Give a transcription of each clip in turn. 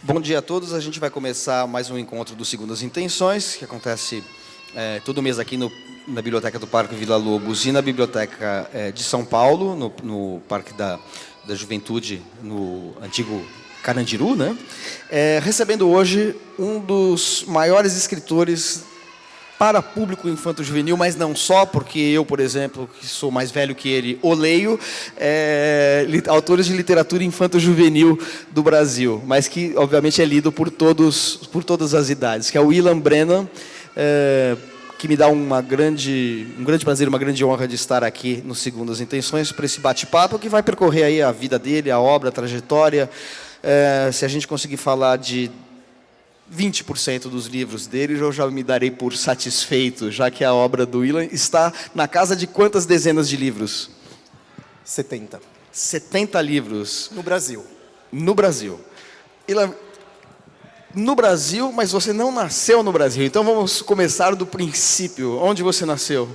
Bom dia a todos. A gente vai começar mais um encontro do Segundas Intenções, que acontece todo mês aqui na Biblioteca do Parque Vila Lobos e na Biblioteca de São Paulo, no Parque da Juventude, no antigo Carandiru, né? Recebendo hoje um dos maiores escritores para público infanto-juvenil, mas não só, porque eu, por exemplo, que sou mais velho que ele, o leio, autores de literatura infanto-juvenil do Brasil, mas que, obviamente, é lido por todas as idades, que é o Ilan Brennan, que me dá um grande prazer, uma grande honra de estar aqui no Segundas Intenções para esse bate-papo, que vai percorrer aí a vida dele, a obra, a trajetória. Se a gente conseguir falar de 20% dos livros dele, eu já me darei por satisfeito, já que a obra do Ilan está na casa de quantas dezenas de livros? 70. 70 livros. No Brasil. No Brasil. Ilan, no Brasil, mas você não nasceu no Brasil, então vamos começar do princípio. Onde você nasceu?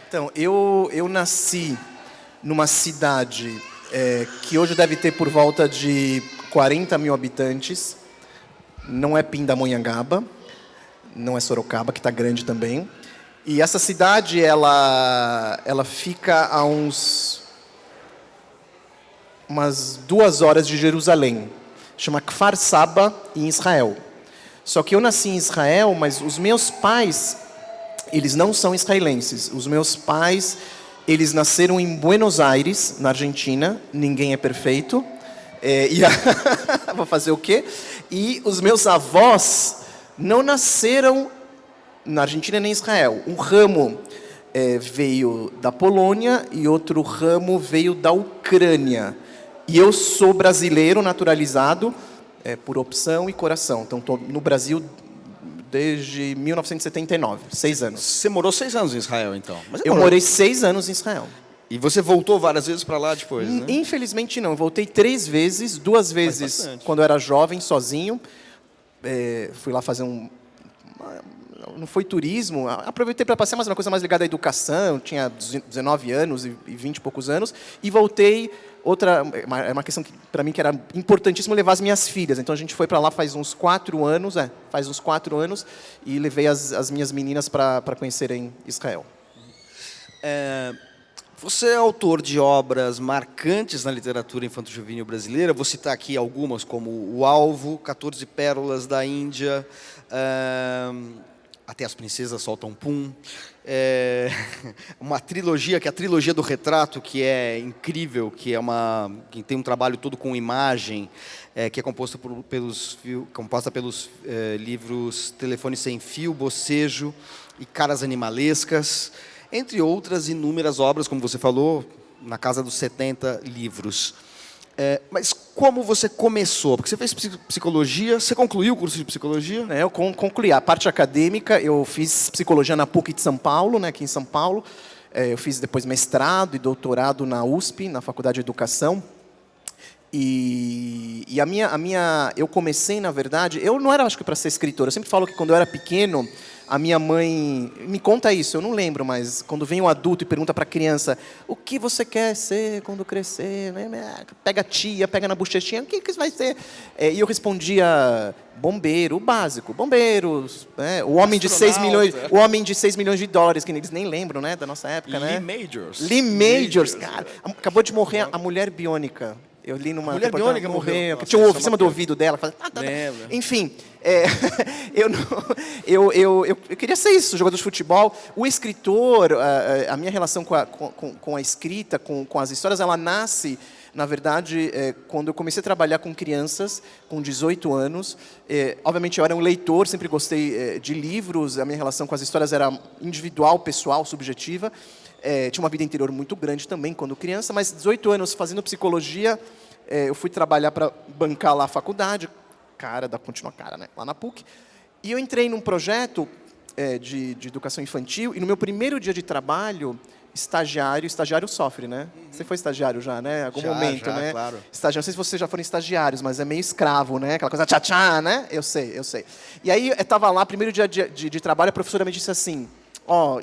Então, eu nasci numa cidade que hoje deve ter por volta de 40 mil habitantes. Não é Pindamonhangaba, não é Sorocaba, que está grande também. E essa cidade, ela fica a umas 2 horas de Jerusalém. Chama Kfar Saba, em Israel. Só que eu nasci em Israel, mas os meus pais, eles não são israelenses. Os meus pais, eles nasceram em Buenos Aires, na Argentina. Ninguém é perfeito. Vou fazer o quê? E os meus avós não nasceram na Argentina nem em Israel. Um ramo veio da Polônia e outro ramo veio da Ucrânia. E eu sou brasileiro naturalizado por opção e coração. Então, estou no Brasil desde 1979, 6 anos. Você morou 6 anos em Israel, então? Eu morei 6 anos em Israel. E você voltou várias vezes para lá depois, né? Infelizmente não, eu voltei 3 vezes, 2 vezes quando eu era jovem, sozinho. Fui lá fazer não foi turismo, aproveitei para passear, mas uma coisa mais ligada à educação, tinha 19 anos e 20 e poucos anos, e voltei, é uma questão que para mim que era importantíssimo levar as minhas filhas, então a gente foi para lá faz uns 4 anos, e levei as minhas meninas para conhecerem Israel. Você é autor de obras marcantes na literatura infanto-juvenil brasileira. Vou citar aqui algumas, como O Alvo, 14 Pérolas da Índia, Até as Princesas Soltam Pum. Uma trilogia, que é a trilogia do retrato, que é incrível, que tem um trabalho todo com imagem, que é composta pelos livros Telefone Sem Fio, Bocejo e Caras Animalescas, entre outras inúmeras obras, como você falou, na casa dos 70 livros. Mas como você começou? Porque você fez psicologia, você concluiu o curso de psicologia? Eu concluí a parte acadêmica, eu fiz psicologia na PUC de São Paulo, aqui em São Paulo. Eu fiz depois mestrado e doutorado na USP, na Faculdade de Educação. E eu comecei, na verdade, eu não era, acho que, para ser escritor. Eu sempre falo que quando eu era pequeno, a minha mãe me conta isso, eu não lembro, mas quando vem um adulto e pergunta para a criança o que você quer ser quando crescer, pega a tia, pega na bochechinha, o que você vai ser? E eu respondia bombeiro, o básico, bombeiros, o homem de 6 milhões de dólares, que eles nem lembram, da nossa época, Lee Majors. Lee Majors, cara, acabou de morrer a mulher biônica. Eu li numa... Mulher biônica morreu. Tinha um ovo em cima do ouvido dela. Enfim, eu queria ser isso, jogador de futebol. O escritor, a minha relação com a escrita, com as histórias, ela nasce, na verdade, quando eu comecei a trabalhar com crianças, com 18 anos. Obviamente, eu era um leitor, sempre gostei de livros. A minha relação com as histórias era individual, pessoal, subjetiva. Tinha uma vida interior muito grande também quando criança, mas 18 anos fazendo psicologia, eu fui trabalhar para bancar lá a faculdade, lá na PUC, e eu entrei num projeto de educação infantil, e no meu primeiro dia de trabalho, estagiário sofre, né? Você foi estagiário já, né? Algum momento, né? Claro. Estagiário, não sei se vocês já foram estagiários, mas é meio escravo, né? Aquela coisa tchá-tchá, né? Eu sei. E aí, eu estava lá, primeiro dia de trabalho, a professora me disse assim,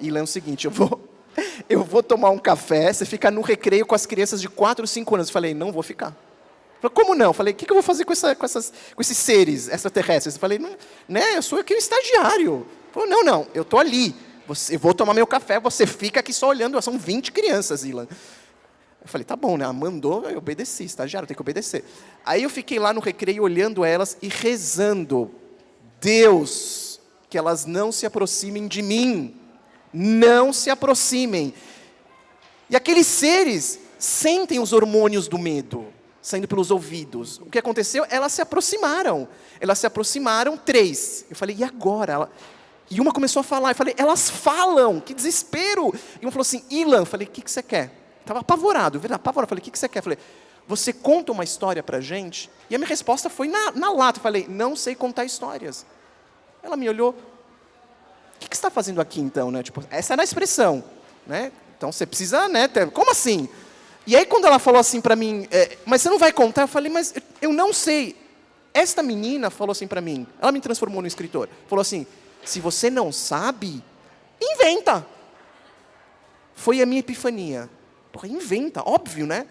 Ilan, é o seguinte, eu vou tomar um café, você fica no recreio com as crianças de 4 ou 5 anos. Eu falei, não vou ficar. Falei, como não? Falei, o que eu vou fazer com esses seres extraterrestres? Eu falei, né, eu sou aqui um estagiário. Falei, não, eu estou ali. Eu vou tomar meu café, você fica aqui só olhando. São 20 crianças, Ilan. Eu falei, tá bom, né? Ela mandou, eu obedeci, estagiário, tem que obedecer. Aí eu fiquei lá no recreio olhando elas e rezando. Deus, que elas não se aproximem de mim. Não se aproximem. E aqueles seres sentem os hormônios do medo saindo pelos ouvidos. O que aconteceu? Elas se aproximaram. Elas se aproximaram, 3. Eu falei, e agora? E uma começou a falar. Eu falei, elas falam, que desespero. E uma falou assim, Ilan. Eu falei, o que você quer? Estava apavorado, apavorado. Eu falei, o que você quer? Eu falei, você conta uma história pra gente? E a minha resposta foi na lata. Eu falei, não sei contar histórias. Ela me olhou, o que você está fazendo aqui então? Né? Tipo, essa era a expressão. Né? Então você precisa, né? Como assim? E aí quando ela falou assim para mim, mas você não vai contar? Eu falei, mas eu não sei. Esta menina falou assim para mim, ela me transformou no escritor. Falou assim, se você não sabe, inventa. Foi a minha epifania. Porra, inventa, óbvio, né?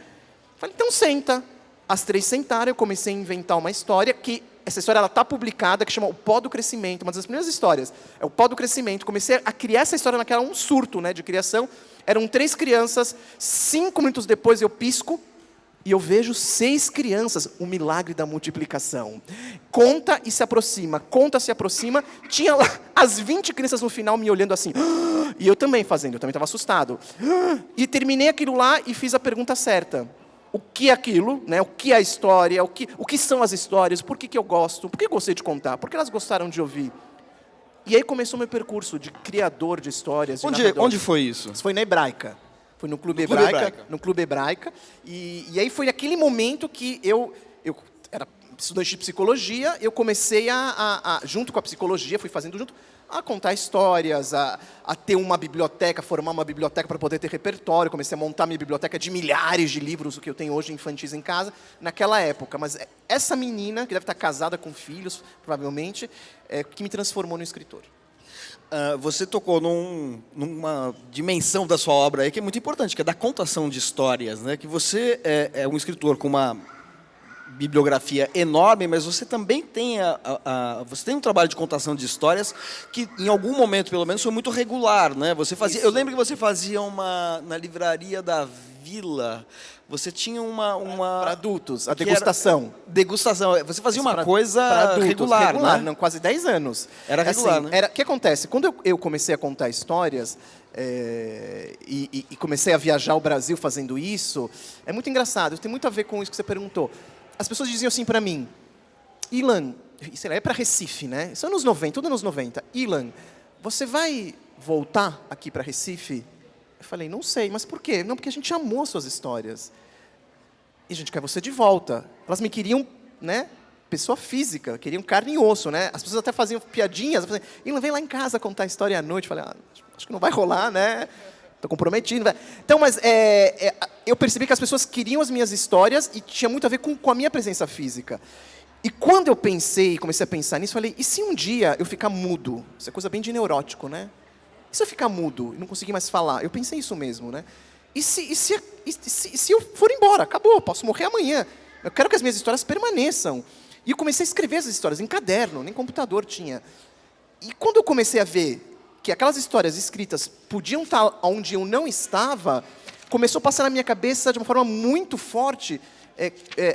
Falei, então senta. As 3 sentaram, eu comecei a inventar uma história que, essa história ela está publicada, que chama O Pó do Crescimento, uma das primeiras histórias. É o Pó do Crescimento. Comecei a criar essa história naquela, um surto, né, de criação. Eram 3 crianças, 5 minutos depois eu pisco e eu vejo 6 crianças, o milagre da multiplicação. Conta e se aproxima, conta e se aproxima. Tinha lá as 20 crianças no final me olhando assim, e eu também fazendo, eu também estava assustado. E terminei aquilo lá e fiz a pergunta certa. O que é aquilo, né? O que é a história, o que são as histórias, por que eu gosto, por que eu gostei de contar, por que elas gostaram de ouvir. E aí começou meu percurso de criador de histórias. Onde foi isso? Isso foi na Hebraica. Foi no Clube Hebraica. No Clube Hebraica. E aí foi naquele momento que eu era estudante de psicologia, eu comecei junto com a psicologia, fui fazendo junto, a contar histórias, a ter uma biblioteca, formar uma biblioteca para poder ter repertório. Comecei a montar minha biblioteca de milhares de livros, o que eu tenho hoje infantis em casa, naquela época. Mas essa menina, que deve estar casada com filhos, provavelmente, que me transformou no escritor. Você tocou numa dimensão da sua obra aí que é muito importante, que é da contação de histórias, né? Que você é um escritor com uma bibliografia enorme, mas você também tem você tem um trabalho de contação de histórias que, em algum momento, pelo menos, foi muito regular, né? Você fazia, eu lembro que você fazia na livraria da Vila. Você tinha para adultos, a degustação. Degustação. Você fazia uma coisa adultos, regular, né? Não, quase 10 anos. Era regular, assim, né? O que acontece? Quando eu comecei a contar histórias e comecei a viajar o Brasil fazendo isso, é muito engraçado. Tem muito a ver com isso que você perguntou. As pessoas diziam assim para mim, Ilan, sei lá, é para Recife, né? Isso é anos 90, tudo anos 90. Ilan, você vai voltar aqui para Recife? Eu falei, não sei, mas por quê? Não, porque a gente amou suas histórias. E a gente quer você de volta. Elas me queriam, né? Pessoa física, queriam carne e osso, né? As pessoas até faziam piadinhas. Ilan, vem lá em casa contar a história à noite. Eu falei, acho que não vai rolar, né? Estou comprometido. Então, mas eu percebi que as pessoas queriam as minhas histórias e tinha muito a ver com a minha presença física. E quando eu comecei a pensar nisso, falei, e se um dia eu ficar mudo? Isso é coisa bem de neurótico, né? E se eu ficar mudo e não conseguir mais falar? Eu pensei isso mesmo, né? E se eu for embora? Acabou, posso morrer amanhã. Eu quero que as minhas histórias permaneçam. E eu comecei a escrever essas histórias em caderno, nem computador tinha. E quando eu comecei a ver que aquelas histórias escritas podiam estar onde eu não estava, começou a passar na minha cabeça de uma forma muito forte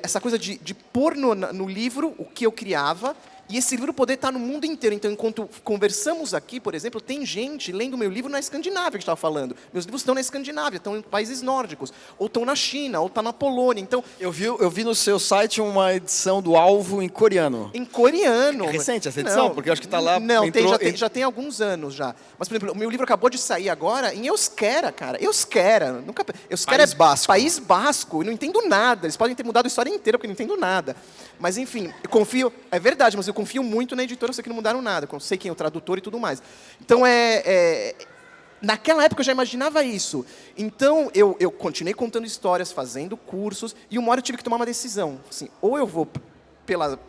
essa coisa de pôr no livro o que eu criava e esse livro poder estar no mundo inteiro. Então, enquanto conversamos aqui, por exemplo, tem gente lendo meu livro na Escandinávia, que a gente estava falando. Meus livros estão na Escandinávia, estão em países nórdicos, ou estão na China, ou estão na Polônia. Então, eu vi no seu site uma edição do Alvo em coreano. Em coreano. É recente essa edição? Porque eu acho que está lá... Não, já tem alguns anos já. Mas, por exemplo, o meu livro acabou de sair agora em euskera, cara. Euskera. Euskera País Basco. País Basco. Eu não entendo nada. Eles podem ter mudado a história inteira, porque eu não entendo nada. Mas, enfim, eu confio... É verdade, mas eu confio muito na editora, eu sei que não mudaram nada. Eu sei quem é o tradutor e tudo mais. Então, naquela época eu já imaginava isso. Então, eu continuei contando histórias, fazendo cursos, e uma hora eu tive que tomar uma decisão. Assim, ou eu vou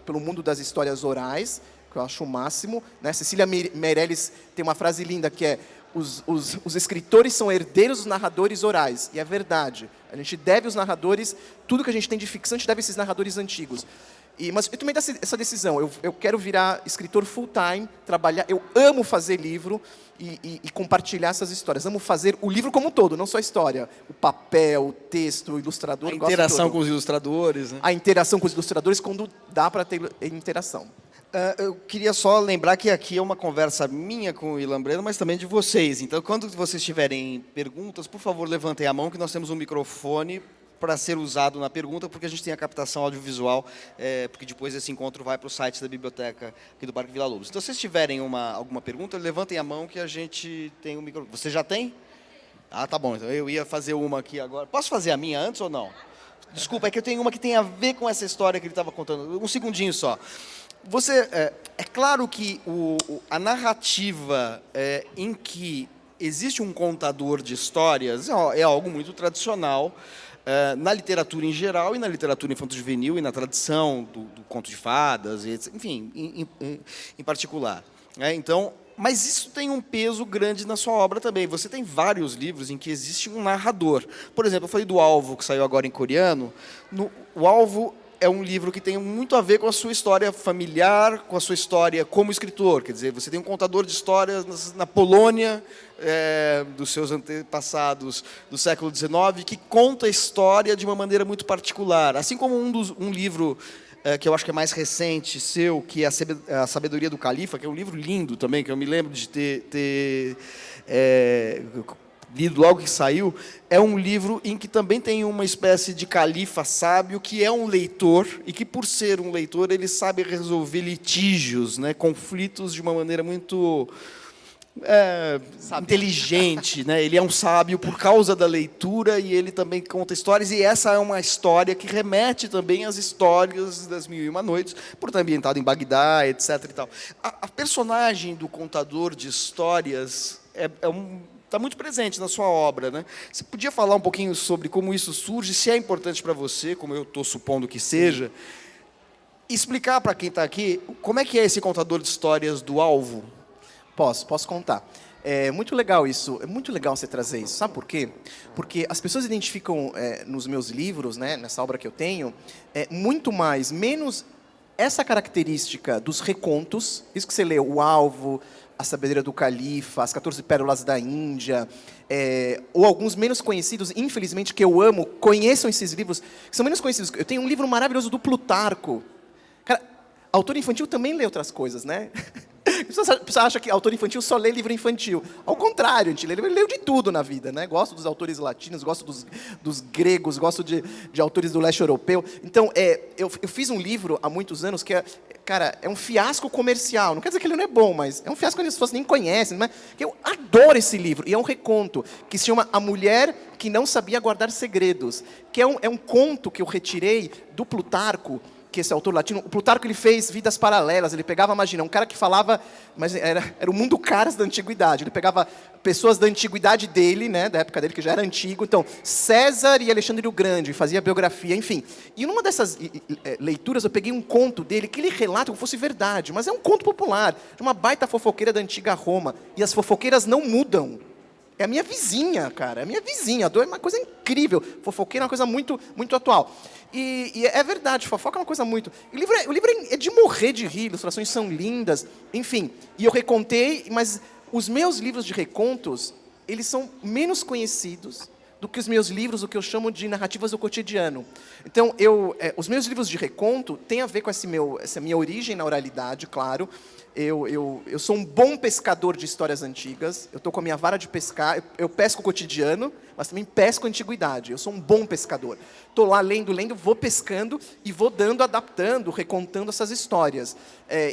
pelo mundo das histórias orais, que eu acho o máximo, né? Cecília Meirelles tem uma frase linda que é: os escritores são herdeiros dos narradores orais. E é verdade. A gente deve os narradores, tudo que a gente tem de ficção, a gente deve esses narradores antigos. Mas eu tomei essa decisão. Eu quero virar escritor full-time, trabalhar. Eu amo fazer livro e compartilhar essas histórias. Amo fazer o livro como um todo, não só a história. O papel, o texto, o ilustrador. A interação com os ilustradores. Né? A interação com os ilustradores, quando dá para ter interação. Eu queria só lembrar que aqui é uma conversa minha com o Ilan Breno, mas também de vocês. Então, quando vocês tiverem perguntas, por favor, levantem a mão, que nós temos um microfone para ser usado na pergunta, porque a gente tem a captação audiovisual, porque depois esse encontro vai para o site da biblioteca aqui do Parque Vila Lobos. Então, se vocês tiverem alguma pergunta, levantem a mão que a gente tem um microfone. Você já tem? Ah, tá bom. Então, eu ia fazer uma aqui agora. Posso fazer a minha antes ou não? Desculpa, é que eu tenho uma que tem a ver com essa história que ele estava contando. Um segundinho só. É claro que a narrativa em que existe um contador de histórias é algo muito tradicional na literatura em geral e na literatura infanto-juvenil e na tradição do conto de fadas, enfim, em particular. Então, mas isso tem um peso grande na sua obra também. Você tem vários livros em que existe um narrador. Por exemplo, eu falei do Alvo, que saiu agora em coreano. O Alvo é um livro que tem muito a ver com a sua história familiar, com a sua história como escritor. Quer dizer, você tem um contador de histórias na Polônia, dos seus antepassados do século XIX, que conta a história de uma maneira muito particular. Assim como um livro que eu acho que é mais recente, seu, que é A Sabedoria do Califa, que é um livro lindo também, que eu me lembro de ter lido logo que saiu, é um livro em que também tem uma espécie de califa sábio que é um leitor e que, por ser um leitor, ele sabe resolver litígios, né, conflitos de uma maneira muito inteligente. Né? Ele é um sábio por causa da leitura e ele também conta histórias, e essa é uma história que remete também às histórias das Mil e Uma Noites, por estar ambientado em Bagdá, etc. E tal. A personagem do contador de histórias está muito presente na sua obra, né? Você podia falar um pouquinho sobre como isso surge, se é importante para você, como eu estou supondo que seja, e explicar para quem está aqui como é que é esse contador de histórias do Alvo? Posso contar. É muito legal isso, é muito legal você trazer isso. Sabe por quê? Porque as pessoas identificam nos meus livros, né, nessa obra que eu tenho, menos essa característica dos recontos, isso que você lê, o Alvo, A Sabedoria do Califa, As 14 Pérolas da Índia, ou alguns menos conhecidos, infelizmente, que eu amo, conheçam esses livros, que são menos conhecidos. Eu tenho um livro maravilhoso do Plutarco. Cara, autor infantil também lê outras coisas, né? A pessoa acha que autor infantil só lê livro infantil. Ao contrário, a gente leu de tudo na vida, né? Gosto dos autores latinos, gosto dos gregos, gosto de autores do leste europeu. Então, eu fiz um livro há muitos anos que é um fiasco comercial. Não quer dizer que ele não é bom, mas é um fiasco que as pessoas nem conhecem. Né? Eu adoro esse livro. E é um reconto que se chama A Mulher que Não Sabia Guardar Segredos, que é um conto que eu retirei do Plutarco, que esse autor latino. O Plutarco, ele fez vidas paralelas. Ele pegava, imagina, um cara que falava, mas era o mundo caras da antiguidade. Ele pegava pessoas da antiguidade dele, né, da época dele, que já era antigo. Então, César e Alexandre o Grande, fazia biografia, enfim. E numa dessas leituras, eu peguei um conto dele, que ele relata como fosse verdade, mas é um conto popular, de uma baita fofoqueira da antiga Roma. E as fofoqueiras não mudam. É a minha vizinha, cara. É a minha vizinha. É uma coisa incrível. Fofoqueira é uma coisa muito, muito atual. E é verdade, fofoca é uma coisa muito... O livro é de morrer de rir, ilustrações são lindas, enfim. E eu recontei, mas os meus livros de recontos, eles são menos conhecidos do que os meus livros, o que eu chamo de narrativas do cotidiano. Então, os meus livros de reconto têm a ver com essa minha origem na oralidade, claro. Eu sou um bom pescador de histórias antigas. Eu estou com a minha vara de pescar. Eu pesco o cotidiano, mas também pesco a antiguidade. Eu sou um bom pescador. Estou lá lendo, vou pescando e vou adaptando, recontando essas histórias.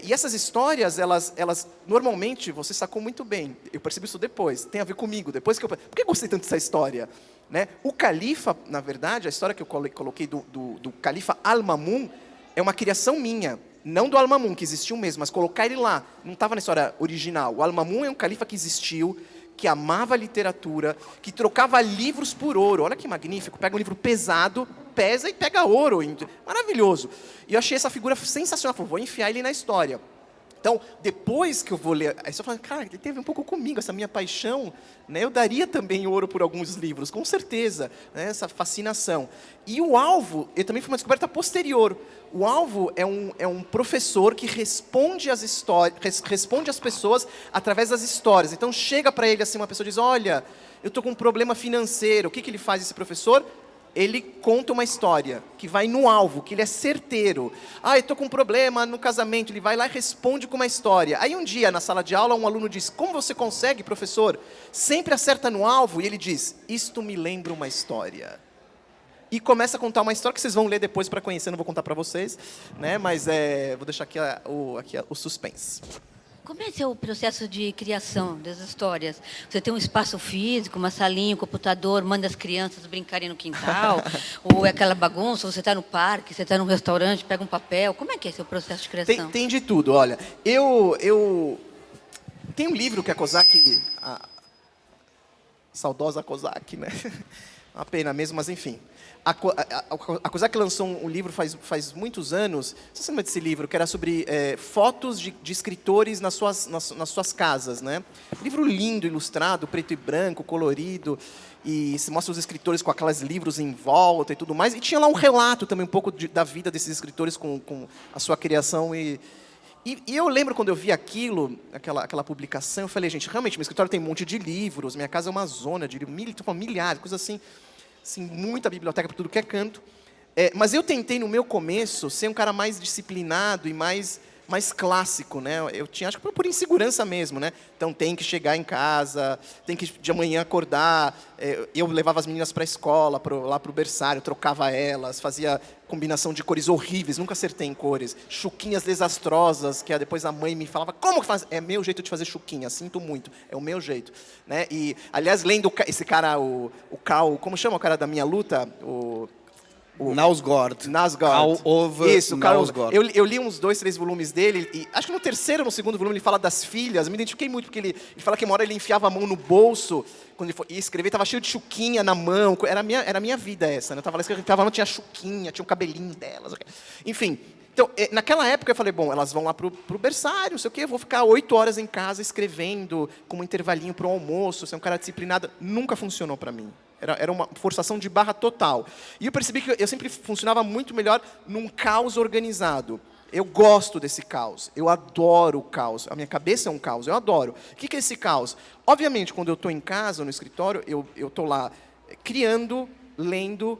E essas histórias, elas normalmente, você sacou muito bem. Eu percebi isso depois. Tem a ver comigo. Por que eu gostei tanto dessa história? Né? O Califa, na verdade, a história que eu coloquei do Califa Al-Mamun é uma criação minha. Não do Al-Mamun, que existiu mesmo, mas colocar ele lá. Não estava na história original. O Al-Mamun é um califa que existiu, que amava a literatura, que trocava livros por ouro. Olha que magnífico. Pega um livro pesado, pesa e pega ouro. Maravilhoso. E eu achei essa figura sensacional. Falei, vou enfiar ele na história. Então, depois que eu vou ler, aí você fala, cara, ele teve um pouco comigo, essa minha paixão, né? Eu daria também ouro por alguns livros, com certeza, né? Essa fascinação. E o alvo, também foi uma descoberta posterior. O alvo é um professor que responde às histórias, responde às pessoas através das histórias. Então, chega para ele assim, uma pessoa diz, olha, eu estou com um problema financeiro. O que ele faz, esse professor? Ele conta uma história que vai no alvo, que ele é certeiro. Eu estou com um problema no casamento. Ele vai lá e responde com uma história. Aí um dia, na sala de aula, um aluno diz, como você consegue, professor? Sempre acerta no alvo. E ele diz, isto me lembra uma história. E começa a contar uma história que vocês vão ler depois para conhecer, não vou contar para vocês, né? Mas vou deixar aqui o suspense. Como é o processo de criação das histórias? Você tem um espaço físico, uma salinha, um computador, manda as crianças brincarem no quintal? Ou é aquela bagunça? Você está no parque, você está num restaurante, pega um papel? Como é que é esse processo de criação? Tem de tudo, olha. Eu tem um livro que a Kozak, a saudosa Kozak, né? Uma pena mesmo, mas enfim. A Kozak lançou um livro faz muitos anos, você lembra desse livro, que era sobre fotos de escritores nas suas casas, né? Livro lindo, ilustrado, preto e branco, colorido, e se mostra os escritores com aqueles livros em volta e tudo mais. E tinha lá um relato também um pouco da vida desses escritores com a sua criação. E eu lembro quando eu vi aquilo, aquela publicação, eu falei, gente, realmente, meu escritório tem um monte de livros, minha casa é uma zona de livros, milhares, coisas assim. Assim, muita biblioteca para tudo que é canto. Mas eu tentei, no meu começo, ser um cara mais disciplinado e mais clássico, né? Eu tinha, acho que por insegurança mesmo, né? Então, tem que chegar em casa, tem que de manhã acordar. Eu levava as meninas para a escola, lá para o berçário, trocava elas, fazia combinação de cores horríveis, nunca acertei em cores. Chuquinhas desastrosas, que depois a mãe me falava, como que faz? É meu jeito de fazer chuquinha, sinto muito, é o meu jeito. Né? E, aliás, lendo esse cara, o Karl, como chama o cara da minha luta? Knausgård. Karl Ove Isso, Karl. Knausgård. Eu li uns 2, 3 volumes dele, e acho que no terceiro ou no segundo volume ele fala das filhas. Me identifiquei muito, porque ele fala que uma hora ele enfiava a mão no bolso, quando ele ia escrever, estava cheio de chuquinha na mão. Era a minha vida essa, né? Eu estava lá escrevendo, a mão tinha chuquinha, tinha o cabelinho delas. Okay. Enfim, então, naquela época eu falei, bom, elas vão lá pro berçário, não sei o quê, eu vou ficar 8 horas em casa escrevendo, com um intervalinho para o almoço, ser um cara disciplinado. Nunca funcionou para mim. Era uma forçação de barra total. E eu percebi que eu sempre funcionava muito melhor num caos organizado. Eu gosto desse caos. Eu adoro o caos. A minha cabeça é um caos. Eu adoro. O que é esse caos? Obviamente, quando eu estou em casa, no escritório, eu estou lá criando, lendo,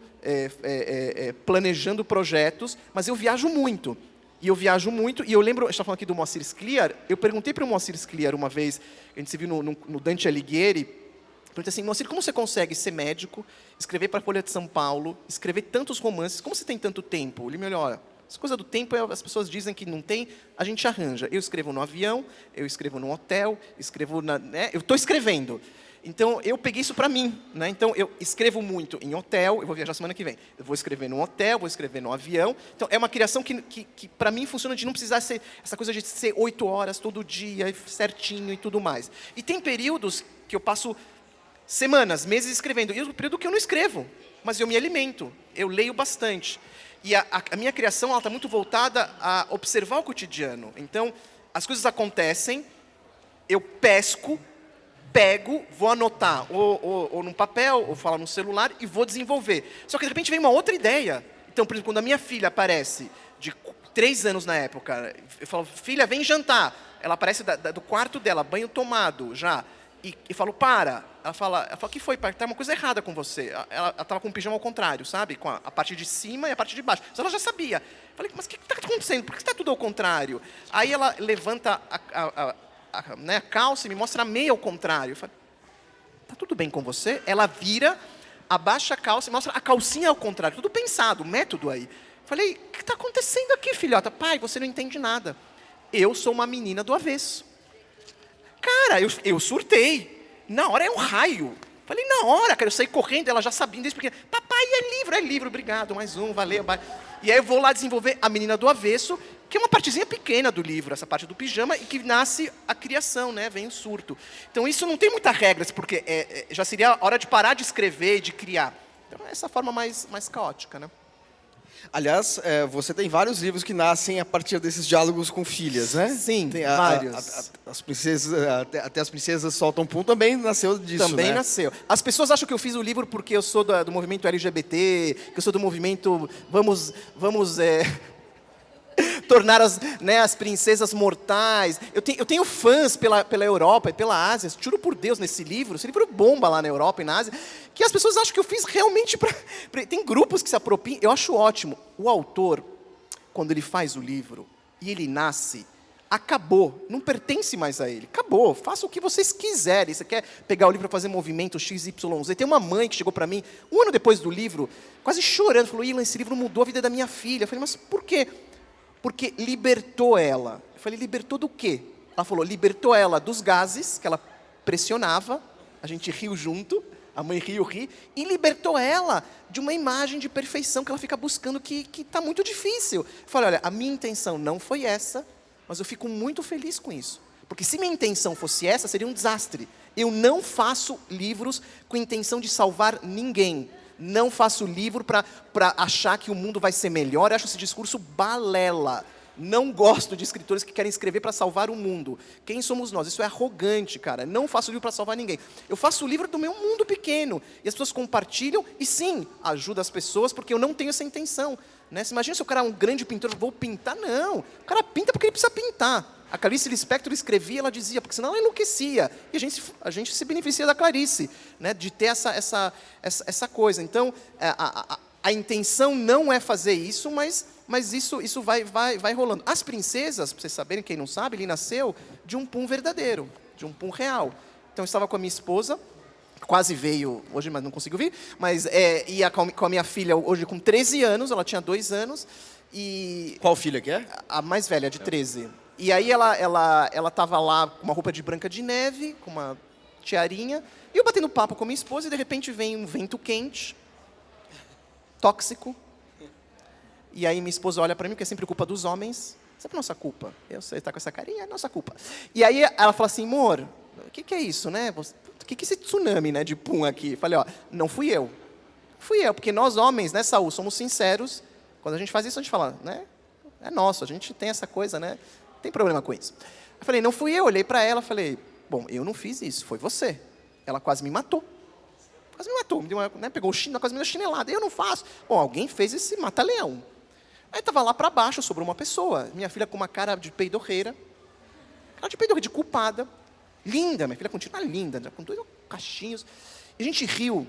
planejando projetos, mas eu viajo muito. E eu lembro, a gente está falando aqui do Moacir Scliar, eu perguntei para o Moacir Scliar uma vez, a gente se viu no Dante Alighieri, perguntei assim, Moacir, como você consegue ser médico, escrever para a Folha de São Paulo, escrever tantos romances, como você tem tanto tempo? Ele me olhou, olha, essa coisa do tempo, as pessoas dizem que não tem, a gente arranja. Eu escrevo no avião, eu escrevo no hotel, eu estou escrevendo. Então, eu peguei isso para mim. Né? Então, eu escrevo muito em hotel, eu vou viajar semana que vem. Eu vou escrever no hotel, vou escrever no avião. Então, é uma criação que para mim, funciona de não precisar ser essa coisa de ser 8 horas todo dia, certinho e tudo mais. E tem períodos que eu passo semanas, meses escrevendo. E o período que eu não escrevo, mas eu me alimento, eu leio bastante. E a minha criação está muito voltada a observar o cotidiano. Então, as coisas acontecem, eu pesco, pego, vou anotar, ou num papel, ou falar no celular, e vou desenvolver. Só que, de repente, vem uma outra ideia. Então, por exemplo, quando a minha filha aparece, de 3 anos na época, eu falo, filha, vem jantar. Ela aparece do quarto dela, banho tomado, já. E falo, para. Ela fala, o que foi, pai? Tá uma coisa errada com você. Ela estava com o pijama ao contrário, sabe? Com a parte de cima e a parte de baixo. Mas ela já sabia. Falei, mas o que está acontecendo? Por que está tudo ao contrário? Aí ela levanta a calça e me mostra a meia ao contrário. Eu falei, tá tudo bem com você? Ela vira, abaixa a calça e mostra a calcinha ao contrário. Tudo pensado, método aí. Falei, o que está acontecendo aqui, filhota? Pai, você não entende nada. Eu sou uma menina do avesso. Cara, eu surtei. Na hora é um raio. Falei, na hora, cara, eu saí correndo, ela já sabia desde pequena. Papai, é livro, obrigado, mais um, valeu. E aí eu vou lá desenvolver a menina do avesso, que é uma partezinha pequena do livro, essa parte do pijama, e que nasce a criação, né? Vem o surto. Então isso não tem muitas regras, porque já seria a hora de parar de escrever e de criar. Então é essa forma mais caótica, né? Aliás, você tem vários livros que nascem a partir desses diálogos com filhas, né? Sim, Tem vários. As princesas, até as princesas soltam pum também nasceu disso, Também né? nasceu. As pessoas acham que eu fiz o livro porque eu sou do movimento LGBT, que eu sou do movimento vamos tornar as princesas mortais. Eu tenho fãs pela Europa e pela Ásia, juro por Deus, nesse livro. Esse livro bomba lá na Europa e na Ásia, que as pessoas acham que eu fiz realmente para... Tem grupos que se apropriam, eu acho ótimo. O autor, quando ele faz o livro e ele nasce, acabou, não pertence mais a ele. Acabou, faça o que vocês quiserem. Você quer pegar o livro para fazer movimento XYZ? Tem uma mãe que chegou para mim, um ano depois do livro, quase chorando, falou, Ilan, esse livro mudou a vida da minha filha. Eu falei, mas por quê? Porque libertou ela. Eu falei, libertou do quê? Ela falou, libertou ela dos gases que ela pressionava, a gente riu junto, a mãe riu, e libertou ela de uma imagem de perfeição que ela fica buscando que está muito difícil. Eu falei, olha, a minha intenção não foi essa, mas eu fico muito feliz com isso. Porque se minha intenção fosse essa, seria um desastre. Eu não faço livros com intenção de salvar ninguém. Não faço livro para achar que o mundo vai ser melhor. Eu acho esse discurso balela. Não gosto de escritores que querem escrever para salvar o mundo. Quem somos nós? Isso é arrogante, cara. Não faço livro para salvar ninguém. Eu faço o livro do meu mundo pequeno. E as pessoas compartilham e sim, ajuda as pessoas porque eu não tenho essa intenção. Né? Você imagina se o cara é um grande pintor, vou pintar? Não. O cara pinta porque ele precisa pintar. A Clarice Lispector escrevia, ela dizia, porque senão ela enlouquecia. E a gente se beneficia da Clarice, né? De ter essa coisa. Então, a intenção não é fazer isso, mas isso vai rolando. As princesas, para vocês saberem, quem não sabe, ele nasceu de um pum verdadeiro, de um pum real. Então, eu estava com a minha esposa, quase veio hoje, mas não conseguiu vir, mas ia com a minha filha hoje com 13 anos, ela tinha 2 anos. E qual filha que é? A mais velha, de 13. E aí ela estava lá com uma roupa de Branca de Neve, com uma tiarinha, e eu batendo papo com a minha esposa, e de repente vem um vento quente, tóxico. E aí minha esposa olha para mim, porque é sempre culpa dos homens. Sempre nossa culpa. Eu sei, tá com essa carinha, é nossa culpa. E aí ela fala assim, amor, o que é isso, né? O que é esse tsunami, né, de pum aqui? Eu falei, ó, não fui eu. Fui eu, porque nós homens, né, Saul, somos sinceros. Quando a gente faz isso, a gente fala, né? É nosso, a gente tem essa coisa, né? Não tem problema com isso. Eu falei, não fui eu. Olhei para ela, falei, bom, eu não fiz isso, foi você. Ela quase me matou. Quase me matou, me deu né, pegou o chinelo, quase me deu chinelada. Eu não faço. Bom, alguém fez esse mata-leão. Aí estava lá para baixo, sobrou uma pessoa. Minha filha com uma cara de peidorreira. Cara de peidorreira, de culpada. Linda, minha filha continua linda, com 2 cachinhos. E a gente riu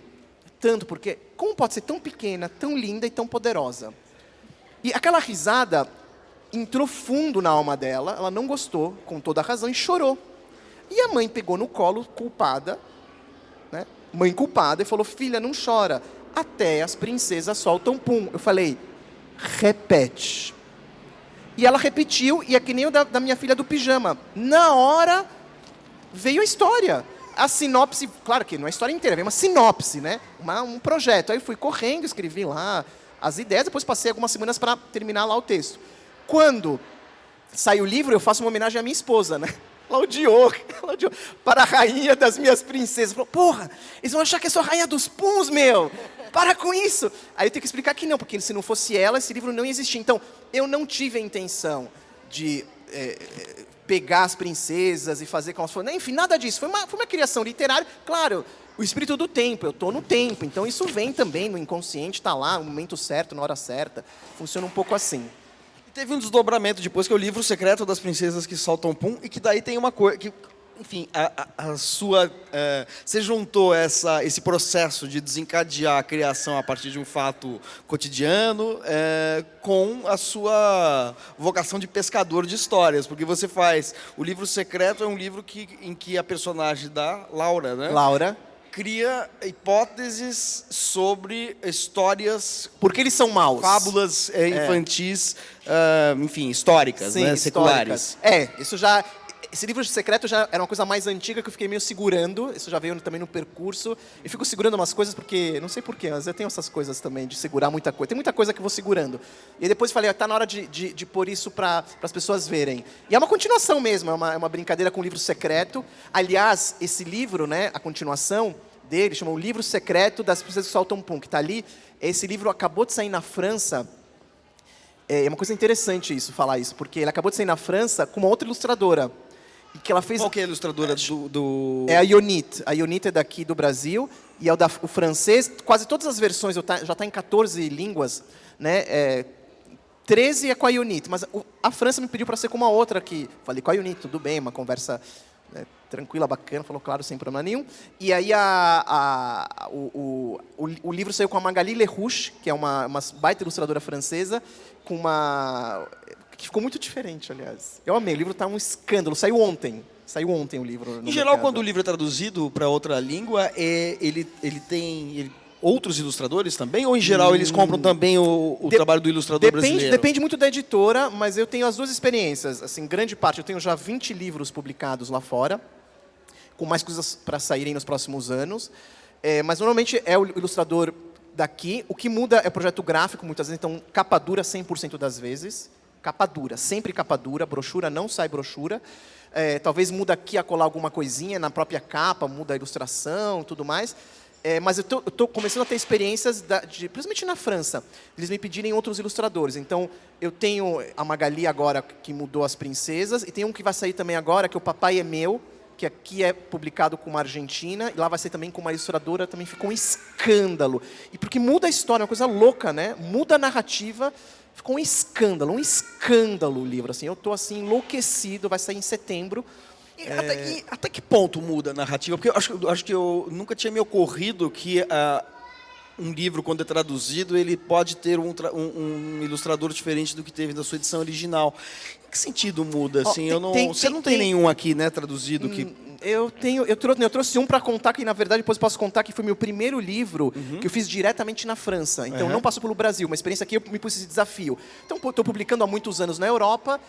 tanto, porque como pode ser tão pequena, tão linda e tão poderosa? E aquela risada entrou fundo na alma dela, ela não gostou, com toda a razão, e chorou. E a mãe pegou no colo, culpada, né? Mãe culpada, e falou, filha, não chora. Até as princesas soltam pum. Eu falei, repete. E ela repetiu, e é que nem o da minha filha do pijama. Na hora, veio a história. A sinopse, claro que não é a história inteira, veio uma sinopse, né? Um projeto. Aí eu fui correndo, escrevi lá as ideias, depois passei algumas semanas para terminar lá o texto. Quando sai o livro, eu faço uma homenagem à minha esposa, né? Ela odiou, para a rainha das minhas princesas. Falou, porra, eles vão achar que eu sou a rainha dos puns, meu. Para com isso. Aí eu tenho que explicar que não, porque se não fosse ela, esse livro não ia existir. Então, eu não tive a intenção de pegar as princesas e fazer como elas foram. Enfim, nada disso. Foi uma criação literária. Claro, o espírito do tempo, eu estou no tempo. Então, isso vem também no inconsciente, está lá, no momento certo, na hora certa. Funciona um pouco assim. Teve um desdobramento depois, que é o livro secreto das princesas que soltam pum, e que daí tem uma coisa que, enfim, você juntou esse processo de desencadear a criação a partir de um fato cotidiano com a sua vocação de pescador de histórias, porque você faz, o livro secreto é um livro em que a personagem da Laura, né? Laura cria hipóteses sobre histórias... Porque eles são maus. Fábulas infantis, enfim, históricas, sim, né? Seculares. Isso já... Esse livro secreto já era uma coisa mais antiga que eu fiquei meio segurando. Isso já veio também no percurso. Eu fico segurando umas coisas porque... Não sei porquê, mas eu tenho essas coisas também, de segurar muita coisa. Tem muita coisa que eu vou segurando. E aí depois falei, está na hora de pôr isso para as pessoas verem. E é uma continuação mesmo, é uma brincadeira com o livro secreto. Aliás, esse livro, né, a continuação dele, chama O Livro Secreto das Princesas que Soltam Pum, que está ali. Esse livro acabou de sair na França É uma coisa interessante isso, falar isso, porque ele acabou de sair na França com uma outra ilustradora. E que ela fez... Qual que é a ilustradora do... É a Ionit. A Ionit é daqui do Brasil e é o francês. Quase todas as versões, já está em 14 línguas, né? 13 é com a Ionit, mas a França me pediu para ser com uma outra aqui. Falei com a Ionit, tudo bem, uma conversa, né, tranquila, bacana, falou claro, sem problema nenhum. E aí o livro saiu com a Magali Lerouche, que é uma baita ilustradora francesa, com uma... que ficou muito diferente, aliás. Eu amei, o livro está um escândalo, saiu ontem o livro. Em geral, quando o livro é traduzido para outra língua, ele tem outros ilustradores também? Ou, em geral, eles compram também o trabalho do ilustrador brasileiro? Depende muito da editora, mas eu tenho as duas experiências. Assim, grande parte, eu tenho já 20 livros publicados lá fora, com mais coisas para saírem nos próximos anos. Mas, normalmente, é o ilustrador daqui. O que muda é o projeto gráfico, muitas vezes. Então, capa dura 100% das vezes. Capa dura, sempre capa dura. Brochura não sai brochura. Talvez muda aqui a colar alguma coisinha na própria capa, muda a ilustração e tudo mais. Mas eu estou começando a ter experiências, principalmente na França, eles me pedirem outros ilustradores. Então, eu tenho a Magali agora, que mudou as princesas, e tem um que vai sair também agora, que é o Papai é Meu, que aqui é publicado com uma argentina, e lá vai ser também com uma ilustradora, também ficou um escândalo. E porque muda a história, uma coisa louca, né? Muda a narrativa, ficou um escândalo o livro. Assim, eu estou assim, enlouquecido, vai sair em setembro. Até que ponto muda a narrativa? Porque eu acho que eu nunca tinha me ocorrido que um livro, quando é traduzido, ele pode ter um ilustrador diferente do que teve na sua edição original. Em que sentido muda? Assim, você não tem nenhum aqui, né, traduzido que... Eu trouxe um para contar, que na verdade depois posso contar que foi meu primeiro livro que eu fiz diretamente na França. Então não passou pelo Brasil, uma experiência que eu me pus esse desafio. Então estou publicando há muitos anos na Europa,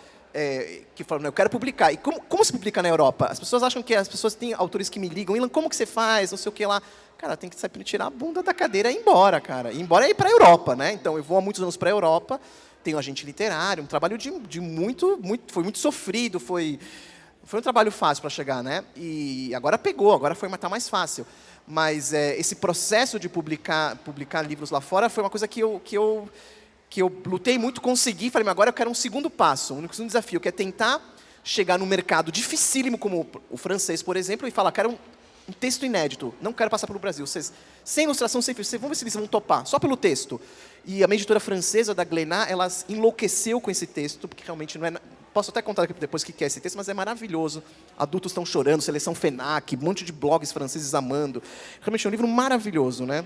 que falam, eu quero publicar. E como se publica na Europa? As pessoas acham que as pessoas têm autores que me ligam, Ilan, como que você faz? Não sei o que lá. Cara, tem que saber tirar a bunda da cadeira e ir embora, cara. Ir embora é ir para a Europa, né? Então eu vou há muitos anos para a Europa, tenho agente literário, um trabalho de muito, foi muito sofrido, foi um trabalho fácil para chegar, né? E agora pegou, agora tá mais fácil. Mas esse processo de publicar livros lá fora foi uma coisa que eu lutei muito, consegui, falei, mas agora eu quero um segundo passo, um segundo desafio, que é tentar chegar num mercado dificílimo, como o francês, por exemplo, e falar, quero um texto inédito, não quero passar pelo Brasil. Sem ilustração, vamos ver se eles vão topar, só pelo texto. E a minha editora francesa, da Glénat, ela enlouqueceu com esse texto, porque realmente não é... Posso até contar depois o que é esse texto, mas é maravilhoso. Adultos estão chorando, seleção FENAC, um monte de blogs franceses amando. Realmente é um livro maravilhoso, né?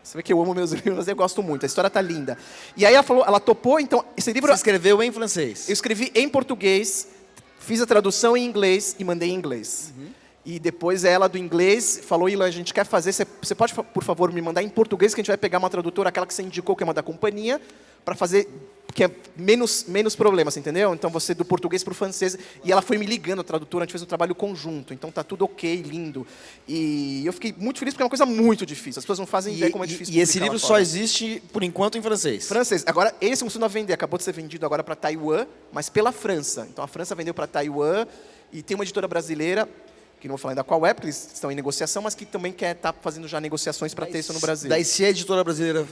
Você vê que eu amo meus livros, mas eu gosto muito. A história está linda. E aí ela topou, então, esse livro... Você escreveu em francês? Eu escrevi em português, fiz a tradução em inglês e mandei em inglês. E depois ela, do inglês, falou, Ilan, a gente quer fazer, você pode, por favor, me mandar em português, que a gente vai pegar uma tradutora, aquela que você indicou, que é uma da companhia, para fazer, que é menos problemas, entendeu? Então, você do português para o francês, e ela foi me ligando, a tradutora, a gente fez um trabalho conjunto, então tá tudo ok, lindo. E eu fiquei muito feliz, porque é uma coisa muito difícil, as pessoas não fazem ideia como é difícil. E esse livro só existe, por enquanto, em francês? Francês. Agora, eles estão começando a vender, acabou de ser vendido agora para Taiwan, mas pela França. Então, a França vendeu para Taiwan, e tem uma editora brasileira, que não vou falar ainda qual é, porque eles estão em negociação, mas que também quer estar fazendo já negociações para ter isso no Brasil. Daí, se a editora brasileira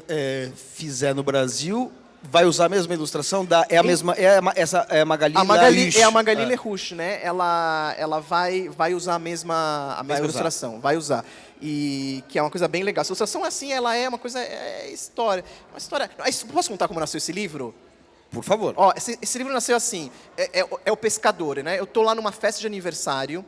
fizer no Brasil, vai usar a mesma ilustração? É a mesma, essa é a Magali Lerouche. É a Magali Lerouche, né? Ela vai usar a mesma ilustração, vai usar. E que é uma coisa bem legal. A ilustração, assim, ela é uma coisa, história. Uma história. Posso contar como nasceu esse livro? Por favor. Ó, esse livro nasceu assim, é o pescador, né? Eu tô lá numa festa de aniversário.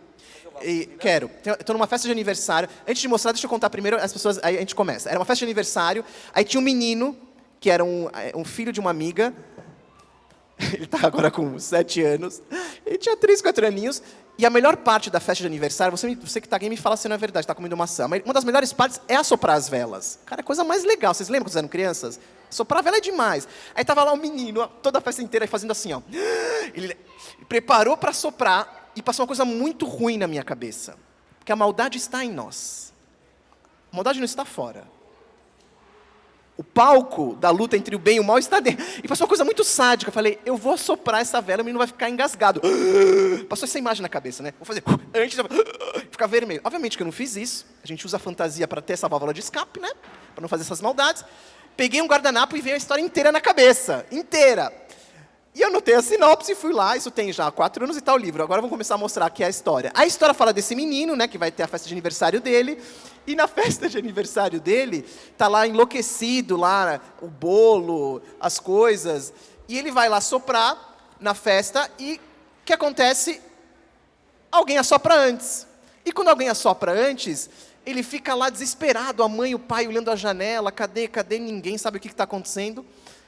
Estou numa festa de aniversário. Antes de mostrar, deixa eu contar primeiro, as pessoas, aí a gente começa. Era uma festa de aniversário, aí tinha um menino, que era um filho de uma amiga, ele está agora com 7 anos, ele tinha 3, 4 aninhos, e a melhor parte da festa de aniversário, você que está aqui me fala se não é verdade, está comendo maçã, mas uma das melhores partes é assoprar as velas. Cara, é a coisa mais legal. Vocês lembram quando vocês eram crianças? Soprar a vela é demais. Aí tava lá o menino, toda a festa inteira, fazendo assim, ó. Ele preparou para soprar, e passou uma coisa muito ruim na minha cabeça. Porque a maldade está em nós. A maldade não está fora. O palco da luta entre o bem e o mal está dentro. E passou uma coisa muito sádica. Eu falei, eu vou soprar essa vela, o menino vai ficar engasgado. Passou essa imagem na cabeça, né? Vou fazer antes de ficar vermelho. Obviamente que eu não fiz isso. A gente usa a fantasia para ter essa válvula de escape, né? Para não fazer essas maldades. Peguei um guardanapo e veio a história inteira na cabeça. Inteira. E eu anotei a sinopse, fui lá, isso tem já 4 anos e tal o livro. Agora vamos começar a mostrar aqui a história. A história fala desse menino, né, que vai ter a festa de aniversário dele. E na festa de aniversário dele, tá lá enlouquecido, lá o bolo, as coisas. E ele vai lá soprar na festa e o que acontece? Alguém assopra antes. E quando alguém assopra antes, ele fica lá desesperado, a mãe e o pai olhando a janela, cadê, ninguém sabe o que está acontecendo.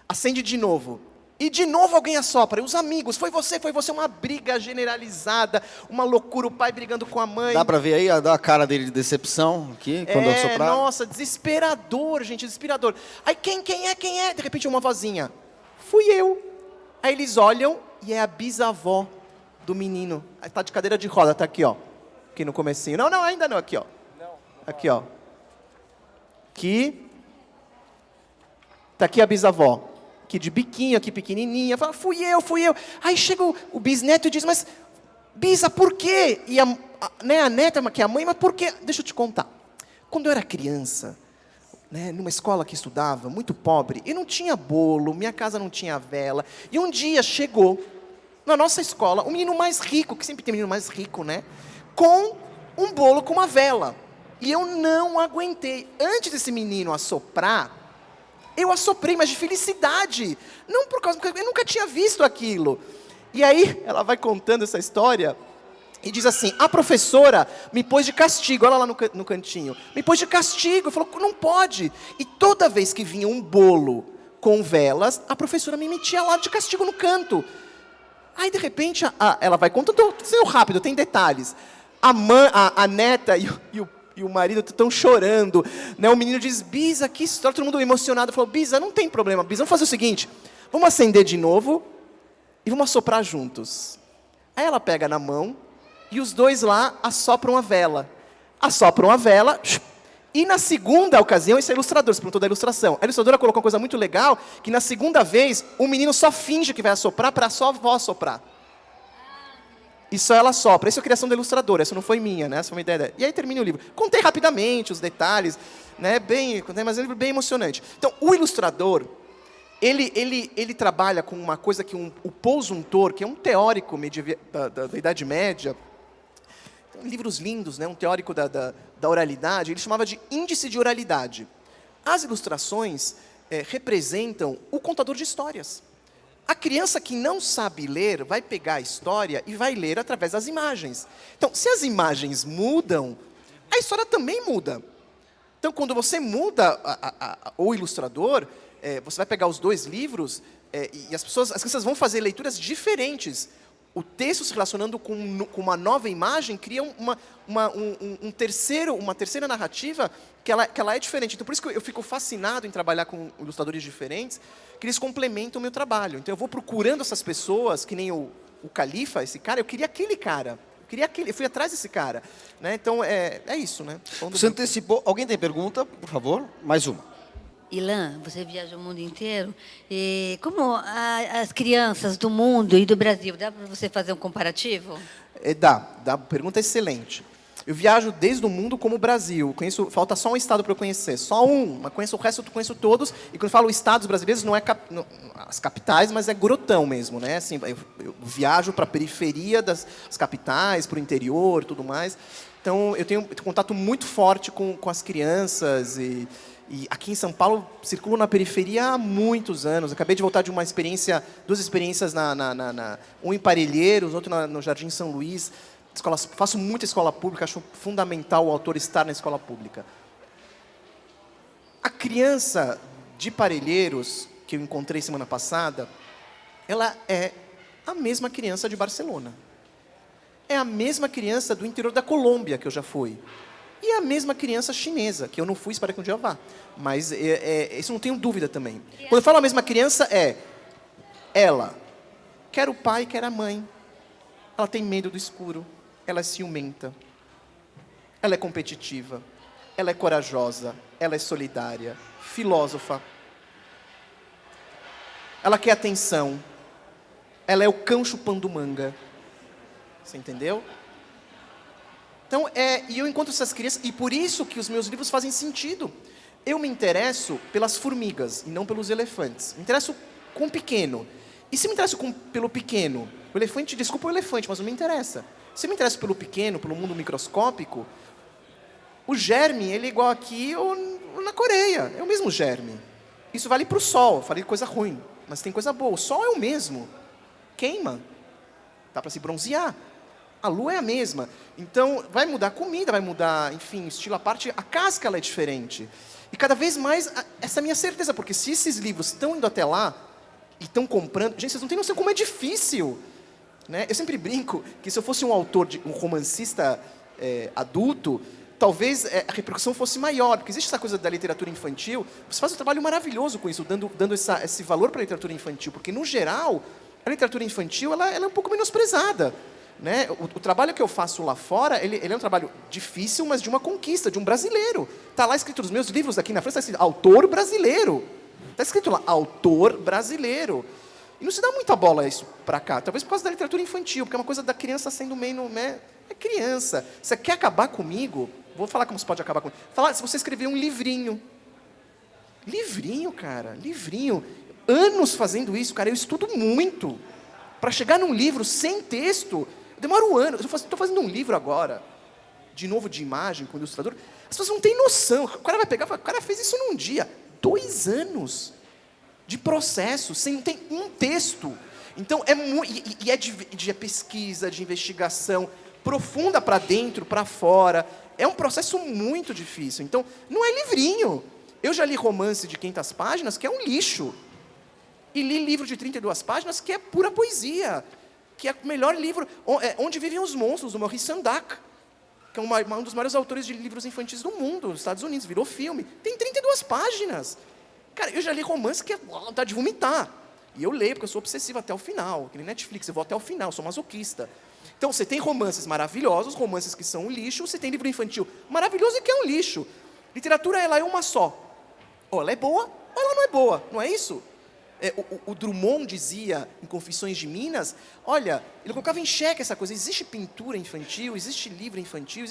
Acende de novo. E de novo alguém assopra, e os amigos, foi você, uma briga generalizada, uma loucura, o pai brigando com a mãe. Dá pra ver aí, dá a cara dele de decepção aqui, quando assoprar. Nossa, desesperador, gente, desesperador. Aí quem é? De repente uma vozinha, fui eu. Aí eles olham e é a bisavó do menino. Aí tá de cadeira de roda, tá aqui, ó. Aqui no comecinho. Não, ainda não, aqui, ó. Aqui, ó. Aqui. Tá aqui a bisavó. Aqui de biquinho, aqui pequenininha, fala, fui eu. Aí chega o bisneto e diz, mas, bisa, por quê? E a neta, que é a mãe, mas por quê? Deixa eu te contar. Quando eu era criança, né, numa escola que estudava, muito pobre, eu não tinha bolo, minha casa não tinha vela, e um dia chegou, na nossa escola, um menino mais rico, que sempre tem menino mais rico, né, com um bolo com uma vela. E eu não aguentei. Antes desse menino assoprar, eu assoprei, mas de felicidade. Não por causa, porque eu nunca tinha visto aquilo. E aí, ela vai contando essa história e diz assim, a professora me pôs de castigo, olha lá no cantinho, me pôs de castigo, falou, não pode. E toda vez que vinha um bolo com velas, a professora me metia lá de castigo no canto. Aí, de repente, ela vai contando, tudo rápido, tem detalhes. A neta e o marido estão chorando, né? O menino diz, Bisa, que história, todo mundo emocionado, falou, Bisa, não tem problema, Bisa, vamos fazer o seguinte, vamos acender de novo e vamos assoprar juntos. Aí ela pega na mão e os dois lá assopram a vela. Assopram a vela, e na segunda ocasião, esse é ilustrador, você perguntou da ilustração, a ilustradora colocou uma coisa muito legal, que na segunda vez, o menino só finge que vai assoprar para só a avó assoprar. E só ela sopra. Essa é a criação da ilustradora, essa não foi minha, né? Essa foi uma ideia dela. E aí termina o livro. Contei rapidamente os detalhes, né? Mas é um livro bem emocionante. Então, o ilustrador, ele trabalha com uma coisa que o Paul Zumthor, que é um teórico da Idade Média, livros lindos, né? Um teórico da oralidade, ele chamava de índice de oralidade. As ilustrações representam o contador de histórias. A criança que não sabe ler vai pegar a história e vai ler através das imagens. Então, se as imagens mudam, a história também muda. Então, quando você muda o ilustrador, você vai pegar os dois livros e as crianças vão fazer leituras diferentes. O texto se relacionando com uma nova imagem cria uma terceira narrativa que ela é diferente. Então, por isso que eu fico fascinado em trabalhar com ilustradores diferentes, que eles complementam o meu trabalho. Então, eu vou procurando essas pessoas, que nem o Califa, esse cara, eu queria aquele cara. Eu fui atrás desse cara. Né? Então, é isso. Né? Você antecipou. Alguém tem pergunta, por favor? Mais uma. Ilan, você viaja o mundo inteiro. E como as crianças do mundo e do Brasil, dá para você fazer um comparativo? Dá. Pergunta excelente. Eu viajo desde o mundo como o Brasil. Falta só um estado para eu conhecer. Só um. Mas conheço o resto, eu conheço todos. E quando eu falo estados brasileiros, não é as capitais, mas é grotão mesmo. Né? Assim, eu viajo para a periferia das capitais, para o interior e tudo mais. Então, eu tenho contato muito forte com as crianças e aqui em São Paulo, circulo na periferia há muitos anos. Acabei de voltar de duas experiências, um em Parelheiros, outro no Jardim São Luís. Faço muita escola pública, acho fundamental o autor estar na escola pública. A criança de Parelheiros, que eu encontrei semana passada, ela é a mesma criança de Barcelona. É a mesma criança do interior da Colômbia, que eu já fui. E a mesma criança chinesa, que eu não fui, espero que um dia eu vá. Mas isso não tenho dúvida também. Quando eu falo a mesma criança, ela quer o pai, quer a mãe. Ela tem medo do escuro. Ela é ciumenta. Ela é competitiva. Ela é corajosa. Ela é solidária. Filósofa. Ela quer atenção. Ela é o cão chupando manga. Você entendeu? Então, e eu encontro essas crianças, e por isso que os meus livros fazem sentido. Eu me interesso pelas formigas, e não pelos elefantes. Me interesso com o pequeno. E se me interesso pelo pequeno? O elefante, desculpa o elefante, mas não me interessa. Se me interesso pelo pequeno, pelo mundo microscópico, o germe, ele é igual aqui ou na Coreia. É o mesmo germe. Isso vale para o sol. Falei coisa ruim, mas tem coisa boa. O sol é o mesmo. Queima. Dá para se bronzear. A lua é a mesma. Então, vai mudar a comida, vai mudar, enfim, estilo à parte. A casca, ela é diferente. E cada vez mais, essa é a minha certeza. Porque se esses livros estão indo até lá e estão comprando... Gente, vocês não têm noção como é difícil. Né? Eu sempre brinco que se eu fosse um autor, um romancista adulto, talvez a repercussão fosse maior, porque existe essa coisa da literatura infantil, você faz um trabalho maravilhoso com isso, dando esse valor para a literatura infantil, porque, no geral, a literatura infantil ela é um pouco menosprezada. Né? O trabalho que eu faço lá fora, ele é um trabalho difícil, mas de uma conquista, de um brasileiro. Está lá escrito nos meus livros aqui na frente, está escrito autor brasileiro. Está escrito lá, autor brasileiro. E não se dá muita bola isso para cá, talvez por causa da literatura infantil, porque é uma coisa da criança sendo meio... Né? É criança. Você quer acabar comigo? Vou falar como você pode acabar comigo. Falar se você escrever um livrinho. Livrinho, cara, livrinho. Anos fazendo isso, cara, eu estudo muito. Para chegar num livro sem texto, eu demoro anos. Eu estou fazendo um livro agora, de novo de imagem, com ilustrador. As pessoas não têm noção. O cara vai pegar e falar, o cara fez isso num dia. 2 anos de processo, sem ter um texto. Então, é de pesquisa, de investigação, profunda para dentro, para fora. É um processo muito difícil. Então, não é livrinho. Eu já li romance de 500 páginas, que é um lixo. E li livro de 32 páginas, que é pura poesia. Que é o melhor livro, Onde Vivem os Monstros, do Maurice Sendak, que é um dos maiores autores de livros infantis do mundo, nos Estados Unidos, virou filme. Tem 32 páginas. Cara, eu já li romance que é vontade de vomitar. E eu leio, porque eu sou obsessivo até o final. Que nem Netflix, eu vou até o final, sou masoquista. Então, você tem romances maravilhosos, romances que são um lixo, você tem livro infantil maravilhoso e que é um lixo. Literatura, ela é uma só. Ou ela é boa, ou ela não é boa, não é isso? O Drummond dizia, em Confissões de Minas, olha, ele colocava em xeque essa coisa, existe pintura infantil, existe livro infantil,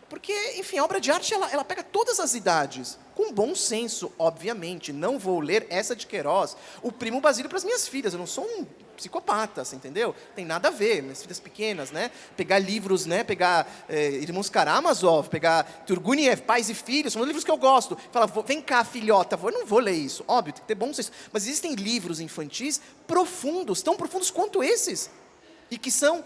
porque, enfim, a obra de arte, ela pega todas as idades, com bom senso, obviamente. Não vou ler essa de Queiroz, o Primo Basílio para as minhas filhas, eu não sou um psicopata, você entendeu? Tem nada a ver, minhas filhas pequenas, né? Pegar livros, né? Pegar Irmãos Karamazov, pegar Turguniev, Pais e Filhos, são livros que eu gosto. Fala, vem cá, filhota, eu não vou ler isso. Óbvio, tem que ter bom senso. Mas existem livros infantis profundos, tão profundos quanto esses, e que são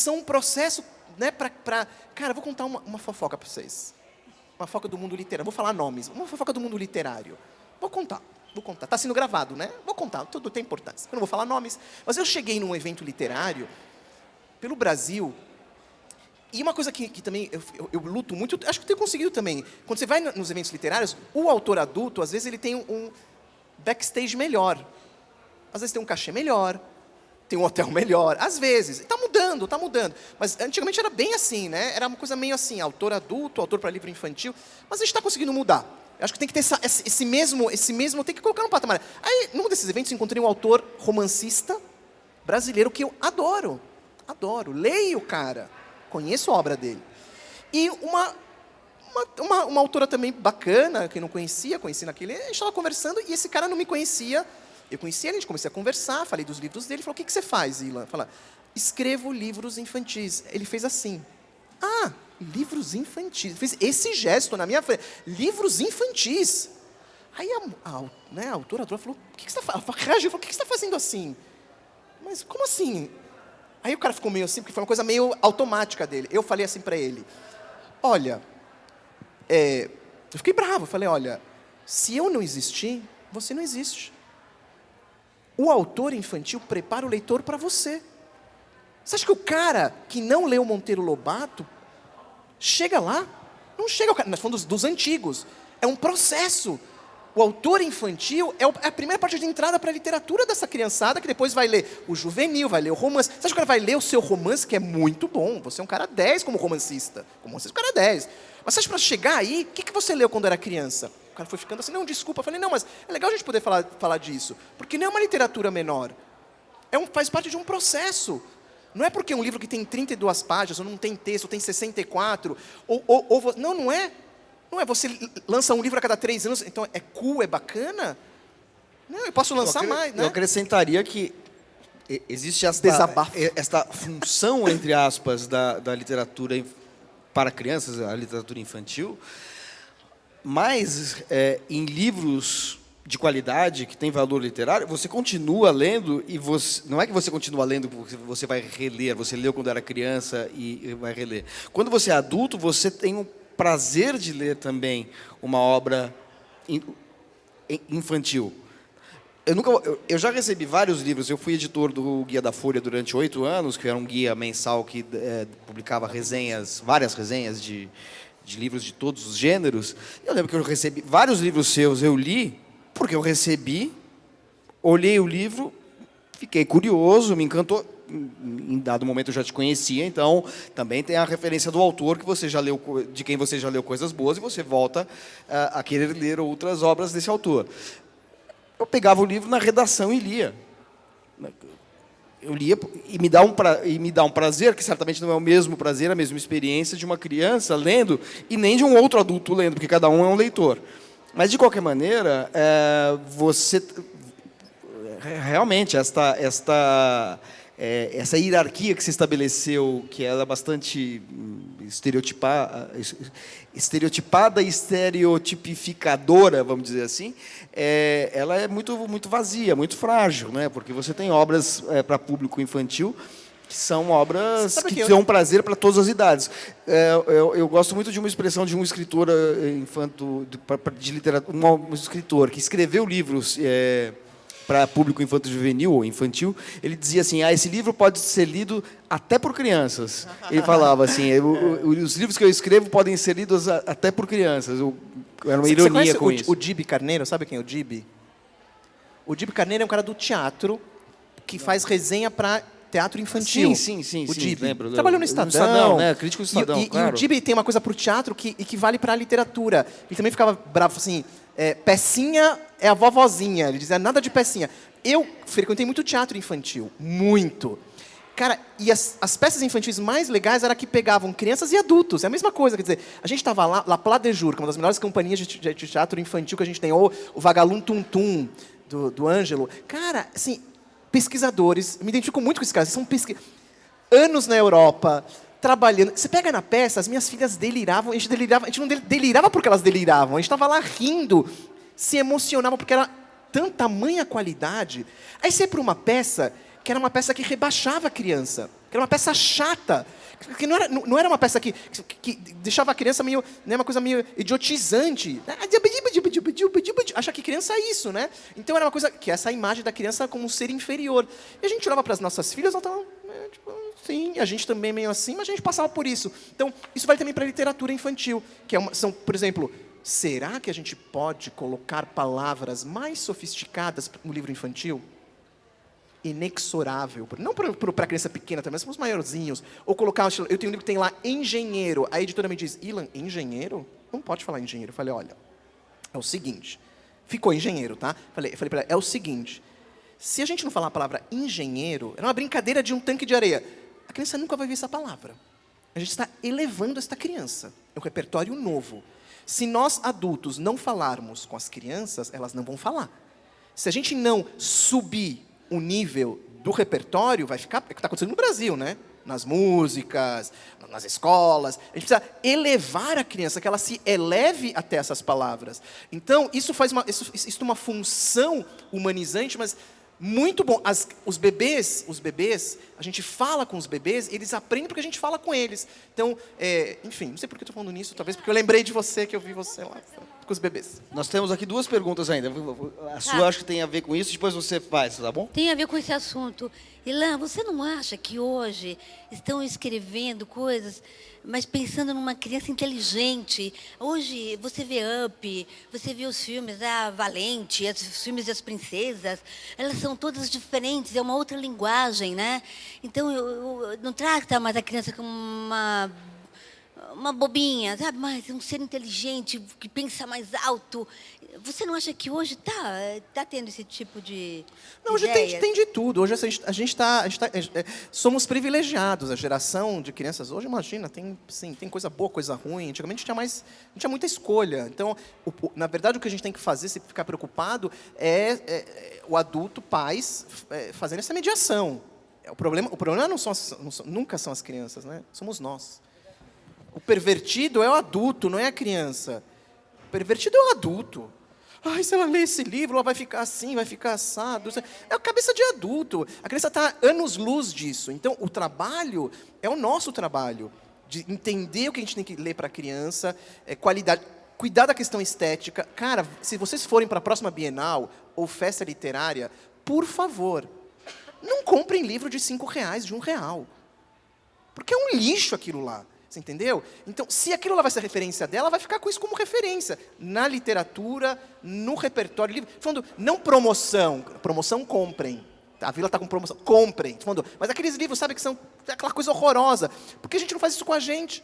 um processo, né? Cara, eu vou contar uma fofoca para vocês. Uma fofoca do mundo literário. Vou falar nomes. Uma fofoca do mundo literário. Vou contar. Está sendo gravado, né? Vou contar, tudo tem importância. Eu não vou falar nomes, mas eu cheguei num evento literário pelo Brasil, e uma coisa que também eu luto muito, acho que eu tenho conseguido também. Quando você vai nos eventos literários, o autor adulto, às vezes, ele tem um backstage melhor. Às vezes tem um cachê melhor, tem um hotel melhor, às vezes. Está mudando. Mas antigamente era bem assim, né? Era uma coisa meio assim, autor adulto, autor para livro infantil, mas a gente está conseguindo mudar. Eu acho que tem que ter esse mesmo, tem que colocar no patamar. Aí, num desses eventos, encontrei um autor romancista brasileiro que eu adoro. Leio o cara. Conheço a obra dele. E uma autora também bacana, que eu não conhecia, conheci naquele... A gente estava conversando e esse cara não me conhecia. Eu conhecia ele, a gente comecei a conversar, falei dos livros dele. Ele falou, o que você faz, Ilan? Fala, escrevo livros infantis. Ele fez assim. Ah, livros infantis. Fez esse gesto na minha frente. Livros infantis. Aí a autora falou, o que você está fazendo? Reagiu, falou, o que você está fazendo assim? Mas como assim? Aí o cara ficou meio assim, porque foi uma coisa meio automática dele. Eu falei assim para ele, olha, eu fiquei bravo. Eu falei, olha, se eu não existir, você não existe. O autor infantil prepara o leitor para você. Você acha que o cara que não leu Monteiro Lobato chega lá? Não chega. Nós falamos dos antigos. É um processo. O autor infantil é a primeira parte de entrada para a literatura dessa criançada, que depois vai ler o juvenil, vai ler o romance. Você acha que o cara vai ler o seu romance, que é muito bom? Você é um cara 10 como romancista. Como romancista, o cara é 10. Mas você acha que para chegar aí, o que você leu quando era criança? O cara foi ficando assim, não, desculpa. Eu falei, não, mas é legal a gente poder falar disso. Porque não é uma literatura menor. Faz parte de um processo. Não é porque um livro que tem 32 páginas, ou não tem texto, ou tem 64, não é. Não é, você lança um livro a cada 3 anos, então é cool, é bacana? Não, eu posso lançar mais, né? Eu acrescentaria que existe Desabafo. esta função, entre aspas, da literatura para crianças, a literatura infantil, mas em livros de qualidade, que tem valor literário, você continua lendo e não é que você continua lendo porque você vai reler, você leu quando era criança e vai reler. Quando você é adulto, você tem o prazer de ler também uma obra infantil. Eu já recebi vários livros. Eu fui editor do Guia da Folha durante 8 anos, que era um guia mensal que publicava várias resenhas de livros de todos os gêneros. Eu lembro que eu recebi vários livros seus, eu li, porque eu recebi, olhei o livro, fiquei curioso, me encantou. Em dado momento eu já te conhecia, então também tem a referência do autor que você já leu, de quem você já leu coisas boas, e você volta a querer ler outras obras desse autor. Eu pegava o livro na redação e lia. Eu lia e me dá um prazer, que certamente não é o mesmo prazer, a mesma experiência de uma criança lendo, e nem de um outro adulto lendo, porque cada um é um leitor. Mas, de qualquer maneira, você... Realmente, essa hierarquia que se estabeleceu, que ela é bastante estereotipada e estereotipificadora, vamos dizer assim, ela é muito, muito vazia, muito frágil, né? Porque você tem obras para público infantil que são obras que dão prazer para todas as idades. Eu gosto muito de uma expressão de um escritor de literatura, um escritor que escreveu livros para público infanto-juvenil ou infantil. Ele dizia assim: esse livro pode ser lido até por crianças. Ele falava assim: os livros que eu escrevo podem ser lidos até por crianças. Era uma ironia com isso. O Dibi Carneiro, sabe quem é o Dibi? O Dibi Carneiro é um cara do teatro que faz resenha para teatro infantil. Sim, o Dibi. lembro. Trabalhou no Estadão. Né? Crítico do Estadão, claro. E o Dibi tem uma coisa para o teatro que vale para a literatura. Ele também ficava bravo, assim, pecinha é a vovozinha. Ele dizia, nada de pecinha. Eu frequentei muito teatro infantil, muito. Cara, e as peças infantis mais legais eram que pegavam crianças e adultos. É a mesma coisa, quer dizer, a gente estava lá, La Pla de Jour, que é uma das melhores companhias de teatro infantil que a gente tem, ou o Vagalum Tum Tum, do Ângelo. Cara, assim, pesquisadores, me identifico muito com esses caras, são anos na Europa, trabalhando. Você pega na peça, as minhas filhas deliravam, a gente não delirava porque elas deliravam, a gente estava lá rindo, se emocionava porque era tamanha qualidade. Aí você ia para uma peça que era uma peça que rebaixava a criança, que era uma peça chata, que não era uma peça que deixava a criança meio, né, uma coisa meio idiotizante. Acha que criança é isso, né? Então era uma coisa que essa imagem da criança como um ser inferior. E a gente olhava para as nossas filhas, elas estavam, sim, a gente também meio assim, mas a gente passava por isso. Então, isso vale também para a literatura infantil, que são, por exemplo, será que a gente pode colocar palavras mais sofisticadas no livro infantil? Inexorável. Não para criança pequena também, mas para os maiorzinhos. Ou colocar... Eu tenho um livro que tem lá, engenheiro. A editora me diz, Ilan, engenheiro? Não pode falar engenheiro. Eu falei, olha, é o seguinte. Ficou engenheiro, tá? Falei para ela, é o seguinte. Se a gente não falar a palavra engenheiro, é uma brincadeira de um tanque de areia. A criança nunca vai ver essa palavra. A gente está elevando esta criança. É um repertório novo. Se nós, adultos, não falarmos com as crianças, elas não vão falar. Se a gente não subir o nível do repertório, vai ficar... É o que está acontecendo no Brasil, né? Nas músicas, nas escolas. A gente precisa elevar a criança, que ela se eleve até essas palavras. Então, isso faz uma função humanizante, mas muito bom. Os bebês, a gente fala com os bebês, eles aprendem porque a gente fala com eles. Então, enfim, não sei por que eu estou falando nisso, talvez porque eu lembrei de você, que eu vi você lá com os bebês. Nós temos aqui 2 perguntas ainda. A sua acho que tem a ver com isso, depois você faz, tá bom? Tem a ver com esse assunto. Ilan, você não acha que hoje estão escrevendo coisas, mas pensando numa criança inteligente? Hoje você vê Up, você vê os filmes da Valente, os filmes das princesas, elas são todas diferentes, é uma outra linguagem, né? Então, não trata mais a criança como uma bobinha, sabe? Mas um ser inteligente, que pensa mais alto. Você não acha que hoje tá tendo esse tipo de Não, hoje ideia? tem de tudo. Hoje a gente somos privilegiados. A geração de crianças hoje, imagina, tem coisa boa, coisa ruim. Antigamente não tinha muita escolha. Então, na verdade, o que a gente tem que fazer, se ficar preocupado, é o adulto, pais, fazendo essa mediação. O problema nunca são as crianças, né? Somos nós. O pervertido é o adulto, não é a criança. O pervertido é o adulto. Ai, se ela ler esse livro, ela vai ficar assim, vai ficar assado. É a cabeça de adulto. A criança está anos-luz disso. Então, o trabalho é o nosso trabalho. De entender o que a gente tem que ler para a criança, qualidade, cuidar da questão estética. Cara, se vocês forem para a próxima Bienal ou festa literária, por favor, não comprem livro de R$5, de R$1. Porque é um lixo aquilo lá. Você entendeu? Então, se aquilo lá vai ser referência dela, vai ficar com isso como referência. Na literatura, no repertório. Livro. Falando, não promoção. Promoção, comprem. A Vila está com promoção. Comprem. Falando, mas aqueles livros, sabe, que são aquela coisa horrorosa. Por que a gente não faz isso com a gente?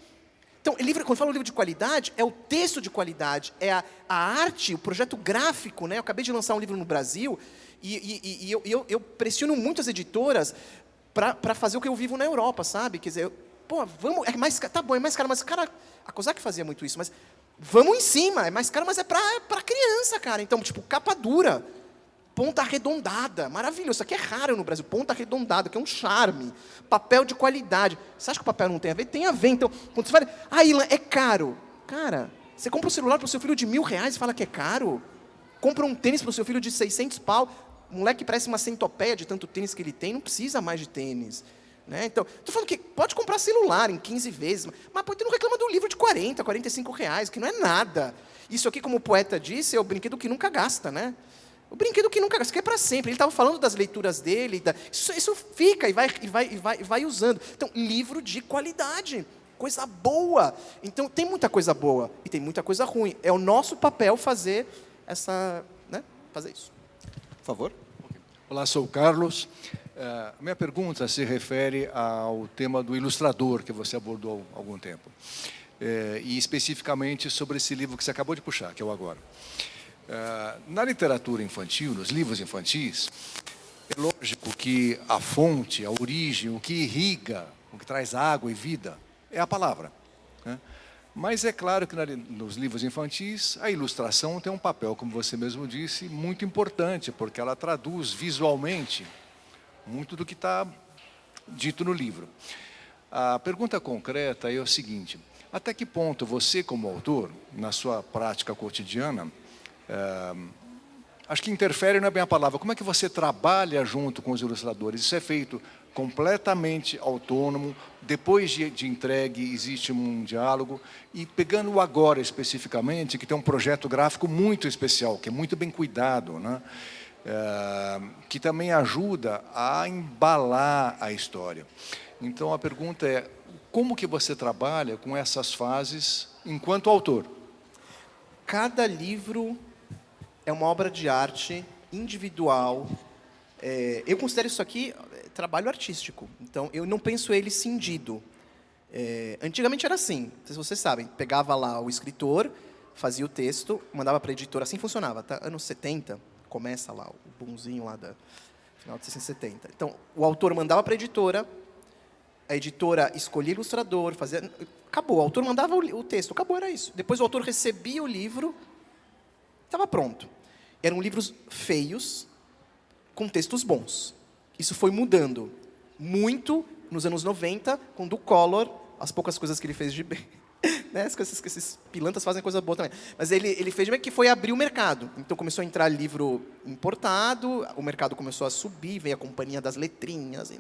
Então, quando eu falo livro de qualidade, é o texto de qualidade, é a arte, o projeto gráfico. Né? Eu acabei de lançar um livro no Brasil e eu pressiono muito as editoras para fazer o que eu vivo na Europa, sabe? Quer dizer, pô, vamos, tá bom, é mais caro, mas, cara, a Kozak fazia muito isso, mas vamos em cima, é mais caro, mas é pra criança, cara. Então, tipo, capa dura, ponta arredondada, maravilhoso, isso aqui é raro no Brasil, ponta arredondada, que é um charme, papel de qualidade. Você acha que o papel não tem a ver? Tem a ver, então, quando você fala, Ilan, é caro. Cara, você compra um celular pro seu filho de R$1.000 e fala que é caro? Compra um tênis pro seu filho de 600 pau, o moleque parece uma centopeia de tanto tênis que ele tem, não precisa mais de tênis. Né? Então, estou falando que pode comprar celular em 15 vezes, mas pode não reclama do livro de R$40, R$45, que não é nada. Isso aqui, como o poeta disse, é o brinquedo que nunca gasta, né? O brinquedo que nunca gasta, que é para sempre. Ele estava falando das leituras dele, isso fica e vai usando. Então, livro de qualidade, coisa boa. Então, tem muita coisa boa e tem muita coisa ruim. É o nosso papel fazer fazer isso. Por favor. Olá, sou o Carlos. A minha pergunta se refere ao tema do ilustrador, que você abordou há algum tempo. E especificamente sobre esse livro que você acabou de puxar, que é o Agora. Na literatura infantil, nos livros infantis, é lógico que a fonte, a origem, o que irriga, o que traz água e vida, é a palavra. Né? Mas é claro que nos livros infantis, a ilustração tem um papel, como você mesmo disse, muito importante, porque ela traduz visualmente muito do que está dito no livro. A pergunta concreta é o seguinte: até que ponto você, como autor, na sua prática cotidiana, acho que interfere não é bem a palavra, como é que você trabalha junto com os ilustradores? Isso é feito completamente autônomo, depois de entregue existe um diálogo, e pegando o Agora especificamente, que tem um projeto gráfico muito especial, que é muito bem cuidado, né? Que também ajuda a embalar a história. Então, a pergunta é, como que você trabalha com essas fases enquanto autor? Cada livro é uma obra de arte individual. Eu considero isso aqui trabalho artístico. Então, eu não penso ele cindido. Antigamente era assim, não sei se vocês sabem, pegava lá o escritor, fazia o texto, mandava para a editora, assim funcionava, tá? Anos 70, começa lá o boomzinho lá da final de 670. Então, o autor mandava para a editora escolhia ilustrador, fazia... Acabou, o autor mandava o texto, acabou, era isso. Depois o autor recebia o livro, estava pronto. Eram livros feios, com textos bons. Isso foi mudando muito nos anos 90, quando o Collor, as poucas coisas que ele fez de bem, né? Esses pilantras fazem coisa boa também. Mas ele fez de bem que foi abrir o mercado. Então começou a entrar livro importado, o mercado começou a subir, veio a Companhia das Letrinhas, e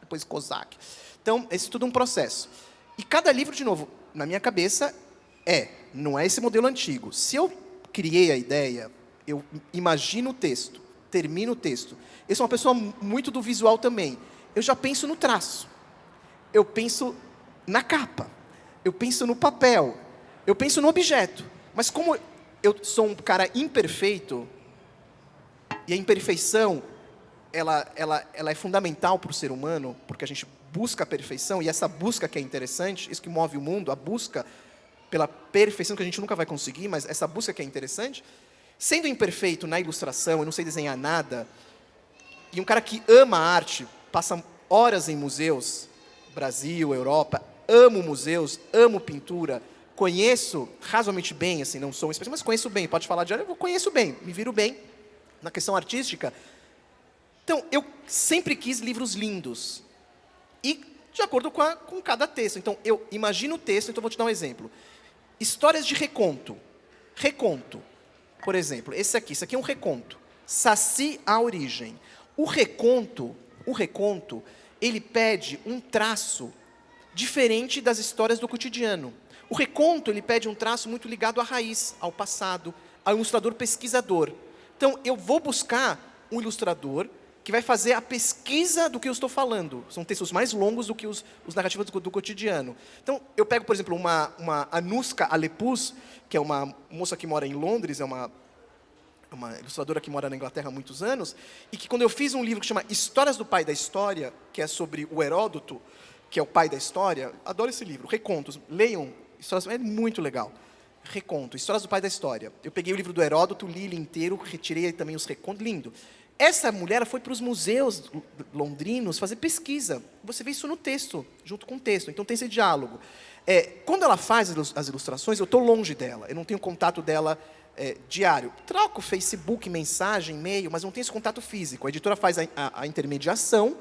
depois Kozak. Então, esse é tudo um processo. E cada livro, de novo, na minha cabeça, não é esse modelo antigo. Se eu criei a ideia, eu imagino o texto, termino o texto. Eu sou uma pessoa muito do visual também. Eu já penso no traço. Eu penso na capa. Eu penso no papel. Eu penso no objeto. Mas como eu sou um cara imperfeito, e a imperfeição ela é fundamental para o ser humano, porque a gente busca a perfeição, e essa busca que é interessante, isso que move o mundo, a busca pela perfeição que a gente nunca vai conseguir, mas essa busca que é interessante, sendo imperfeito na ilustração, eu não sei desenhar nada, e um cara que ama a arte, passa horas em museus, Brasil, Europa, amo museus, amo pintura, conheço razoavelmente bem, assim, não sou um especialista, mas conheço bem, pode falar de arte, eu conheço bem, me viro bem na questão artística. Então, eu sempre quis livros lindos, e de acordo com cada texto. Então, eu imagino o texto, então vou te dar um exemplo. Histórias de reconto. Reconto, por exemplo, esse aqui é um reconto. Saci a origem. O reconto, ele pede um traço diferente das histórias do cotidiano. O reconto, ele pede um traço muito ligado à raiz, ao passado, ao ilustrador pesquisador. Então, eu vou buscar um ilustrador que vai fazer a pesquisa do que eu estou falando. São textos mais longos do que os narrativas do cotidiano. Então, eu pego, por exemplo, uma Anushka Alepus, que é uma moça que mora em Londres, é uma ilustradora que mora na Inglaterra há muitos anos, e que quando eu fiz um livro que chama Histórias do Pai da História, que é sobre o Heródoto, que é o pai da história, adoro esse livro, Recontos, leiam, é muito legal. Reconto, Histórias do Pai da História. Eu peguei o livro do Heródoto, li ele inteiro, retirei também os recontos, lindo. Essa mulher foi para os museus londrinos fazer pesquisa. Você vê isso no texto, junto com o texto. Então tem esse diálogo. Quando ela faz as ilustrações, eu estou longe dela. Eu não tenho contato dela diário. Troco Facebook, mensagem, e-mail, mas não tenho esse contato físico. A editora faz a intermediação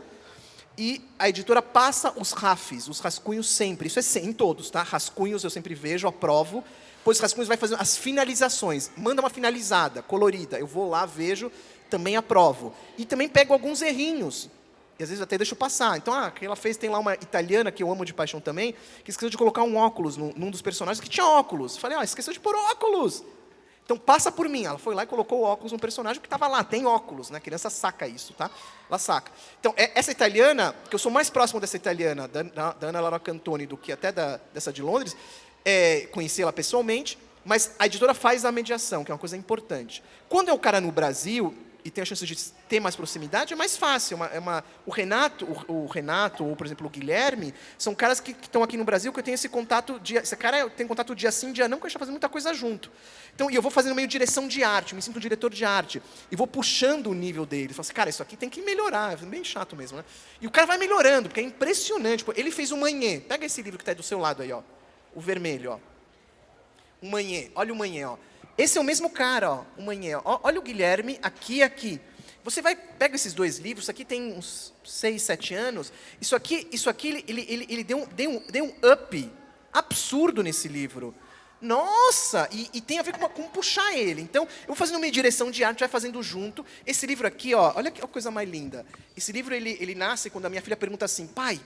e a editora passa os RAFs, os rascunhos sempre. Isso é em todos, tá? Rascunhos eu sempre vejo, aprovo. Depois os rascunhos vai fazer as finalizações. Manda uma finalizada, colorida. Eu vou lá, vejo, também aprovo. E também pego alguns errinhos. E às vezes até deixo passar. Então, que ela fez, tem lá uma italiana, que eu amo de paixão também, que esqueceu de colocar um óculos num dos personagens que tinha óculos. Falei, esqueceu de pôr óculos. Então, passa por mim. Ela foi lá e colocou o óculos no personagem que estava lá. Tem óculos, né? A criança saca isso, tá? Ela saca. Então, essa italiana, que eu sou mais próximo dessa italiana, da Ana Laura Cantoni, do que até dessa de Londres, conheci ela pessoalmente, mas a editora faz a mediação, que é uma coisa importante. Quando é o cara no Brasil e tem a chance de ter mais proximidade, é mais fácil. O Renato, ou, por exemplo, o Guilherme, são caras que estão aqui no Brasil, que eu tenho esse contato, esse cara tem contato dia sim, dia não, porque a gente está fazendo muita coisa junto. Então, e eu vou fazendo meio direção de arte, eu me sinto um diretor de arte, e vou puxando o nível dele. Falo assim, cara, isso aqui tem que melhorar, é bem chato mesmo, né? E o cara vai melhorando, porque é impressionante. Ele fez o Manhê, pega esse livro que está aí do seu lado aí, ó, o vermelho, ó. O Manhê, olha o Manhê, ó. Esse é o mesmo cara, ó, o Manhê, ó. Olha o Guilherme aqui e aqui. Você pega esses dois livros, isso aqui tem uns 6, 7 anos, isso aqui ele deu um up absurdo nesse livro. Nossa, e tem a ver com puxar ele. Então, eu vou fazendo uma direção de arte, vai fazendo junto. Esse livro aqui, ó, olha que coisa mais linda. Esse livro, ele nasce quando a minha filha pergunta assim, pai,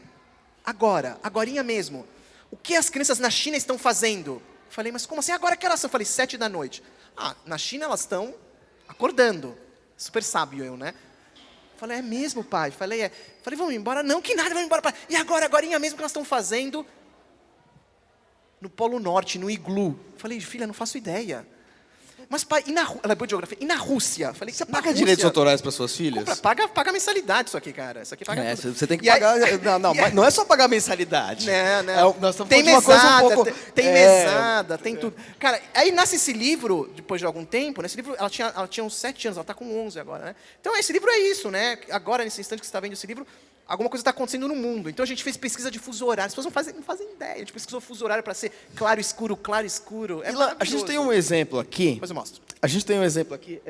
agorinha mesmo, o que as crianças na China estão fazendo? Falei, mas como assim? Agora que elas são? Falei, 7 da noite. Na China elas estão acordando. Super sábio eu, né? Falei, é mesmo, pai? Falei, Falei, vamos embora? Não, que nada, vamos embora, pai. E agorinha mesmo que elas estão fazendo no Polo Norte, no iglu. Falei, filha, não faço ideia. Mas, pai, ela é boa de geografia. E na Rússia? Falei, você paga direitos autorais para suas filhas? Paga mensalidade isso aqui, cara. Isso aqui paga tudo. Você tem que pagar... Mas não é só pagar mensalidade. Não. Nós estamos tem falando de uma coisa um pouco... Tem mesada, tem tudo. Cara, aí nasce esse livro, depois de algum tempo, né? Esse livro, ela tinha uns 7 anos, ela está com 11 agora, né? Então, esse livro é isso, né? Agora, nesse instante que você está vendo esse livro, alguma coisa está acontecendo no mundo. Então, a gente fez pesquisa de fuso horário. As pessoas não fazem ideia. A gente pesquisou fuso horário para ser claro, escuro, claro, escuro. A gente tem um exemplo aqui. Depois eu mostro. A gente tem um exemplo aqui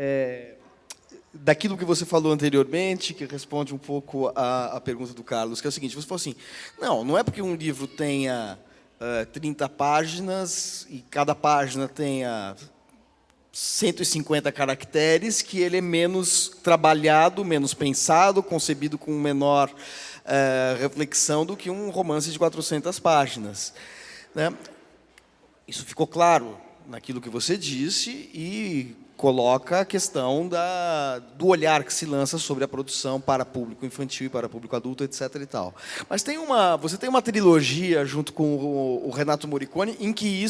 daquilo que você falou anteriormente, que responde um pouco a pergunta do Carlos, que é o seguinte, você falou assim, não é porque um livro tenha 30 páginas e cada página tenha 150 caracteres, que ele é menos trabalhado, menos pensado, concebido com menor reflexão do que um romance de 400 páginas. Né? Isso ficou claro naquilo que você disse e coloca a questão do olhar que se lança sobre a produção para público infantil e para público adulto, etc. e tal. Mas você tem uma trilogia junto com o Renato Morricone em que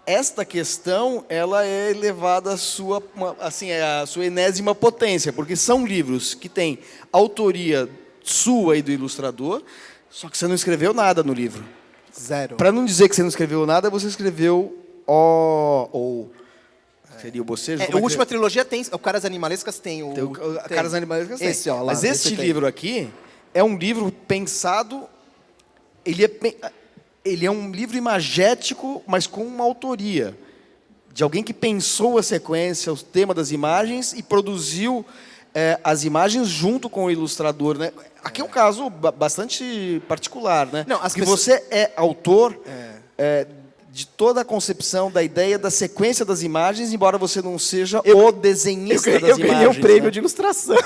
esta questão ela é elevada à sua enésima potência, porque são livros que têm autoria sua e do ilustrador, Só que você não escreveu nada no livro. Zero. Para não dizer que você não escreveu nada, você escreveu O, ou... Seria o bocejo? A última trilogia tem... O Caras Animalescas tem o... Caras Animalescas tem. Esse, ó, lá. Mas este tem. livro aqui é um livro pensado... Ele é um livro imagético, mas com uma autoria. De alguém que pensou a sequência, o tema das imagens e produziu as imagens junto com o ilustrador, né? Aqui é um caso bastante particular, né? Não, porque você é autor de toda a concepção da ideia da sequência das imagens, embora você não seja o desenhista das imagens. Eu ganhei um prêmio né? de ilustração.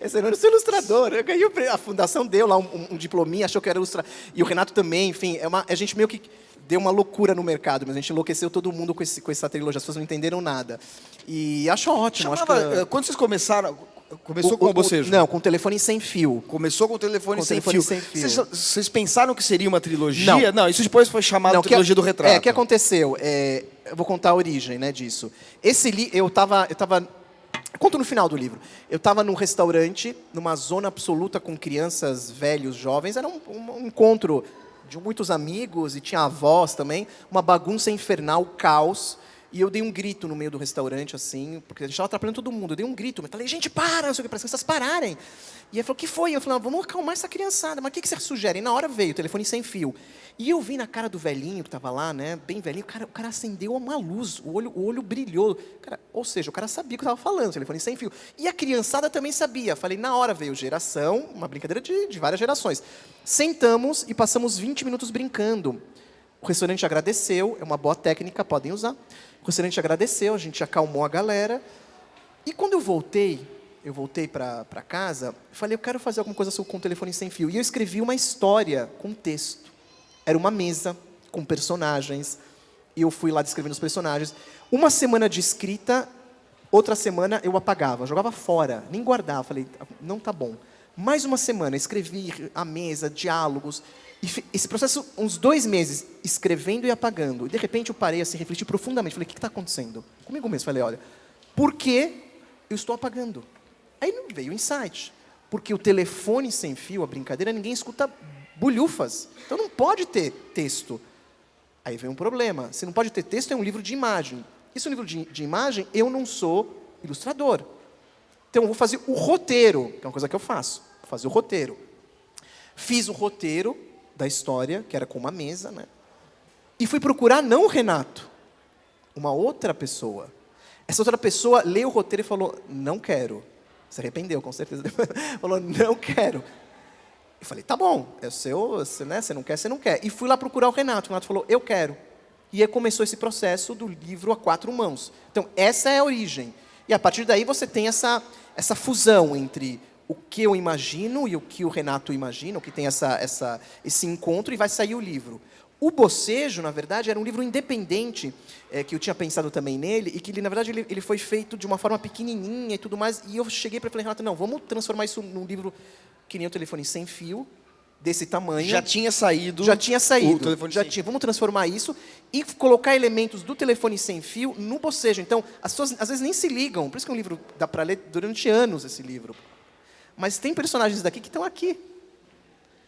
Esse eu não sou ilustrador. Eu ganhei a fundação deu lá um diplominha, achou que eu era ilustrador. E o Renato também, enfim. A gente meio que deu uma loucura no mercado, mas a gente enlouqueceu todo mundo com essa trilogia. As pessoas não entenderam nada. E acho ótimo. Quando vocês começaram... Começou com o bocejo? Não, com o Telefone Sem Fio. Começou com o Telefone Sem Telefone Fio. Sem Fio. Vocês pensaram que seria uma trilogia? Não, isso depois foi chamado de trilogia do retrato. O que aconteceu? Eu vou contar a origem, né, disso. Eu tava... Conto no final do livro. Eu estava num restaurante, numa zona absoluta com crianças, velhos, jovens. Era um encontro de muitos amigos e tinha avós também. Uma bagunça infernal, caos. E eu dei um grito no meio do restaurante, assim, porque a gente estava atrapalhando todo mundo. Eu dei um grito, mas falei, gente, para, não sei o que, para as crianças pararem. E ele falou, o que foi? Eu falei, vamos acalmar essa criançada. Mas o que você sugere? E na hora veio o Telefone Sem Fio. E eu vi na cara do velhinho que estava lá, né, bem velhinho, o cara acendeu uma luz, o olho brilhou. Ou seja, o cara sabia o que eu estava falando, Telefone Sem Fio. E a criançada também sabia. Falei, na hora veio geração, uma brincadeira de várias gerações. Sentamos e passamos 20 minutos brincando. O restaurante agradeceu, é uma boa técnica, podem usar. O restaurante agradeceu, a gente acalmou a galera. E quando eu voltei para casa, falei, eu quero fazer alguma coisa com o Telefone Sem Fio. E eu escrevi uma história com texto. Era uma mesa com personagens. E eu fui lá descrevendo os personagens. Uma semana de escrita, outra semana eu apagava, jogava fora, nem guardava. Falei, não tá bom. Mais uma semana, escrevi a mesa, diálogos. E esse processo, uns 2 meses, escrevendo e apagando. E, de repente, eu parei assim, refleti profundamente. Falei, o que está acontecendo? Comigo mesmo. Falei, olha, por que eu estou apagando? Aí veio o insight. Porque o Telefone Sem Fio, a brincadeira, ninguém escuta bolhufas. Então, não pode ter texto. Aí vem um problema. Se não pode ter texto, é um livro de imagem. E se é um livro de imagem, eu não sou ilustrador. Então, eu vou fazer o roteiro, que é uma coisa que eu faço. Vou fazer o roteiro. Fiz o roteiro da história, que era com uma mesa, né? E fui procurar não o Renato, uma outra pessoa. Essa outra pessoa leu o roteiro e falou, não quero. Se arrependeu, com certeza. Falou, não quero. Eu falei, tá bom, é o seu, né? Você não quer, você não quer. E fui lá procurar o Renato. O Renato falou, eu quero. E aí começou esse processo do livro a 4 mãos. Então, essa é a origem. E a partir daí você tem essa fusão entre o que eu imagino e o que o Renato imagina, o que tem esse encontro, e vai sair o livro. O Bocejo, na verdade, era um livro independente, que eu tinha pensado também nele, e que, na verdade, ele foi feito de uma forma pequenininha e tudo mais, e eu cheguei para ele e falei, Renato, não, vamos transformar isso num livro que nem o Telefone Sem Fio, desse tamanho. Já tinha saído. O telefone sem fio. Vamos transformar isso e colocar elementos do Telefone Sem Fio no Bocejo. Então, as pessoas, às vezes, nem se ligam, por isso que é um livro, dá para ler durante anos esse livro. Mas tem personagens daqui que estão aqui.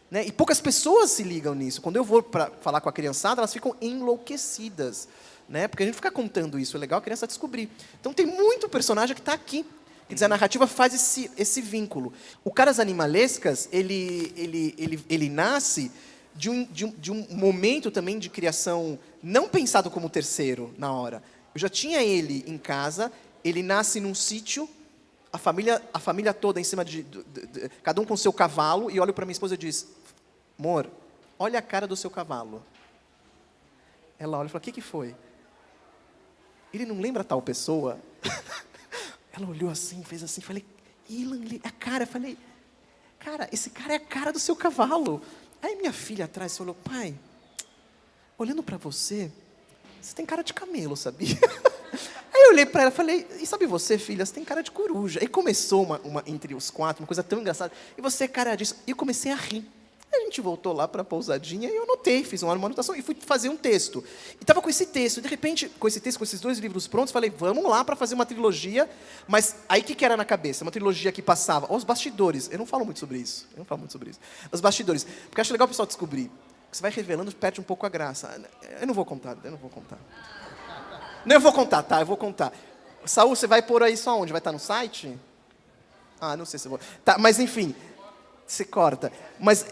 Né? E poucas pessoas se ligam nisso. Quando eu vou para falar com a criançada, elas ficam enlouquecidas. Né? Porque a gente fica contando isso, é legal a criança descobrir. Então tem muito personagem que está aqui. Quer dizer, a narrativa faz esse vínculo. O Caras Animalescas, ele nasce de um momento também de criação não pensado como terceiro na hora. Eu já tinha ele em casa, ele nasce num sítio, a família toda em cima cada um com seu cavalo, e olho para minha esposa e diz, amor, olha a cara do seu cavalo. Ela olha e fala, o que foi? Ele não lembra tal pessoa? Ela olhou assim, fez assim, falei, Ilan, a cara, falei, cara, esse cara é a cara do seu cavalo. Aí minha filha atrás falou, pai, olhando para você tem cara de camelo, sabia? Aí eu olhei para ela e falei, e sabe você, filha, você tem cara de coruja. Aí começou uma entre os 4, uma coisa tão engraçada. E você é cara disso. E eu comecei a rir. A gente voltou lá para a pousadinha e eu anotei, fiz uma anotação e fui fazer um texto. E estava com esse texto, e de repente, com esse texto, com esses 2 livros prontos, falei, vamos lá para fazer uma trilogia. Mas aí o que era na cabeça? Uma trilogia que passava, os bastidores, eu não falo muito sobre isso, Os bastidores, porque eu acho legal o pessoal descobrir. Você vai revelando, perde um pouco a graça. Eu não vou contar. Não, eu vou contar, tá? Eu vou contar. Saul, você vai pôr aí só onde? Vai estar no site? Ah, não sei se eu vou... Tá, mas enfim, você corta. Mas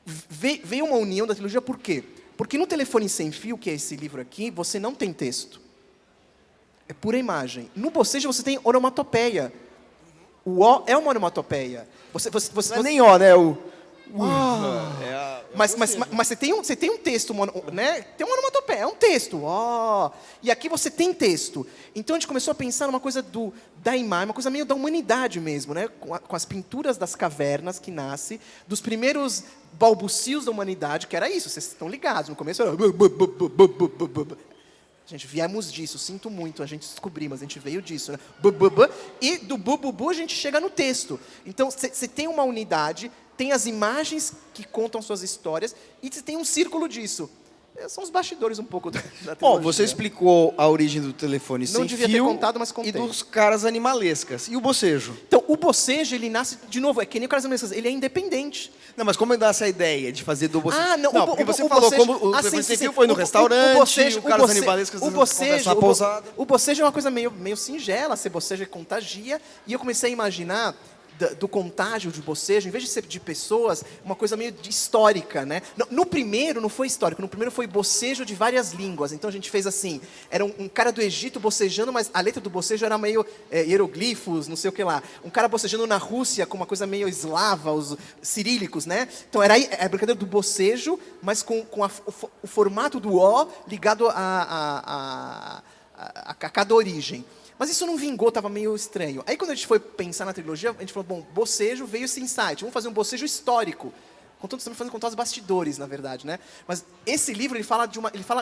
veio uma união da trilogia, por quê? Porque no Telefone Sem Fio, que é esse livro aqui, você não tem texto. É pura imagem. No Bocejo você tem onomatopeia. O O é uma onomatopeia. Não é nem O, né? Mas você tem um texto, né? Tem uma onomatopeia, é um texto. E aqui você tem texto. Então a gente começou a pensar numa coisa da imagem, uma coisa meio da humanidade mesmo, né? Com as pinturas das cavernas que nasce, dos primeiros balbucios da humanidade, que era isso, vocês estão ligados. No começo era... Gente, viemos disso, sinto muito, a gente descobriu, mas a gente veio disso, né? E do bu a gente chega no texto. Então, você tem uma unidade, tem as imagens que contam suas histórias, e você tem um círculo disso. São os bastidores um pouco da trilogia. Bom, você explicou a origem do Telefone Sem Fio. Não devia ter contado, mas contei. E dos caras animalescas. E o Bocejo? Então, o Bocejo, ele nasce, de novo, é que nem o Caras Animalescas, ele é independente. Não, mas como nasce a ideia de fazer do Bocejo? Não, porque você falou Bocejo, como o Telefone Sem Fio foi no restaurante, o Caras Animalescas conversa na pousada. O Bocejo é uma coisa meio singela, você boceja e contagia, e eu comecei a imaginar do contágio de bocejo, em vez de ser de pessoas, uma coisa meio histórica, né? No primeiro não foi histórico, no primeiro foi bocejo de várias línguas. Então a gente fez assim, era um cara do Egito bocejando, mas a letra do bocejo era meio hieroglifos, não sei o que lá. Um cara bocejando na Rússia com uma coisa meio eslava, os cirílicos, né? Então era a brincadeira do bocejo, mas com o formato do O ligado a cada origem. Mas isso não vingou, estava meio estranho. Aí quando a gente foi pensar na trilogia, a gente falou, bom, bocejo veio esse insight, vamos fazer um bocejo histórico. Estamos contar os bastidores, na verdade, né? Mas esse livro,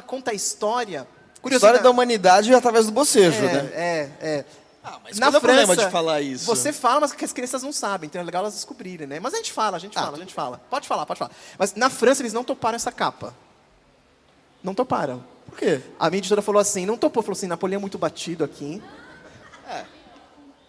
conta a história... História da humanidade através do bocejo, né? Mas na qual é o França, problema de falar isso? Você fala, mas que as crianças não sabem, então é legal elas descobrirem, né? Mas a gente fala. Pode falar. Mas na França eles não toparam essa capa. Não toparam. Por quê? A minha editora falou assim, Napoleão é muito batido aqui.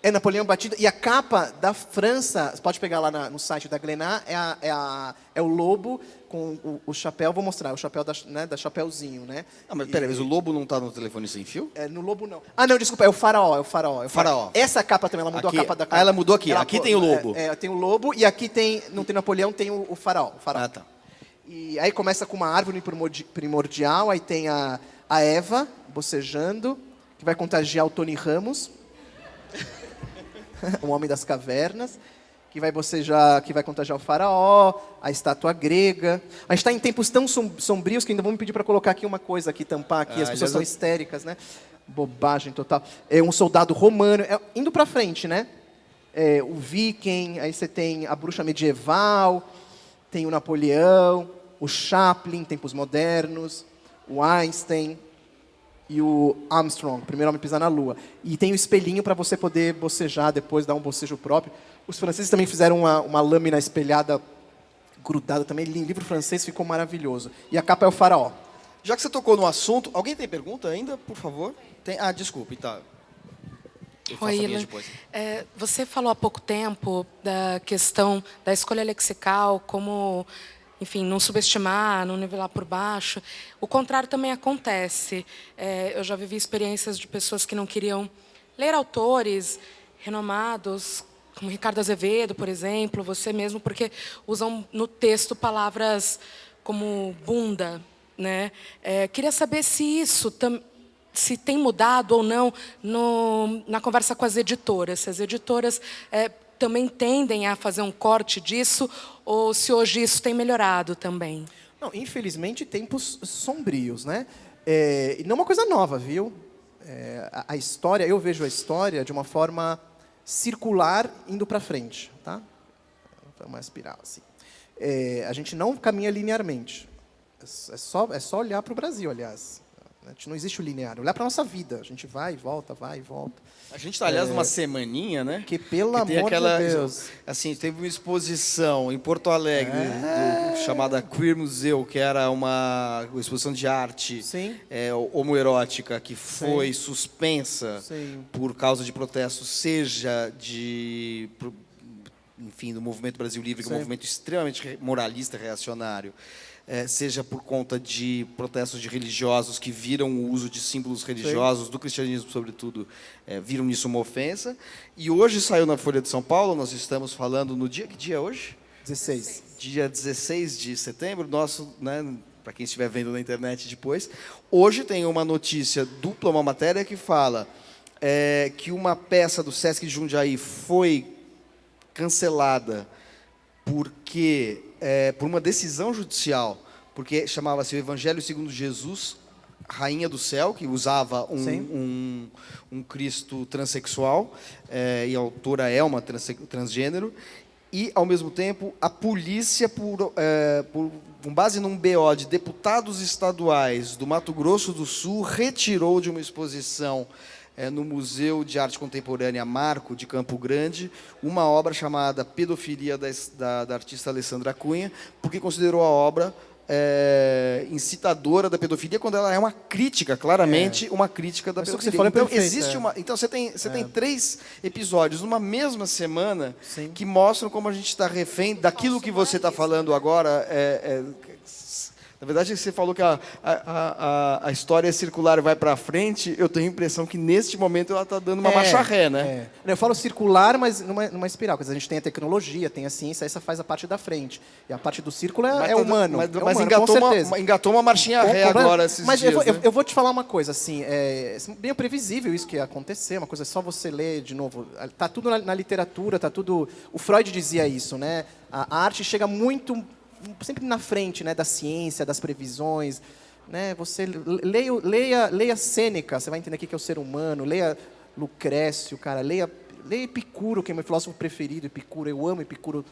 É Napoleão batido. E a capa da França, você pode pegar lá no site da Glénat, é o lobo com o chapéu. Vou mostrar, o chapéu da Chapeuzinho, né? Mas peraí, mas o lobo não está no Telefone Sem Fio? No lobo não. Não, desculpa, é o faraó. Faraó. Essa capa também, ela mudou aqui, a capa da capa. ela mudou aqui. Aqui tem o lobo. Tem o lobo e aqui não tem Napoleão, tem o faraó. Tá. E aí começa com uma árvore primordial, aí tem a Eva bocejando, que vai contagiar o Tony Ramos. O homem das cavernas, que vai contagiar o faraó, a estátua grega. A gente está em tempos tão sombrios que ainda vão me pedir para colocar aqui uma coisa aqui, tampar aqui. As pessoas são histéricas, né? Bobagem total. Um soldado romano, indo para frente, né? O Viking, aí você tem a bruxa medieval, tem o Napoleão, o Chaplin, tempos modernos, o Einstein e o Armstrong, primeiro homem a pisar na Lua. E tem o espelhinho para você poder bocejar depois, dar um bocejo próprio. Os franceses também fizeram uma lâmina espelhada, grudada também. Livro francês, ficou maravilhoso. E a capa é o faraó. Já que você tocou no assunto, alguém tem pergunta ainda, por favor? Desculpe, tá. Oi, Ilan. Você falou há pouco tempo da questão da escolha lexical, como... Enfim, não subestimar, não nivelar por baixo. O contrário também acontece. Eu já vivi experiências de pessoas que não queriam ler autores renomados, como Ricardo Azevedo, por exemplo, você mesmo, porque usam no texto palavras como bunda, né? Queria saber se isso se tem mudado ou não na conversa com as editoras. Se as editoras também tendem a fazer um corte disso, ou se hoje isso tem melhorado também? Não, infelizmente, tempos sombrios, né? E não é uma coisa nova, viu? A história, eu vejo a história de uma forma circular indo para frente, tá? Uma espiral, assim. A gente não caminha linearmente. É só olhar para o Brasil, aliás. Não existe o linear. Olhar para a nossa vida. A gente vai e volta, vai e volta. A gente está, aliás, numa semaninha, né? Que, pelo amor de Deus. Assim, teve uma exposição em Porto Alegre, chamada Queer Museu, que era uma exposição de arte homoerótica, que foi suspensa por causa de protestos, seja enfim, do Movimento Brasil Livre, que é um movimento extremamente moralista, reacionário, seja por conta de protestos de religiosos que viram o uso de símbolos religiosos, do cristianismo, sobretudo, viram nisso uma ofensa. E hoje saiu na Folha de São Paulo, nós estamos falando no dia... Que dia é hoje? 16. Dia 16 de setembro, nosso, né, para quem estiver vendo na internet depois. Hoje tem uma notícia dupla, uma matéria que fala que uma peça do Sesc de Jundiaí foi cancelada porque... por uma decisão judicial, porque chamava-se o Evangelho segundo Jesus, Rainha do Céu, que usava um Cristo transexual, e a autora é uma transgênero, e, ao mesmo tempo, a polícia, com base num BO de deputados estaduais do Mato Grosso do Sul, retirou de uma exposição no Museu de Arte Contemporânea Marco, de Campo Grande, uma obra chamada Pedofilia, da artista Alessandra Cunha, porque considerou a obra incitadora da pedofilia, quando ela é uma crítica, claramente, uma crítica da pedofilia. Que você fala então, perfeito, existe então, você tem 3 episódios numa mesma semana que mostram como a gente está refém daquilo que você está falando agora. Na verdade, você falou que a história circular vai para frente. Eu tenho a impressão que, neste momento, ela está dando uma marcha ré, né? Eu falo circular, mas numa espiral. Porque a gente tem a tecnologia, tem a ciência, essa faz a parte da frente. E a parte do círculo é humano. Mas engatou uma marchinha ré agora, esses mas dias. Eu vou te falar uma coisa, assim, bem previsível isso que ia acontecer, uma coisa só você ler de novo. Está tudo na literatura, está tudo... O Freud dizia isso, né? A arte chega muito... sempre na frente, né, da ciência, das previsões, né? Você leia Sêneca, você vai entender o que é o ser humano. Leia Lucrécio, cara, leia Epicuro, que é meu filósofo preferido, Epicuro. Eu amo Epicuro.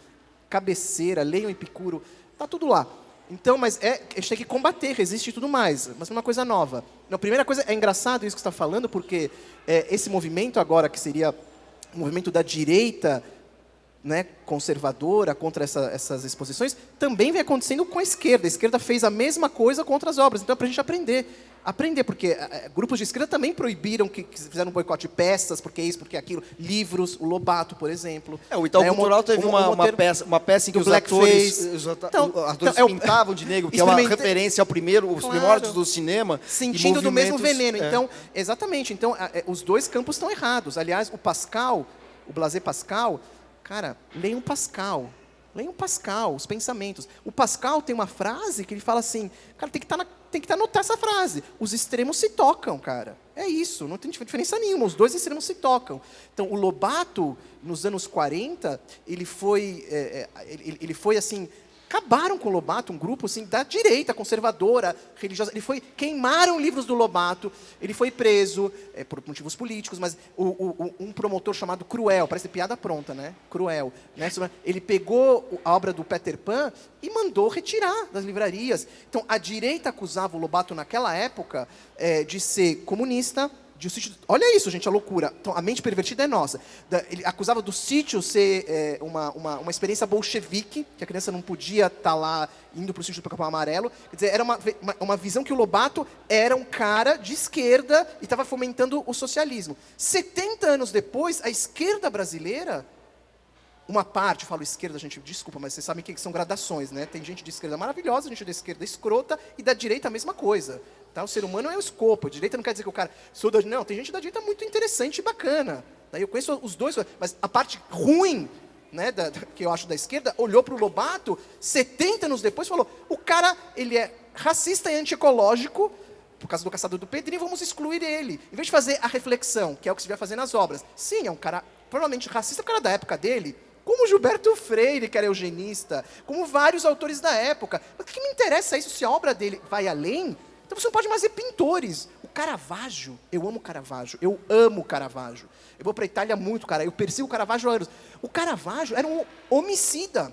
Cabeceira, leiam Epicuro, tá tudo lá. Então, mas a gente tem que combater, resistir e tudo mais. Mas é uma coisa nova. A primeira coisa, é engraçado isso que você está falando, porque esse movimento agora, que seria o movimento da direita, né, conservadora, contra essas exposições, também vem acontecendo com a esquerda. A esquerda fez a mesma coisa contra as obras. Então, é para a gente aprender, porque grupos de esquerda também proibiram, que fizeram um boicote de peças, porque isso, porque aquilo, livros, o Lobato, por exemplo. O Itaú Cultural teve uma peça em que os atores pintavam de negro, que é uma referência aos primórdios do cinema. Sentindo do mesmo veneno. Então, exatamente. Então, os dois campos estão errados. Aliás, o Blaise Pascal... Cara, leiam Pascal, os pensamentos. O Pascal tem uma frase que ele fala assim, cara, tem que anotar essa frase. Os extremos se tocam, cara. É isso, não tem diferença nenhuma, os dois extremos se tocam. Então, o Lobato, nos anos 40, ele foi assim... Acabaram com o Lobato, um grupo assim, da direita, conservadora, religiosa. Queimaram livros do Lobato, ele foi preso por motivos políticos, mas um promotor chamado Cruel, parece piada pronta, né? Cruel. Né? Ele pegou a obra do Peter Pan e mandou retirar das livrarias. Então, a direita acusava o Lobato naquela época de ser comunista. Olha isso, gente, a loucura. Então, a mente pervertida é nossa. Ele acusava do sítio ser uma experiência bolchevique, que a criança não podia estar lá indo para o sítio do Capão Amarelo. Quer dizer, era uma visão que o Lobato era um cara de esquerda e estava fomentando o socialismo. 70 anos depois, a esquerda brasileira... Uma parte, eu falo esquerda, gente, desculpa, mas vocês sabem que são gradações, né? Tem gente de esquerda maravilhosa, gente da esquerda escrota, e da direita a mesma coisa. Tá? O ser humano é o escopo. A direita não quer dizer que o cara... Não, tem gente da direita muito interessante e bacana. Daí eu conheço os dois, mas a parte ruim, né, que eu acho da esquerda, olhou para o Lobato, 70 anos depois, falou, o cara, ele é racista e antiecológico, por causa do Caçador do Pedrinho, vamos excluir ele. Em vez de fazer a reflexão, que é o que se vai fazer nas obras. Sim, é um cara provavelmente racista, o cara da época dele, como Gilberto Freire, que era eugenista, como vários autores da época. Mas o que me interessa é isso, se a obra dele vai além, então você não pode mais ver pintores. O Caravaggio, eu amo Caravaggio. Eu vou para a Itália muito, cara, eu persigo o Caravaggio há anos. O Caravaggio era um homicida,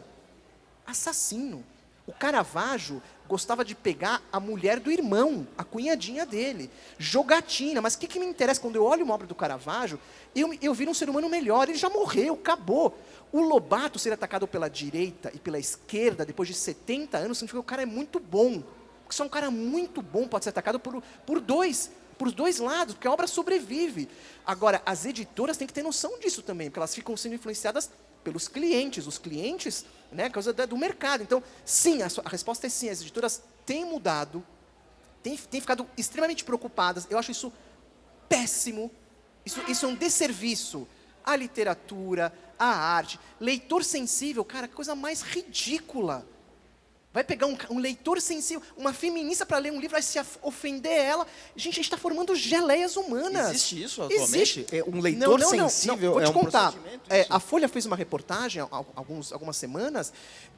assassino. O Caravaggio gostava de pegar a mulher do irmão, a cunhadinha dele. Jogatina. Mas o que me interessa? Quando eu olho uma obra do Caravaggio, eu viro um ser humano melhor. Ele já morreu, acabou. O Lobato ser atacado pela direita e pela esquerda depois de 70 anos significa que o cara é muito bom. Porque só um cara muito bom pode ser atacado por os dois lados, porque a obra sobrevive. Agora, as editoras têm que ter noção disso também, porque elas ficam sendo influenciadas pelos clientes. Os clientes, né, causa do mercado. Então, sim, a resposta é sim. As editoras têm mudado, têm ficado extremamente preocupadas. Eu acho isso péssimo. Isso é um desserviço à literatura, à arte. Leitor sensível, cara, que coisa mais ridícula. Vai pegar um leitor sensível, uma feminista para ler um livro, vai se ofender ela. Gente, a gente está formando geleias humanas. Existe isso atualmente? Existe. Um leitor sensível vou te contar. procedimento? A Folha fez uma reportagem há algumas semanas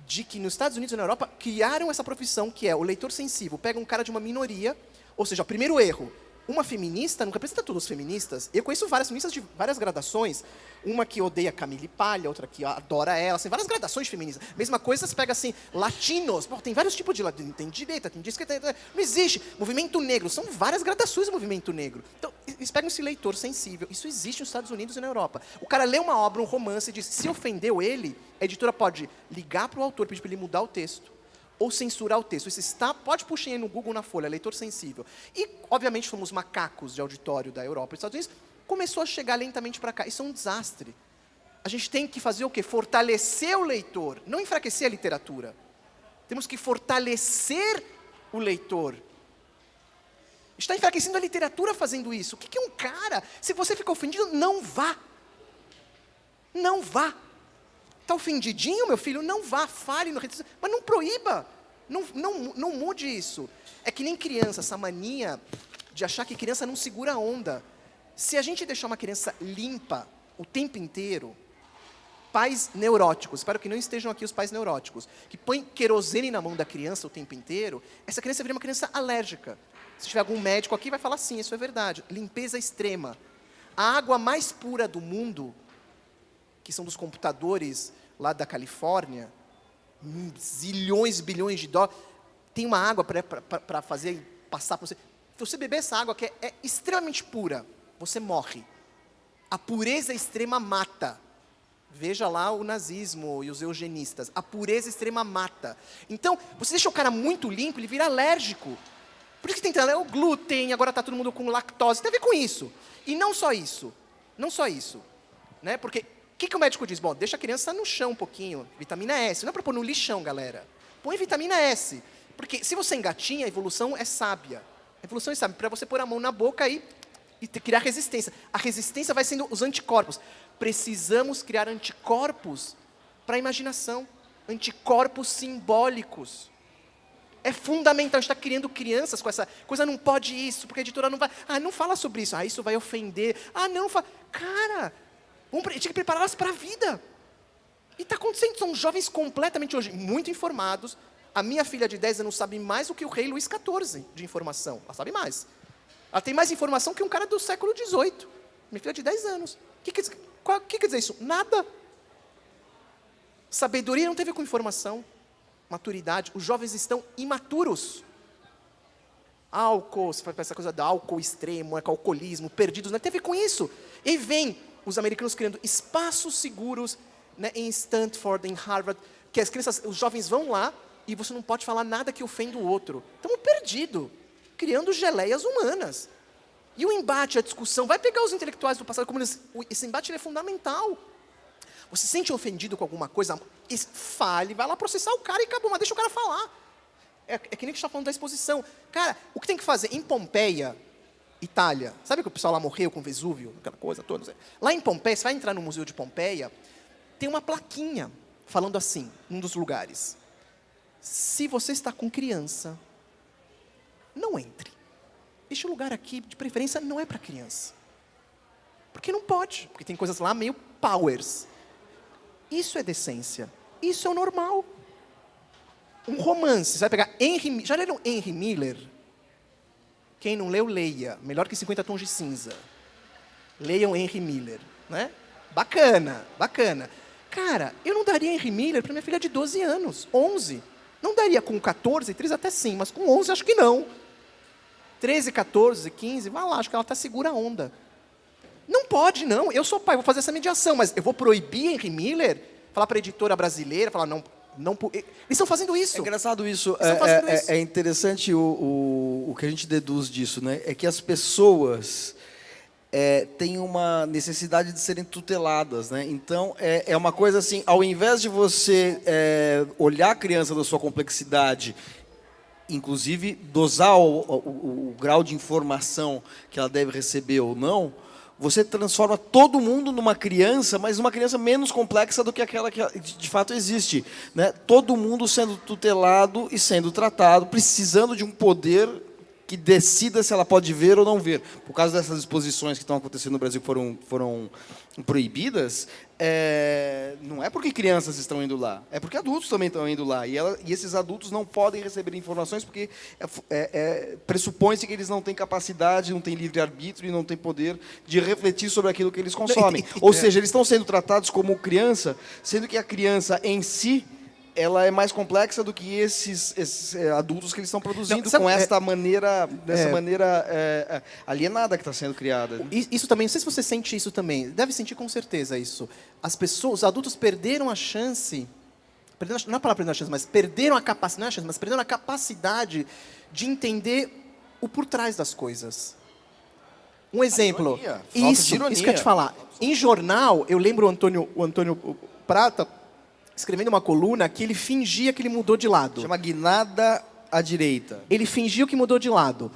de que nos Estados Unidos e na Europa criaram essa profissão que é o leitor sensível. Pega um cara de uma minoria, ou seja, o primeiro erro. Uma feminista não representa todos os feministas. Eu conheço várias feministas de várias gradações. Uma que odeia Camille Palha, outra que adora ela. Assim, várias gradações feministas. Mesma coisa, você pega assim, latinos. Pô, tem vários tipos de latinos. Tem direita, tem esquerda. Não existe. Movimento negro. São várias gradações do movimento negro. Então, eles pegam esse leitor sensível. Isso existe nos Estados Unidos e na Europa. O cara lê uma obra, um romance, e diz, se ofendeu ele, a editora pode ligar para o autor, pedir para ele mudar o texto. Ou censurar o texto. Isso pode puxar aí no Google, na Folha, leitor sensível. E, obviamente, fomos macacos de auditório da Europa e dos Estados Unidos, começou a chegar lentamente para cá. Isso é um desastre. A gente tem que fazer o quê? Fortalecer o leitor, não enfraquecer a literatura. Temos que fortalecer o leitor. Está enfraquecendo a literatura fazendo isso. O que é um cara? Se você fica ofendido, não vá. Não vá. Está ofendidinho, meu filho? Não vá, fale no rede social, mas não proíba. Não mude isso. É que nem criança, essa mania de achar que criança não segura a onda. Se a gente deixar uma criança limpa o tempo inteiro, pais neuróticos, espero que não estejam aqui os pais neuróticos, que põem querosene na mão da criança o tempo inteiro, essa criança vira uma criança alérgica. Se tiver algum médico aqui, vai falar sim, isso é verdade. Limpeza extrema. A água mais pura do mundo, que são dos computadores lá da Califórnia, zilhões, bilhões de dólares, tem uma água para fazer passar para você. Se você beber essa água que é extremamente pura, você morre. A pureza extrema mata. Veja lá o nazismo e os eugenistas. A pureza extrema mata. Então, você deixa o cara muito limpo, ele vira alérgico. Por isso que tem o glúten, agora está todo mundo com lactose. Tem a ver com isso. E não só isso. Não só isso. Né? Porque o que o médico diz? Bom, deixa a criança no chão um pouquinho. Vitamina S. Não é para pôr no lixão, galera. Põe vitamina S. Porque se você engatinha, a evolução é sábia. A evolução é sábia. Para você pôr a mão na boca e criar resistência. A resistência vai sendo os anticorpos. Precisamos criar anticorpos para a imaginação. Anticorpos simbólicos. É fundamental. A gente está criando crianças com essa coisa, não pode isso, porque a editora não vai... não fala sobre isso. Isso vai ofender. Não fala... Cara... Tinha que prepará-las para a vida. E está acontecendo, são jovens completamente hoje, muito informados. A minha filha de 10 anos sabe mais do que o rei Luís XIV de informação. Ela sabe mais. Ela tem mais informação que um cara do século XVIII. Minha filha de 10 anos. O que quer dizer isso? Nada. Sabedoria não tem a ver com informação. Maturidade. Os jovens estão imaturos. Álcool, você faz essa coisa do álcool extremo, alcoolismo, perdidos, não tem a ver com isso. E vem os americanos criando espaços seguros, né, em Stanford, em Harvard, que as crianças, os jovens vão lá e você não pode falar nada que ofenda o outro. Estamos perdidos, criando geleias humanas. E o embate, a discussão, vai pegar os intelectuais do passado, como esse embate é fundamental. Você se sente ofendido com alguma coisa, fale, vai lá processar o cara e acabou, mas deixa o cara falar. É que nem que a gente está falando da exposição. Cara, o que tem que fazer? Em Pompeia, Itália, sabe que o pessoal lá morreu com Vesúvio, aquela coisa toda? Lá em Pompeia, você vai entrar no Museu de Pompeia, tem uma plaquinha falando assim, num dos lugares. Se você está com criança, não entre. Este lugar aqui, de preferência, não é para criança. Porque não pode, porque tem coisas lá meio powers. Isso é decência. Isso é o normal. Um romance, você vai pegar já leram Henry Miller? Quem não leu, leia. Melhor que 50 Tons de Cinza. Leiam Henry Miller, né? Bacana, bacana. Cara, eu não daria Henry Miller para minha filha de 12 anos, 11. Não daria com 14, 13 até sim, mas com 11 acho que não. 13, 14, 15, vai lá, acho que ela está segura a onda. Não pode, não. Eu sou pai, vou fazer essa mediação, mas eu vou proibir Henry Miller, falar para a editora brasileira, falar, não, eles estão fazendo isso. É engraçado isso. É interessante o que a gente deduz disso, né? É que as pessoas têm uma necessidade de serem tuteladas, né? Então, é uma coisa assim, ao invés de você olhar a criança da sua complexidade, inclusive dosar o grau de informação que ela deve receber ou não, você transforma todo mundo numa criança, mas uma criança menos complexa do que aquela que de fato existe, né? Todo mundo sendo tutelado e sendo tratado, precisando de um poder que decida se ela pode ver ou não ver. Por causa dessas exposições que estão acontecendo no Brasil, que foram proibidas, não é porque crianças estão indo lá, é porque adultos também estão indo lá. E esses adultos não podem receber informações porque pressupõe-se que eles não têm capacidade, não têm livre-arbítrio e não têm poder de refletir sobre aquilo que eles consomem. Ou seja, eles estão sendo tratados como criança, sendo que a criança em si ela é mais complexa do que esses adultos que eles estão produzindo, não, sabe, com esta maneira, dessa maneira alienada que está sendo criada. Isso também, não sei se você sente isso também, deve sentir com certeza isso. As pessoas, os adultos perderam a chance, não é a palavra perderam a chance, mas perderam a capacidade, não é a chance, mas perderam a capacidade de entender o por trás das coisas. Um exemplo, isso que eu ia te falar. Em jornal, eu lembro o Antônio Prata escrevendo uma coluna que ele fingia que ele mudou de lado. Chama Guinada à Direita. Ele fingiu que mudou de lado.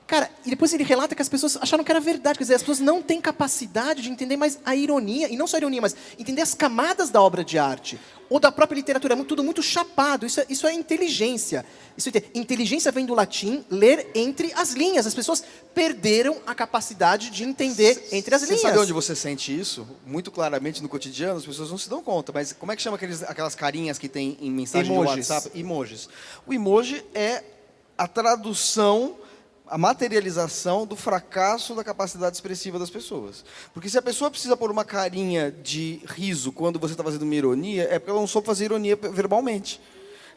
Cara, e depois ele relata que as pessoas acharam que era verdade. Quer dizer, as pessoas não têm capacidade de entender mais a ironia, e não só a ironia, mas entender as camadas da obra de arte, ou da própria literatura. É tudo muito chapado. Isso é inteligência. Inteligência vem do latim, ler entre as linhas. As pessoas perderam a capacidade de entender entre as linhas. Você sabe onde você sente isso? Muito claramente no cotidiano, as pessoas não se dão conta. Mas como é que chama aquelas carinhas que tem em mensagem emojis. de WhatsApp? Emojis. O emoji é a tradução, a materialização do fracasso da capacidade expressiva das pessoas. Porque se a pessoa precisa pôr uma carinha de riso quando você está fazendo uma ironia, é porque ela não soube fazer ironia verbalmente.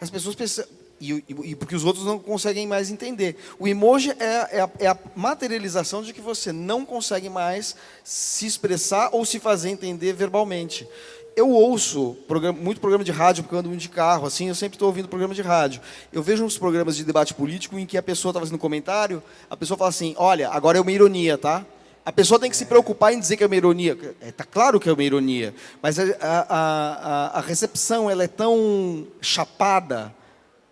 As pessoas precisam... E porque os outros não conseguem mais entender. O emoji é a materialização de que você não consegue mais se expressar ou se fazer entender verbalmente. Eu ouço muito programa de rádio, porque eu ando muito de carro, assim, eu sempre estou ouvindo programa de rádio. Eu vejo uns programas de debate político em que a pessoa está fazendo um comentário, a pessoa fala assim, olha, agora é uma ironia, tá? A pessoa tem que se preocupar em dizer que é uma ironia. Está claro que é uma ironia, mas a recepção ela é tão chapada,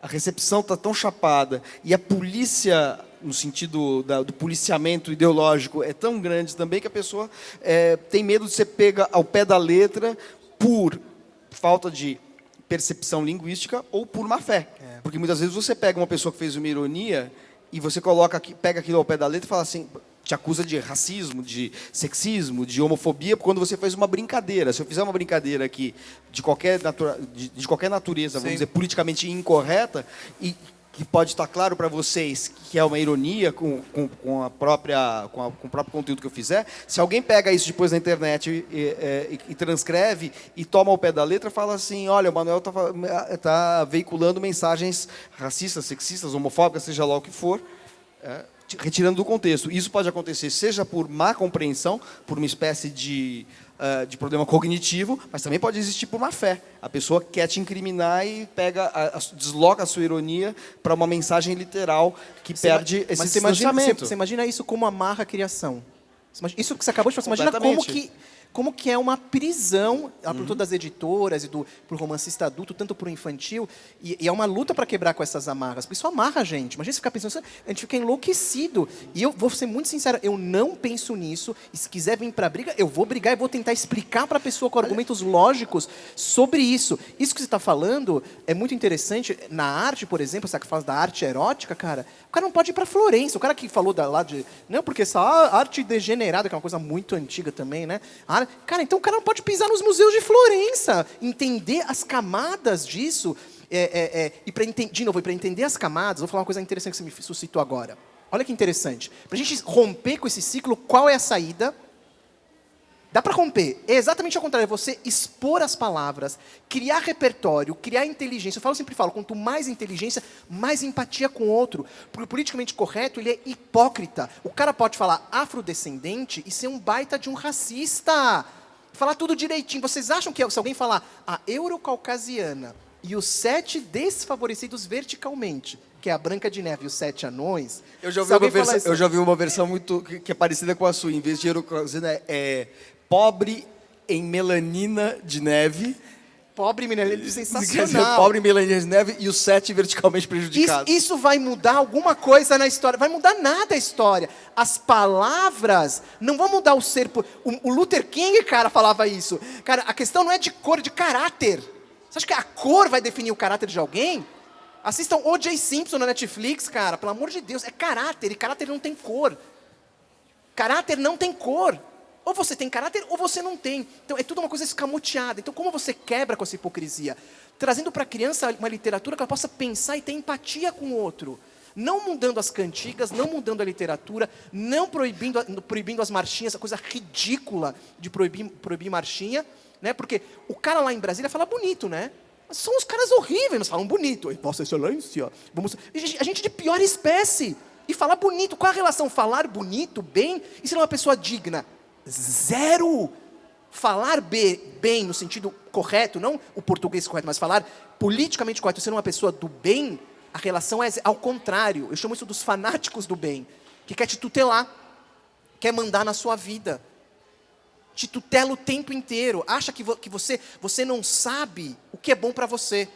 a recepção está tão chapada, e a polícia, no sentido do policiamento ideológico, é tão grande também que a pessoa tem medo de ser pega ao pé da letra por falta de percepção linguística ou por má fé. Porque muitas vezes você pega uma pessoa que fez uma ironia e você pega aquilo ao pé da letra e fala assim, te acusa de racismo, de sexismo, de homofobia, quando você fez uma brincadeira. Se eu fizer uma brincadeira aqui de qualquer natureza, vamos dizer, politicamente incorreta, e que pode estar claro para vocês que é uma ironia com o próprio conteúdo que eu fizer, se alguém pega isso depois na internet e transcreve e toma ao pé da letra, fala assim, olha, o Manuel está veiculando mensagens racistas, sexistas, homofóbicas, seja lá o que for, retirando do contexto. Isso pode acontecer seja por má compreensão, por uma espécie de problema cognitivo, mas também pode existir por má fé. A pessoa quer te incriminar e desloca a sua ironia para uma mensagem literal que perde esse distanciamento. Você imagina isso como amarra a criação. Isso que você acabou de falar, você imagina como que é uma prisão para todas as editoras e para o romancista adulto, tanto para o infantil, e é uma luta para quebrar com essas amarras, porque isso amarra a gente. Imagina você ficar pensando, a gente fica enlouquecido. E eu vou ser muito sincero, eu não penso nisso, e se quiser vir para a briga, eu vou brigar e vou tentar explicar para a pessoa com argumentos lógicos sobre isso. Isso que você está falando é muito interessante. Na arte, por exemplo, você que fala da arte erótica, cara, o cara não pode ir para Florença. O cara que falou lá de... Não, porque essa arte degenerada, que é uma coisa muito antiga também, né? Cara, então o cara não pode pisar nos museus de Florença, entender as camadas disso, e para entender as camadas, vou falar uma coisa interessante que você me suscitou agora. Olha que interessante. Para a gente romper com esse ciclo, qual é a saída? Dá para romper. É exatamente ao contrário. É você expor as palavras, criar repertório, criar inteligência. Eu sempre falo, quanto mais inteligência, mais empatia com o outro. Porque o politicamente correto, ele é hipócrita. O cara pode falar afrodescendente e ser um baita de um racista. Falar tudo direitinho. Vocês acham que se alguém falar a eurocaucasiana e os 7 desfavorecidos verticalmente, que é a Branca de Neve e os 7 anões... Eu já ouvi uma versão muito que é parecida com a sua. Em vez de eurocaucasiana, é pobre em melanina de neve. Pobre em melanina de neve, sensacional. Pobre em melanina de neve e os 7 verticalmente prejudicados. Isso vai mudar alguma coisa na história. Vai mudar nada a história. As palavras não vão mudar o ser. O Luther King, cara, falava isso. Cara, a questão não é de cor, é de caráter. Você acha que a cor vai definir o caráter de alguém? Assistam O.J. Simpson na Netflix, cara. Pelo amor de Deus, é caráter. E caráter não tem cor. Caráter não tem cor. Ou você tem caráter ou você não tem. Então é tudo uma coisa escamoteada. Então como você quebra com essa hipocrisia? Trazendo para a criança uma literatura que ela possa pensar e ter empatia com o outro. Não mudando as cantigas, não mudando a literatura, não proibindo as marchinhas, essa coisa ridícula de proibir marchinha, né? Porque o cara lá em Brasília fala bonito, né? Mas são os caras horríveis, mas falam bonito. Vossa Excelência, a gente de pior espécie. E falar bonito, qual a relação? Falar bonito, bem, e ser uma pessoa digna? Zero. Falar bem no sentido correto, não o português correto, mas falar politicamente correto, ser uma pessoa do bem, a relação é ao contrário. Eu chamo isso dos fanáticos do bem, que quer te tutelar, quer mandar na sua vida, te tutela o tempo inteiro, acha que você não sabe o que é bom para você.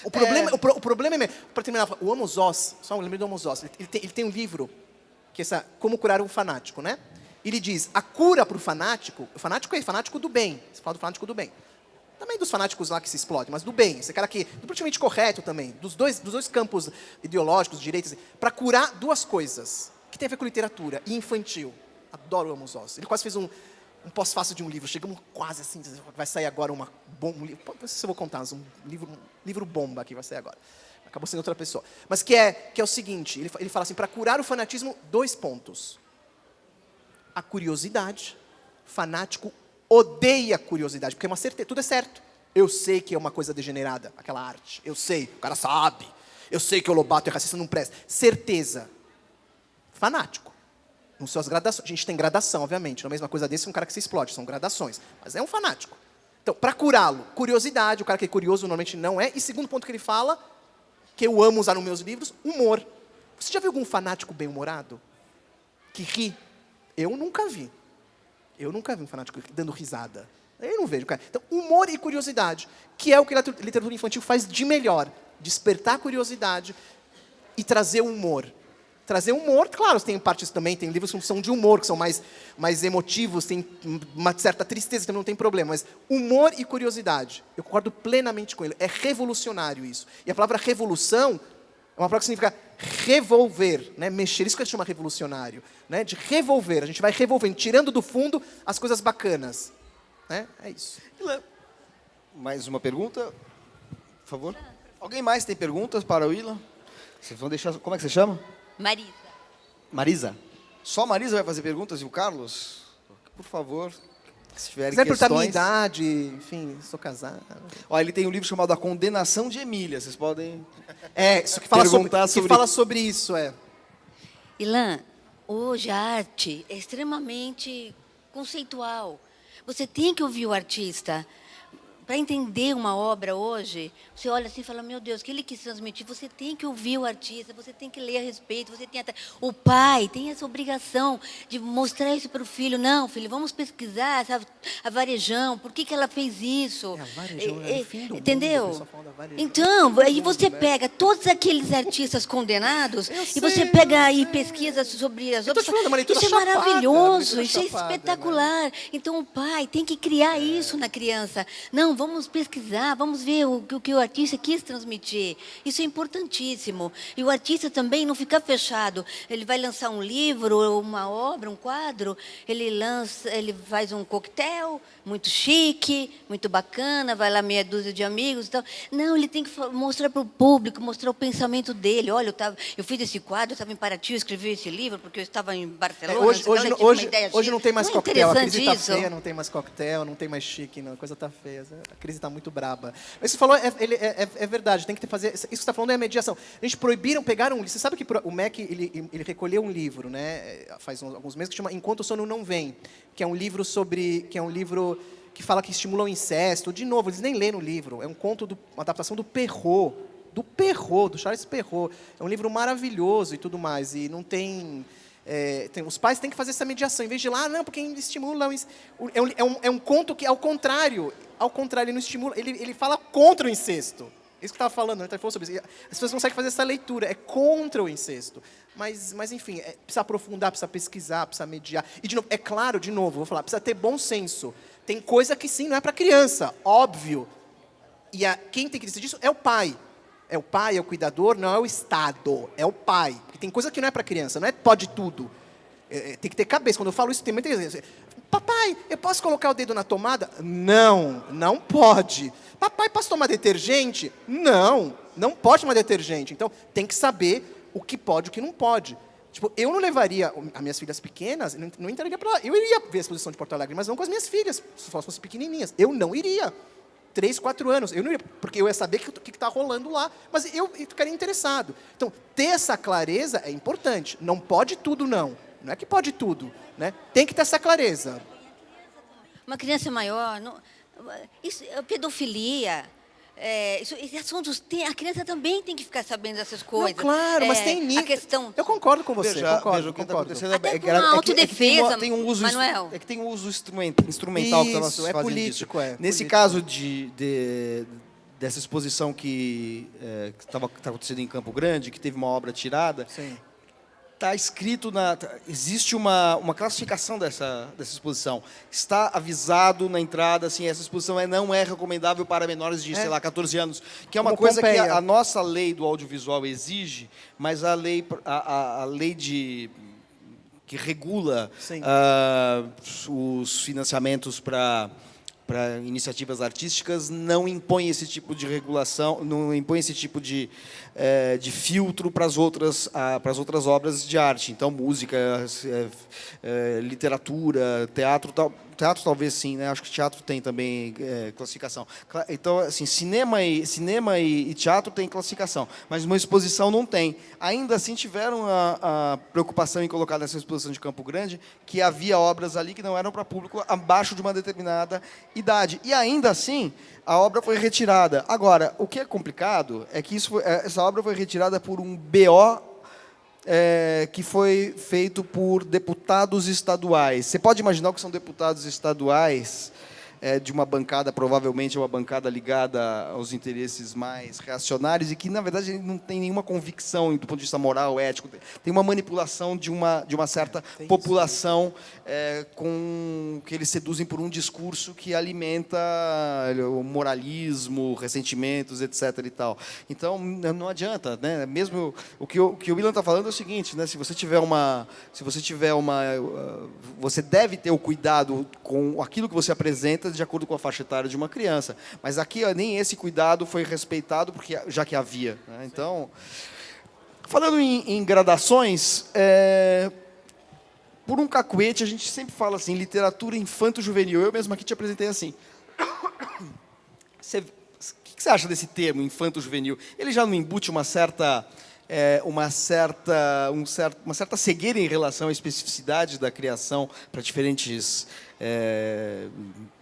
O problema é, para terminar, o Amos Oz, só eu lembrei do Amos Oz, ele tem um livro, que é Como Curar um Fanático, né? Ele diz, a cura para o fanático é fanático do bem. Você fala do fanático do bem. Também dos fanáticos lá que se explodem, mas do bem. Esse cara aqui, do politicamente correto também. Dos dois campos ideológicos, direitos. Para curar 2 coisas, que tem a ver com literatura e infantil. Adoro o Amos Oz. Ele quase fez um pós-fácil de um livro. Chegamos quase assim, vai sair agora um livro. Não sei se eu vou contar, um livro bomba aqui vai sair agora. Acabou sendo outra pessoa. Mas que é o seguinte, ele fala assim, para curar o fanatismo, 2 pontos. A curiosidade. Fanático odeia a curiosidade, porque é uma certeza, tudo é certo. Eu sei que é uma coisa degenerada, aquela arte. Eu sei, o cara sabe. Eu sei que o Lobato é racista, não presta. Certeza. Fanático. Não são as gradações. A gente tem gradação, obviamente. Não é a mesma coisa desse um cara que se explode, são gradações. Mas é um fanático. Então, para curá-lo, curiosidade, o cara que é curioso normalmente não é. E segundo ponto que ele fala, que eu amo usar nos meus livros, humor. Você já viu algum fanático bem-humorado? Que ri? Eu nunca vi. Eu nunca vi um fanático dando risada. Eu não vejo, cara. Então, humor e curiosidade, que é o que a literatura infantil faz de melhor. Despertar a curiosidade e trazer o humor. Trazer humor, claro, tem partes também, tem livros que são de humor, que são mais emotivos, tem uma certa tristeza, também não tem problema. Mas humor e curiosidade, eu concordo plenamente com ele. É revolucionário isso. E a palavra revolução é uma palavra que significa revolver, né? Mexer, isso que a gente chama revolucionário, né? De revolver, a gente vai revolvendo, tirando do fundo as coisas bacanas, né? É isso. Mais uma pergunta, por favor. Alguém mais tem perguntas para o Ilan? Vocês vão deixar, como é que você chama? Marisa. Marisa? Só a Marisa vai fazer perguntas e o Carlos? Por favor, se tiverem quiser questões... perguntar a minha idade, enfim, sou casado. Ó, ele tem um livro chamado A Condenação de Emília, vocês podem... Isso que fala sobre isso, Ilan, hoje a arte é extremamente conceitual. Você tem que ouvir o artista. Para entender uma obra hoje, você olha assim e fala, meu Deus, o que ele quis transmitir? Você tem que ouvir o artista, você tem que ler a respeito, você tem o pai tem essa obrigação de mostrar isso para o filho. Não, filho, vamos pesquisar a Varejão, por que ela fez isso? A Varejão é o fim do entendeu? Mundo, então, aí você pega todos aqueles artistas condenados e você pega e pesquisa sobre as obras. Isso é maravilhoso, isso é espetacular. Né? Então o pai tem que criar isso na criança. Não, vamos pesquisar, vamos ver o que o artista quis transmitir. Isso é importantíssimo. E o artista também não ficar fechado. Ele vai lançar um livro, uma obra, um quadro, ele faz um coquetel muito chique, muito bacana, vai lá meia dúzia de amigos e tal. Não, ele tem que mostrar para o público, mostrar o pensamento dele. Olha, eu fiz esse quadro, eu estava em Paraty, eu escrevi esse livro porque eu estava em Barcelona. Hoje não tem mais coquetel, a crise está isso? feia, não tem mais coquetel, não tem mais chique, não, a coisa está feia, a crise está muito braba. Mas você falou, é verdade, tem que fazer, isso que você está falando é a mediação. A gente pegaram um livro, você sabe que o MEC, ele recolheu um livro, né, faz alguns meses, que chama Enquanto o Sono Não Vem, que é um livro que fala que estimula o incesto. De novo, eles nem leram o livro, é um conto, uma adaptação do Perrault, do Charles Perrault. É um livro maravilhoso e tudo mais, e não tem... os pais têm que fazer essa mediação, em vez de ir lá, não, porque estimula... É um conto que, ao contrário, ele não estimula, ele fala contra o incesto. Isso que eu estava falando, né? Falando sobre isso. As pessoas conseguem fazer essa leitura, é contra o incesto. Mas enfim, precisa aprofundar, precisa pesquisar, precisa mediar. E, de novo, é claro, de novo, vou falar, precisa ter bom senso. Tem coisa que, sim, não é para criança, óbvio. E quem tem que decidir isso é o pai. É o pai, é o cuidador, não é o Estado, é o pai. Porque tem coisa que não é para criança, não é pode tudo. Tem que ter cabeça. Quando eu falo isso, tem muita gente. Papai, eu posso colocar o dedo na tomada? Não, não pode. Papai, posso tomar detergente? Não, não pode tomar detergente. Então, tem que saber o que pode e o que não pode. Tipo, eu não levaria as minhas filhas pequenas, não entraria para lá. Eu iria ver a exposição de Porto Alegre, mas não com as minhas filhas, se fossem pequenininhas. Eu não iria. 3, 4 anos. Eu não ia, porque eu ia saber o que está rolando lá, mas eu ficaria interessado. Então, ter essa clareza é importante. Não pode tudo, não. Não é que pode tudo, né? Tem que ter essa clareza. Uma criança maior, pedofilia, esses assuntos, a criança também tem que ficar sabendo dessas coisas. Não, claro, mas tem nível. A questão... Eu concordo com você, Veja, concordo. o que está acontecendo Até por uma autodefesa, Manuel. É que tem um uso instrumental que nós fazemos político, disso. Nesse caso dessa exposição que está acontecendo em Campo Grande, que teve uma obra tirada, está escrito, existe uma classificação dessa exposição. Está avisado na entrada, assim, essa exposição não é recomendável para menores de, sei lá, 14 anos. Que é uma coisa que a nossa lei do audiovisual exige, mas a lei que regula os financiamentos para iniciativas artísticas não impõe esse tipo de regulação, não impõe esse tipo de filtro para as outras obras de arte. Então, música, literatura, teatro, teatro talvez sim, né? Acho que teatro tem também classificação. Então, assim, cinema e teatro tem classificação, mas uma exposição não tem. Ainda assim, tiveram a preocupação em colocar nessa exposição de Campo Grande que havia obras ali que não eram para público abaixo de uma determinada idade. E ainda assim, a obra foi retirada. Agora, o que é complicado é que essa obra foi retirada por um BO que foi feito por deputados estaduais. Você pode imaginar que são deputados estaduais de uma bancada, provavelmente uma bancada ligada aos interesses mais reacionários e que, na verdade, não tem nenhuma convicção do ponto de vista moral, ético. Tem uma manipulação de uma certa população com que eles seduzem por um discurso que alimenta o moralismo, ressentimentos, etc. e tal. Então, não adianta, né? Mesmo o que o William está falando é o seguinte, né? Se você tiver você deve ter o cuidado com aquilo que você apresenta de acordo com a faixa etária de uma criança. Mas aqui nem esse cuidado foi respeitado, já que havia, né? Então, falando em gradações, por um cacuete, a gente sempre fala assim, literatura infanto-juvenil. Eu mesmo aqui te apresentei assim. O que você acha desse termo, infanto-juvenil? Ele já não embute uma certa cegueira em relação à especificidade da criação para diferentes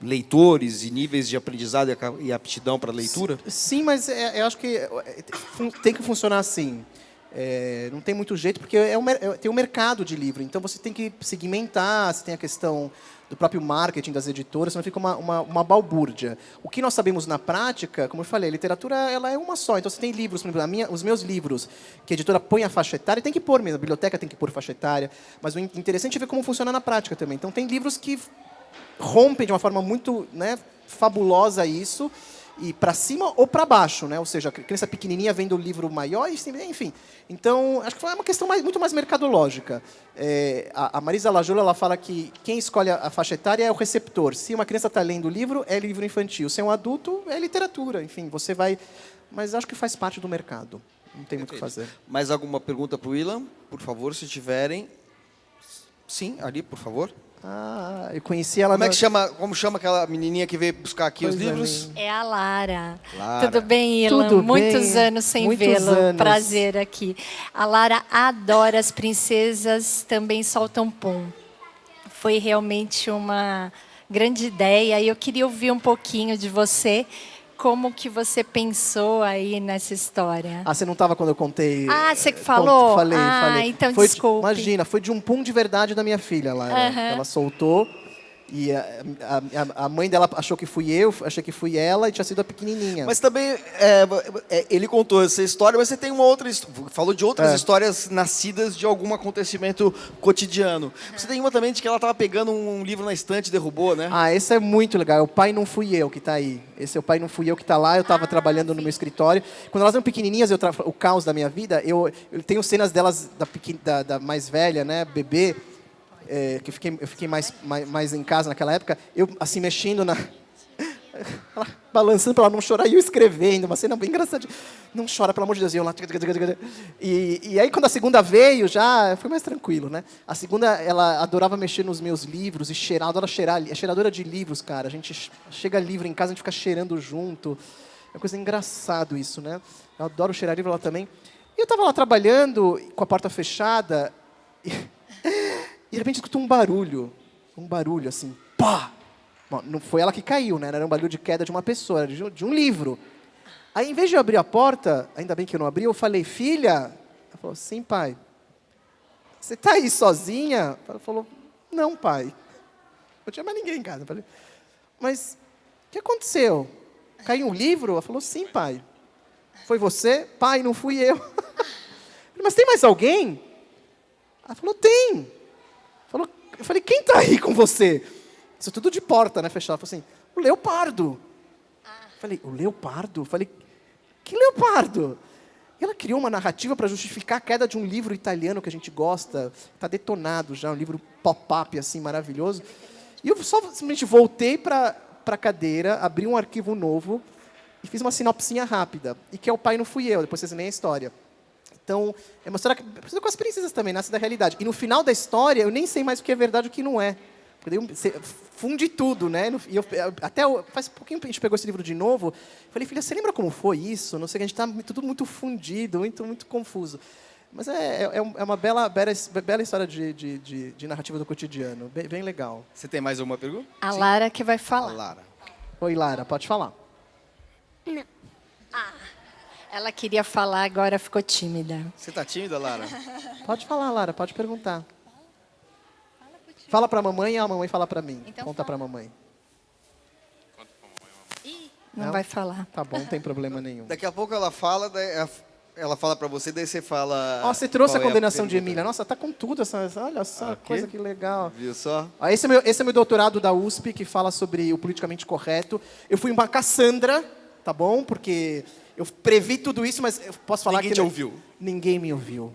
leitores e níveis de aprendizado e aptidão para a leitura? Sim, mas eu acho que tem que funcionar assim. Não tem muito jeito, porque tem um mercado de livro, então você tem que segmentar, você tem a questão do próprio marketing das editoras, senão fica uma balbúrdia. O que nós sabemos na prática, como eu falei, a literatura ela é uma só. Então, você tem livros, por exemplo, os meus livros, que a editora põe a faixa etária, tem que pôr mesmo, a biblioteca tem que pôr faixa etária, mas o interessante é ver como funciona na prática também. Então, tem livros que rompem de uma forma muito, né, fabulosa isso, e para cima ou para baixo, né? Ou seja, a criança pequenininha vendo o livro maior, enfim. Então, acho que foi uma questão muito mais mercadológica. A Marisa Lajolo, ela fala que quem escolhe a faixa etária é o receptor. Se uma criança está lendo o livro, é livro infantil. Se é um adulto, é literatura. Enfim, você vai... Mas acho que faz parte do mercado. Não tem muito o que fazer. Mais alguma pergunta para o Willam? Por favor, se tiverem. Sim, ali, por favor. Ah, eu conheci ela... Como chama aquela menininha que veio buscar aqui os livros? É a Lara. Lara. Tudo bem, Ilan? Tudo Muitos bem. anos sem Muitos vê-lo. anos. Prazer aqui. A Lara adora as princesas, também soltam pum. Foi realmente uma grande ideia e eu queria ouvir um pouquinho de você. Como que você pensou aí nessa história? Ah, você não estava quando eu contei? Ah, você que falou? Falei. Então foi, desculpe. Imagina, foi de um pum de verdade da minha filha lá. Ela soltou e a mãe dela achou que fui eu, achei que fui ela e tinha sido a pequenininha. Mas também, ele contou essa história, mas você tem uma outra... Falou de outras histórias nascidas de algum acontecimento cotidiano. Você tem uma também de que ela estava pegando um livro na estante e derrubou, né? Ah, esse é muito legal. É O Pai Não Fui Eu, que está aí. Esse é O Pai Não Fui Eu, que está lá. Eu estava trabalhando no meu escritório. Quando elas eram pequenininhas, o caos da minha vida, eu tenho cenas delas, da mais velha, né, bebê, que eu fiquei mais em casa naquela época, eu assim mexendo balançando para ela não chorar e eu escrevendo, uma cena bem engraçada. Não chora, pelo amor de Deus. E eu lá... E aí, quando a segunda veio, já foi mais tranquilo, né? A segunda, ela adorava mexer nos meus livros e cheirar, adora cheirar. É cheiradora de livros, cara. A gente chega livro em casa, a gente fica cheirando junto. É uma coisa engraçado isso, né? Eu adoro cheirar livro, ela também. E eu estava lá trabalhando, com a porta fechada, e de repente escuto um barulho assim, pá! Bom, não foi ela que caiu, né? Era um barulho de queda de uma pessoa, era de um livro. Aí, em vez de eu abrir a porta, ainda bem que eu não abri, eu falei, filha? Ela falou, sim, pai. Você está aí sozinha? Ela falou, não, pai. Não tinha mais ninguém em casa. Eu falei, mas o que aconteceu? Caiu um livro? Ela falou, sim, pai. Foi você? Pai, não fui eu. Mas tem mais alguém? Ela falou, tem. Eu falei, quem está aí com você? Isso tudo de porta, né, fechada. Ela falou assim, o leopardo. Eu falei, o leopardo? Eu falei, que leopardo? E ela criou uma narrativa para justificar a queda de um livro italiano que a gente gosta. Está detonado já, um livro pop-up, assim, maravilhoso. E eu só simplesmente voltei para a cadeira, abri um arquivo novo e fiz uma sinopsinha rápida. E que é O Pai Não Fui Eu, depois vocês leem a história. Então, é mostrar que precisa com as princesas também, nasce da realidade. E no final da história, eu nem sei mais o que é verdade e o que não é. Porque daí você funde tudo, né? E faz pouquinho que a gente pegou esse livro de novo. Falei, filha, você lembra como foi isso? Não sei, a gente está tudo muito fundido, muito confuso. Mas é uma bela história de narrativa do cotidiano. Bem legal. Você tem mais alguma pergunta? A Lara que vai falar. A Lara. Oi, Lara, pode falar. Não. Ela queria falar, agora ficou tímida. Você está tímida, Lara? Pode falar, Lara, pode perguntar. Fala para a mamãe e a mamãe fala para mim. Então Conta para a mamãe. Não vai falar. Tá bom, não tem problema nenhum. Daqui a pouco ela fala, ela fala para você, daí você fala... Ó, você trouxe a qual é condenação de pergunta. Emília. Nossa, tá com tudo. Olha só, Aqui? coisa que legal. Viu só? Ó, esse é meu doutorado da USP, que fala sobre o politicamente correto. Eu fui uma Cassandra, tá bom? Porque eu previ tudo isso, mas eu posso falar Ninguém que... te ouviu. Ninguém me ouviu.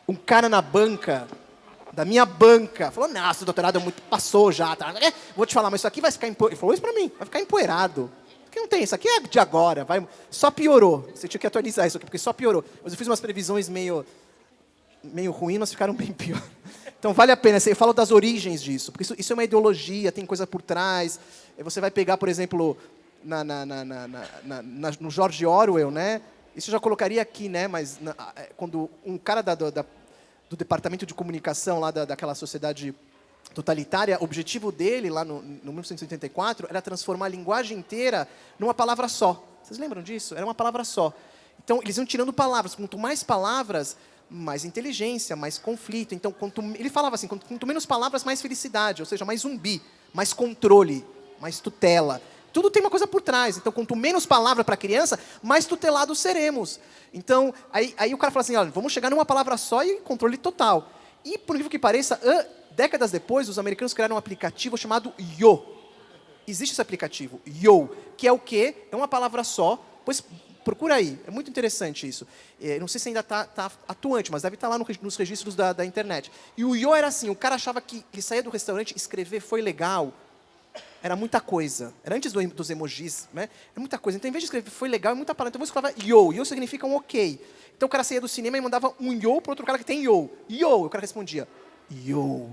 Um cara na banca, da minha banca, falou, nossa, o doutorado passou já. Tá? Vou te falar, mas isso aqui vai ficar empoeirado. Ele falou isso pra mim, vai ficar empoeirado. Porque não tem, isso aqui é de agora. Só piorou. Você tinha que atualizar isso aqui, porque só piorou. Mas eu fiz umas previsões meio ruins, mas ficaram bem pior. Então, vale a pena. Eu falo das origens disso, porque isso é uma ideologia, tem coisa por trás. Você vai pegar, por exemplo... no George Orwell, né? Isso eu já colocaria aqui, né? Mas quando um cara do departamento de comunicação lá daquela sociedade totalitária, o objetivo dele lá no 1984 era transformar a linguagem inteira numa palavra só. Vocês lembram disso? Era uma palavra só. Então eles iam tirando palavras. Quanto mais palavras, mais inteligência, mais conflito. Então ele falava assim: quanto menos palavras, mais felicidade. Ou seja, mais zumbi, mais controle, mais tutela. Tudo tem uma coisa por trás. Então, quanto menos palavra para a criança, mais tutelados seremos. Então, aí o cara fala assim, olha, vamos chegar numa palavra só e controle total. E, por incrível que pareça, Décadas depois, os americanos criaram um aplicativo chamado Yo. Existe esse aplicativo, Yo, que é o quê? É uma palavra só, pois procura aí, é muito interessante isso. Não sei se ainda está atuante, mas deve estar lá nos registros da internet. E o Yo era assim, o cara achava que ele saía do restaurante, escrever foi legal, era muita coisa. Era antes dos emojis, né? Era muita coisa. Então, em vez de escrever foi legal, é muita palavra. Então, eu escrevava Yo. Yo significa um ok. Então, o cara saía do cinema e mandava um Yo para outro cara que tem Yo. Yo. O cara respondia Yo.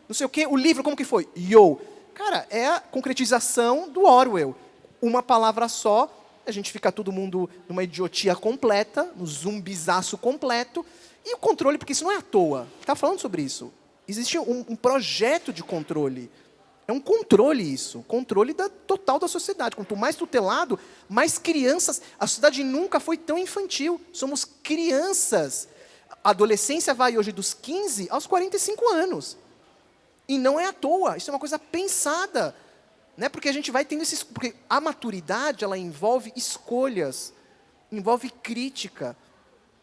Não sei o quê. O livro, como que foi? Yo. Cara, é a concretização do Orwell. Uma palavra só, a gente fica todo mundo numa idiotia completa, no zumbizaço completo, e o controle, porque isso não é à toa. Está falando sobre isso. Existe um projeto de controle. É um controle isso, controle total da sociedade. Quanto mais tutelado, mais crianças. A sociedade nunca foi tão infantil. Somos crianças. A adolescência vai hoje dos 15 aos 45 anos. E não é à toa, isso é uma coisa pensada. Né? Porque a gente vai tendo esses... Porque a maturidade, ela envolve escolhas, envolve crítica,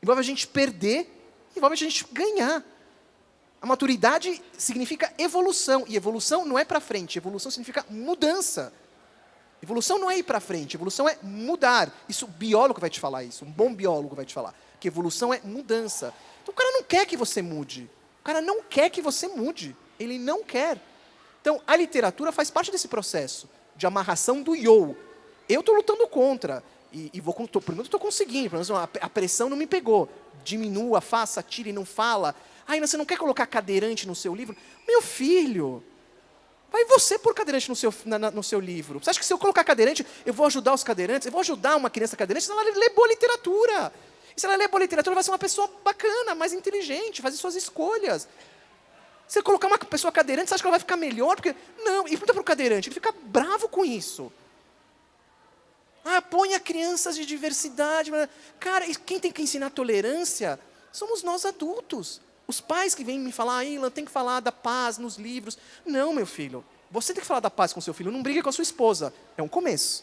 envolve a gente perder, envolve a gente ganhar. A maturidade significa evolução, e evolução não é para frente, evolução significa mudança. Evolução não é ir para frente, evolução é mudar. Isso o biólogo vai te falar isso, um bom biólogo vai te falar, que evolução é mudança. Então o cara não quer que você mude, o cara não quer que você mude, ele não quer. Então a literatura faz parte desse processo de amarração do yo. Eu estou lutando contra, e por menos estou conseguindo, pelo menos a pressão não me pegou. Diminua, faça, tire, não fala. Ainda você não quer colocar cadeirante no seu livro? Meu filho, vai você pôr cadeirante no seu livro. Você acha que se eu colocar cadeirante, eu vou ajudar os cadeirantes? Eu vou ajudar uma criança cadeirante, senão ela lê boa literatura. E se ela lê boa literatura, ela vai ser uma pessoa bacana, mais inteligente, fazer suas escolhas. Se eu colocar uma pessoa cadeirante, você acha que ela vai ficar melhor? Porque não, e pergunta para o cadeirante, ele fica bravo com isso. Ponha crianças de diversidade. Cara, quem tem que ensinar tolerância somos nós adultos. Os pais que vêm me falar, Ilan, tem que falar da paz nos livros. Não, meu filho. Você tem que falar da paz com seu filho. Não brigue com a sua esposa. É um começo.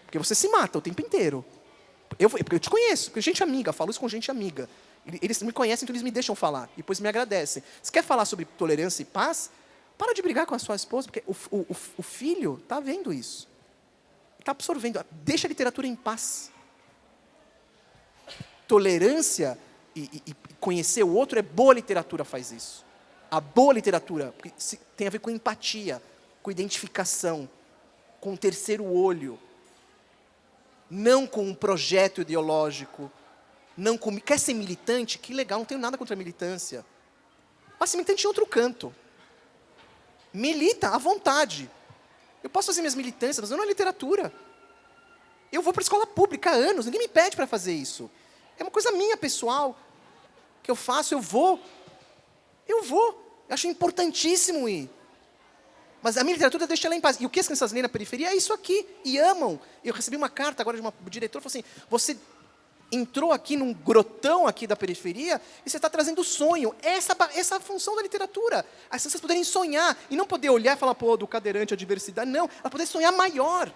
Porque você se mata o tempo inteiro. Porque eu te conheço. Porque gente amiga. Falo isso com gente amiga. Eles me conhecem, então eles me deixam falar. E depois me agradecem. Você quer falar sobre tolerância e paz? Para de brigar com a sua esposa. Porque o filho está vendo isso. Está absorvendo. Deixa a literatura em paz. Tolerância e conhecer o outro, boa literatura faz isso. A boa literatura tem a ver com empatia, com identificação, com o terceiro olho, não com um projeto ideológico, não com... Quer ser militante? Que legal, não tenho nada contra a militância. Mas ser militante em outro canto. Milita à vontade. Eu posso fazer minhas militâncias, mas não na literatura. Eu vou para a escola pública há anos, ninguém me pede para fazer isso. É uma coisa minha, pessoal, que eu faço, eu vou. Eu acho importantíssimo ir. Mas a minha literatura deixa ela em paz. E o que as crianças leem na periferia é isso aqui, e amam. Eu recebi uma carta agora de uma diretora, falou assim, você entrou aqui num grotão aqui da periferia, e você está trazendo sonho. Essa é a função da literatura. As crianças poderem sonhar, e não poder olhar e falar, do cadeirante, a diversidade. Não, ela poder sonhar maior.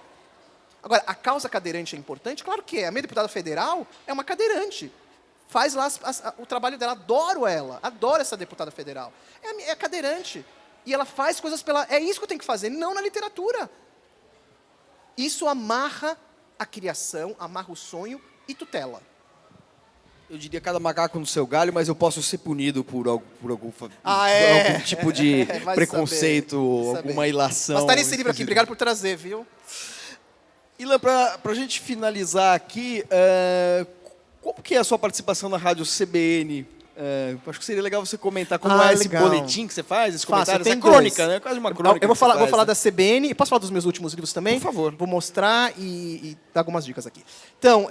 Agora, a causa cadeirante é importante? Claro que é. A minha deputada federal é uma cadeirante. Faz lá o trabalho dela. Adoro essa deputada federal. É cadeirante. E ela faz coisas pela... É isso que eu tenho que fazer, não na literatura. Isso amarra a criação, amarra o sonho e tutela. Eu diria cada macaco no seu galho, mas eu posso ser punido por algum tipo de preconceito, alguma ilação. Mas está nesse livro aqui, obrigado por trazer, viu? Ilan, para a gente finalizar aqui, como que é a sua participação na rádio CBN? Acho que seria legal você comentar como é esse boletim que você faz, esses comentários. É crônica, né? Quase uma crônica. Eu vou falar da CBN. Posso falar dos meus últimos livros também? Por favor. Vou mostrar e dar algumas dicas aqui. Então,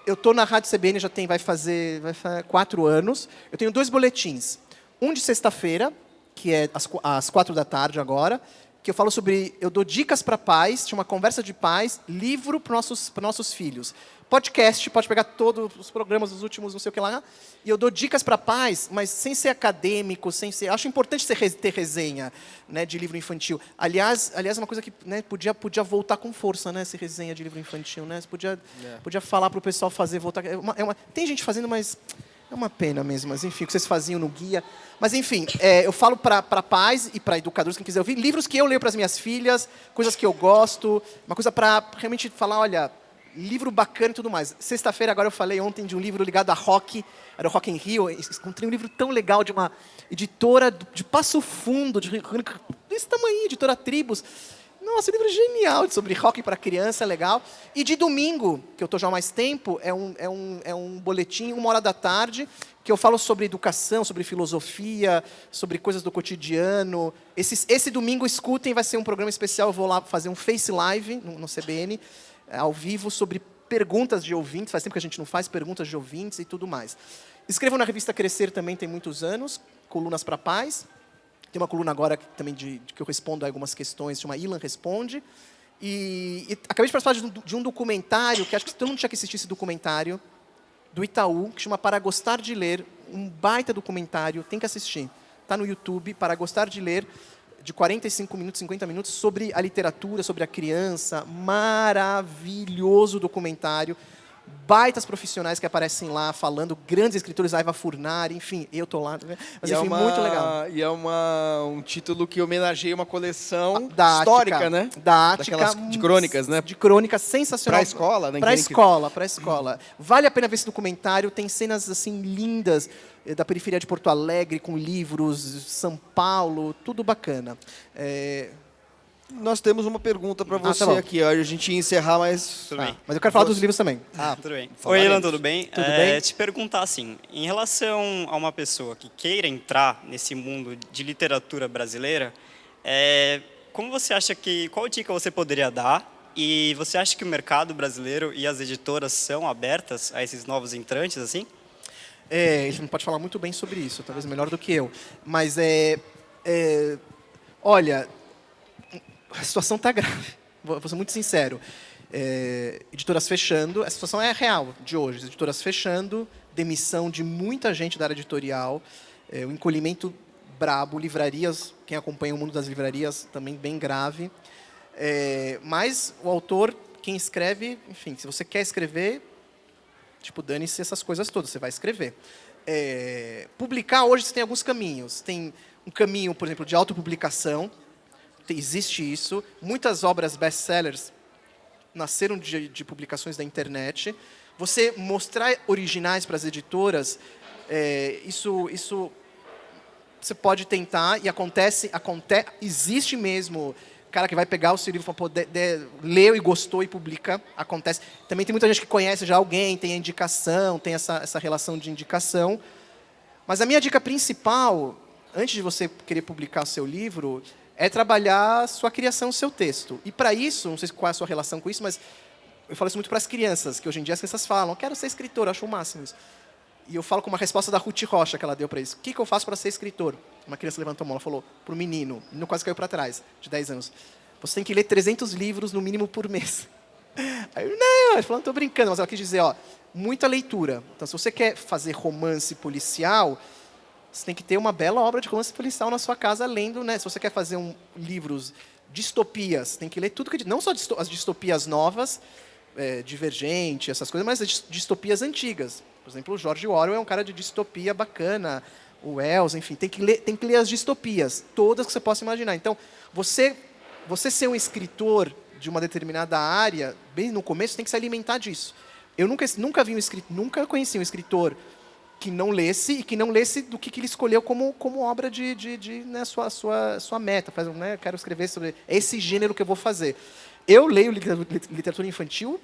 eu estou na rádio CBN, vai fazer 4 anos. Eu tenho 2 boletins. Um de sexta-feira, que é às 4 da tarde agora, que eu falo sobre... Eu dou dicas para pais, chama Conversa de Pais, livro para nossos filhos. Podcast, pode pegar todos os programas dos últimos, não sei o que lá, e eu dou dicas para pais, mas sem ser acadêmico, sem ser... Acho importante ter resenha, né, de livro infantil. Aliás, é uma coisa que, né, podia voltar com força, né, essa resenha de livro infantil, né? Você podia falar para o pessoal voltar... Tem gente fazendo, mas É uma pena mesmo, mas enfim, o que vocês faziam no guia. Mas enfim, eu falo para pais e para educadores, quem quiser ouvir, livros que eu leio para as minhas filhas, coisas que eu gosto, uma coisa para realmente falar, olha, livro bacana e tudo mais. Sexta-feira, agora eu falei ontem de um livro ligado a rock, era o Rock in Rio, encontrei um livro tão legal de uma editora de Passo Fundo, desse tamanho, editora Tribos. Nossa, um livro genial sobre rock para criança, legal. E de domingo, que eu estou já há mais tempo, é um boletim, 1h da tarde, que eu falo sobre educação, sobre filosofia, sobre coisas do cotidiano. Esse domingo, escutem, vai ser um programa especial, eu vou lá fazer um Face Live no CBN, ao vivo, sobre perguntas de ouvintes. Faz tempo que a gente não faz perguntas de ouvintes e tudo mais. Escrevo na revista Crescer também, tem muitos anos, colunas para pais. Tem uma coluna agora também que eu respondo a algumas questões, chama Ilan Responde. E acabei de participar de um documentário, que acho que todo mundo tinha que assistir esse documentário, do Itaú, que chama Para Gostar de Ler. Um baita documentário, tem que assistir. Está no YouTube, Para Gostar de Ler, de 45 minutos, 50 minutos, sobre a literatura, sobre a criança. Maravilhoso documentário. Baitas profissionais que aparecem lá falando, grandes escritores, Aiva Furnari, enfim, eu tô lá. Mas enfim, muito legal. E é um título que homenageia uma coleção da histórica, Ática, né? Da Ática, daquelas de crônicas, né? De crônicas, sensacional. Pra escola, né? Pra escola. Vale a pena ver esse documentário, tem cenas assim lindas da periferia de Porto Alegre, com livros, São Paulo, tudo bacana. Nós temos uma pergunta para você tá aqui. A gente ia encerrar, mas... Tudo bem. Mas eu quero falar dos livros também. Tudo bem. falaremos. Oi, Ilan, tudo bem? Tudo bem? Te perguntar assim, em relação a uma pessoa que queira entrar nesse mundo de literatura brasileira, como você acha qual dica você poderia dar? E você acha que o mercado brasileiro e as editoras são abertas a esses novos entrantes, assim? Ele não pode falar muito bem sobre isso, talvez melhor do que eu. Mas olha, a situação está grave. Vou ser muito sincero. Editoras fechando, a situação é real de hoje. As editoras fechando, demissão de muita gente da área editorial, o encolhimento brabo, livrarias, quem acompanha o mundo das livrarias, também bem grave. Mas o autor, quem escreve, enfim, se você quer escrever, tipo, dane-se essas coisas todas, você vai escrever. Publicar, hoje, você tem alguns caminhos. Tem um caminho, por exemplo, de autopublicação. Existe isso. Muitas obras best-sellers nasceram de publicações da internet. Você mostrar originais para as editoras, isso você pode tentar, e existe mesmo cara que vai pegar o seu livro para poder ler e gostou e publica, acontece. Também tem muita gente que conhece já alguém, tem a indicação, tem essa relação de indicação. Mas a minha dica principal, antes de você querer publicar o seu livro, é trabalhar a sua criação, o seu texto. E para isso, não sei qual é a sua relação com isso, mas eu falo isso muito para as crianças, que hoje em dia as crianças falam, eu quero ser escritor, eu acho o máximo isso. E eu falo com uma resposta da Ruth Rocha que ela deu para isso. O que eu faço para ser escritor? Uma criança levantou a mão, ela falou, para o menino quase caiu para trás, de 10 anos. Você tem que ler 300 livros, no mínimo, por mês. Aí eu, não, ela falou, não estou brincando, mas ela quis dizer, muita leitura. Então, se você quer fazer romance policial, você tem que ter uma bela obra de romance policial na sua casa, lendo, né? Se você quer fazer livros distopias, tem que ler tudo não só as distopias novas, Divergente, essas coisas, mas as distopias antigas. Por exemplo, o George Orwell é um cara de distopia bacana, o Wells, enfim, tem que ler as distopias, todas que você possa imaginar. Então, você ser um escritor de uma determinada área, bem no começo, tem que se alimentar disso. Eu nunca conheci um escritor que não lesse e que não lesse do que ele escolheu como obra né, sua meta. Né, quero escrever sobre esse gênero que eu vou fazer. Eu leio literatura infantil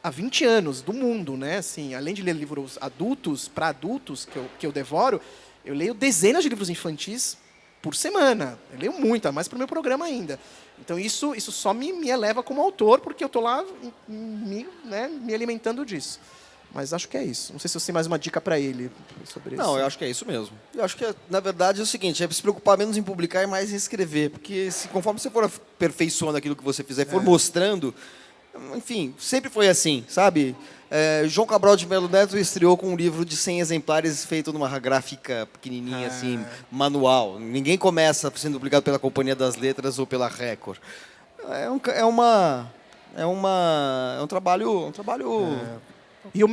há 20 anos, do mundo. Né? Assim, além de ler livros adultos, para adultos, que eu devoro, eu leio dezenas de livros infantis por semana. Eu leio muito, mais para o meu programa ainda. Então, isso só me eleva como autor, porque eu estou lá me alimentando disso. Mas acho que é isso. Não sei se você tem mais uma dica para ele sobre isso. Não, eu acho que é isso mesmo. Eu acho que, na verdade, é o seguinte, é se preocupar menos em publicar e mais em escrever. Porque conforme você for aperfeiçoando aquilo que você fizer, for mostrando, enfim, sempre foi assim, sabe? João Cabral de Melo Neto estreou com um livro de 100 exemplares feito numa gráfica pequenininha, assim, manual. Ninguém começa sendo publicado pela Companhia das Letras ou pela Record. É um trabalho... E o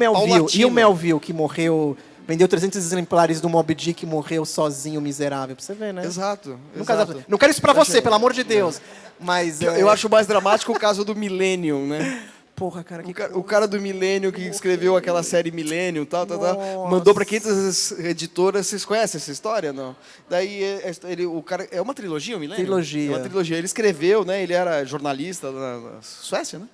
Melville, que morreu Vendeu 300 exemplares do Moby Dick e morreu sozinho, miserável. Pra você ver, né? Exato. Não quero isso pra você, pelo amor de Deus. Mas Eu acho mais dramático o caso do Millennium, né? Porra, cara, O cara do Millennium que escreveu aquela série Millennium, tal, mandou para 500 editoras. Vocês conhecem essa história, não? Daí o cara é uma trilogia, o Millennium? Trilogia. É uma trilogia. Ele escreveu, né? Ele era jornalista na Suécia, né?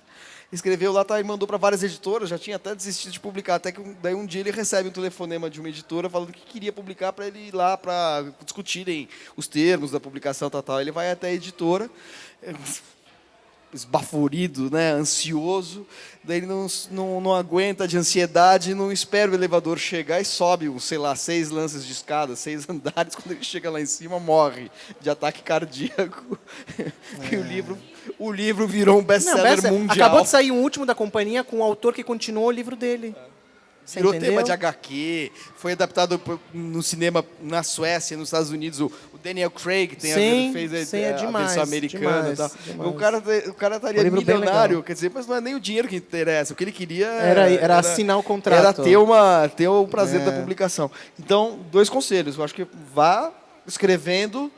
Escreveu lá, e mandou para várias editoras. Já tinha até desistido de publicar, até que daí um dia ele recebe um telefonema de uma editora falando que queria publicar para ele ir lá para discutirem os termos da publicação, tal. Ele vai até a editora, esbaforido, né, ansioso, daí ele não aguenta de ansiedade, não espera o elevador chegar e sobe, 6 lances de escada, 6 andares, quando ele chega lá em cima, morre de ataque cardíaco. E o livro virou um best-seller mundial. Acabou de sair um último da companhia com o autor que continuou o livro dele. Virou tema de HQ, foi adaptado no cinema na Suécia, nos Estados Unidos. O Daniel Craig fez a versão americana. O cara estaria milionário, quer dizer, mas não é nem o dinheiro que interessa. O que ele queria era assinar o contrato. Era ter o prazer da publicação. Então, 2 conselhos. Eu acho que vá escrevendo,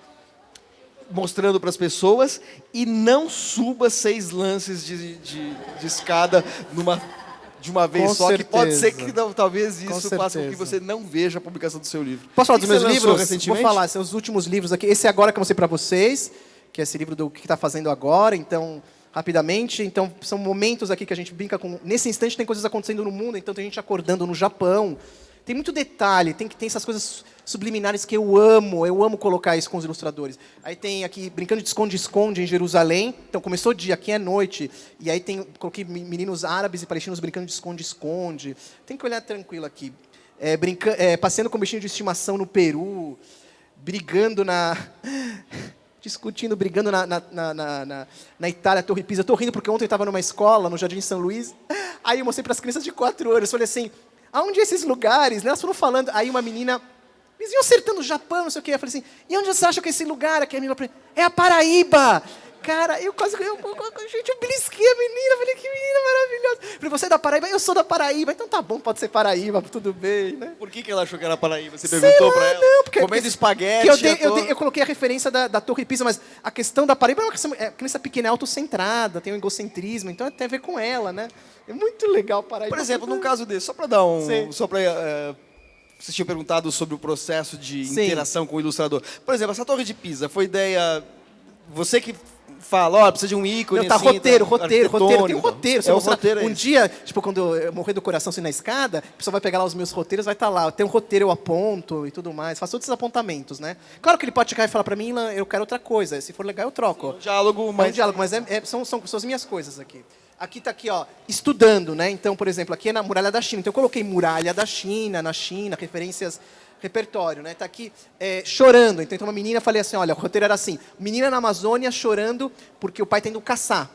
mostrando para as pessoas, e não suba 6 lances de escada de uma vez com só, certeza. Que pode ser que talvez isso faça com que você não veja a publicação do seu livro. Posso falar dos meus livros? Recentemente? Vou falar, são os últimos livros aqui. Esse agora que eu mostrei para vocês, que é esse livro do que está fazendo agora, então, rapidamente. Então, são momentos aqui que a gente brinca com... Nesse instante tem coisas acontecendo no mundo, então tem gente acordando no Japão. Tem muito detalhe, tem essas coisas subliminares que eu amo colocar isso com os ilustradores. Aí tem aqui, brincando de esconde-esconde em Jerusalém, então começou o dia, aqui é noite, e aí coloquei meninos árabes e palestinos brincando de esconde-esconde. Tem que olhar tranquilo aqui. Passeando com bichinho de estimação no Peru, brigando brigando na Itália, Torre Pisa. Estou rindo porque ontem eu estava numa escola, no Jardim São Luís, aí eu mostrei para as crianças de 4 anos, falei assim, aonde é esses lugares? Elas foram falando, aí uma menina, eles iam acertando o Japão, não sei o quê. Eu falei assim, e onde você acha que é esse lugar aqui? A menina falou, é a Paraíba. Cara, eu belisquei a menina, falei, que menina maravilhosa. Eu falei, você é da Paraíba? Eu sou da Paraíba. Então tá bom, pode ser Paraíba, tudo bem, né? Por que ela achou que era Paraíba? Você perguntou para ela? Não, porque comendo espaguete. Eu coloquei a referência da Torre Pisa, mas a questão da Paraíba é uma questão, criança pequena, é autocentrada, tem um egocentrismo, então tem a ver com ela, né? É muito legal Paraíba. Por exemplo, num caso desse, só para dar vocês tinham perguntado sobre o processo de interação com o ilustrador. Por exemplo, essa Torre de Pisa foi ideia... Você que fala, precisa de um ícone. Não, tá, assim, roteiro. Tem um roteiro. É o roteiro. Um dia, tipo, quando eu morrer do coração assim na escada, a pessoa vai pegar lá os meus roteiros, vai estar lá. Tem um roteiro, eu aponto e tudo mais. Faço todos esses apontamentos, né? Claro que ele pode chegar e falar pra mim, eu quero outra coisa. Se for legal, eu troco. Um diálogo, mas são as minhas coisas aqui. Aqui está aqui, ó, estudando, né? Então, por exemplo, aqui é na Muralha da China. Então, eu coloquei Muralha da China, na China, referências, repertório, né? Está aqui chorando. Então, uma menina, falei assim, olha, o roteiro era assim, menina na Amazônia chorando porque o pai está indo caçar.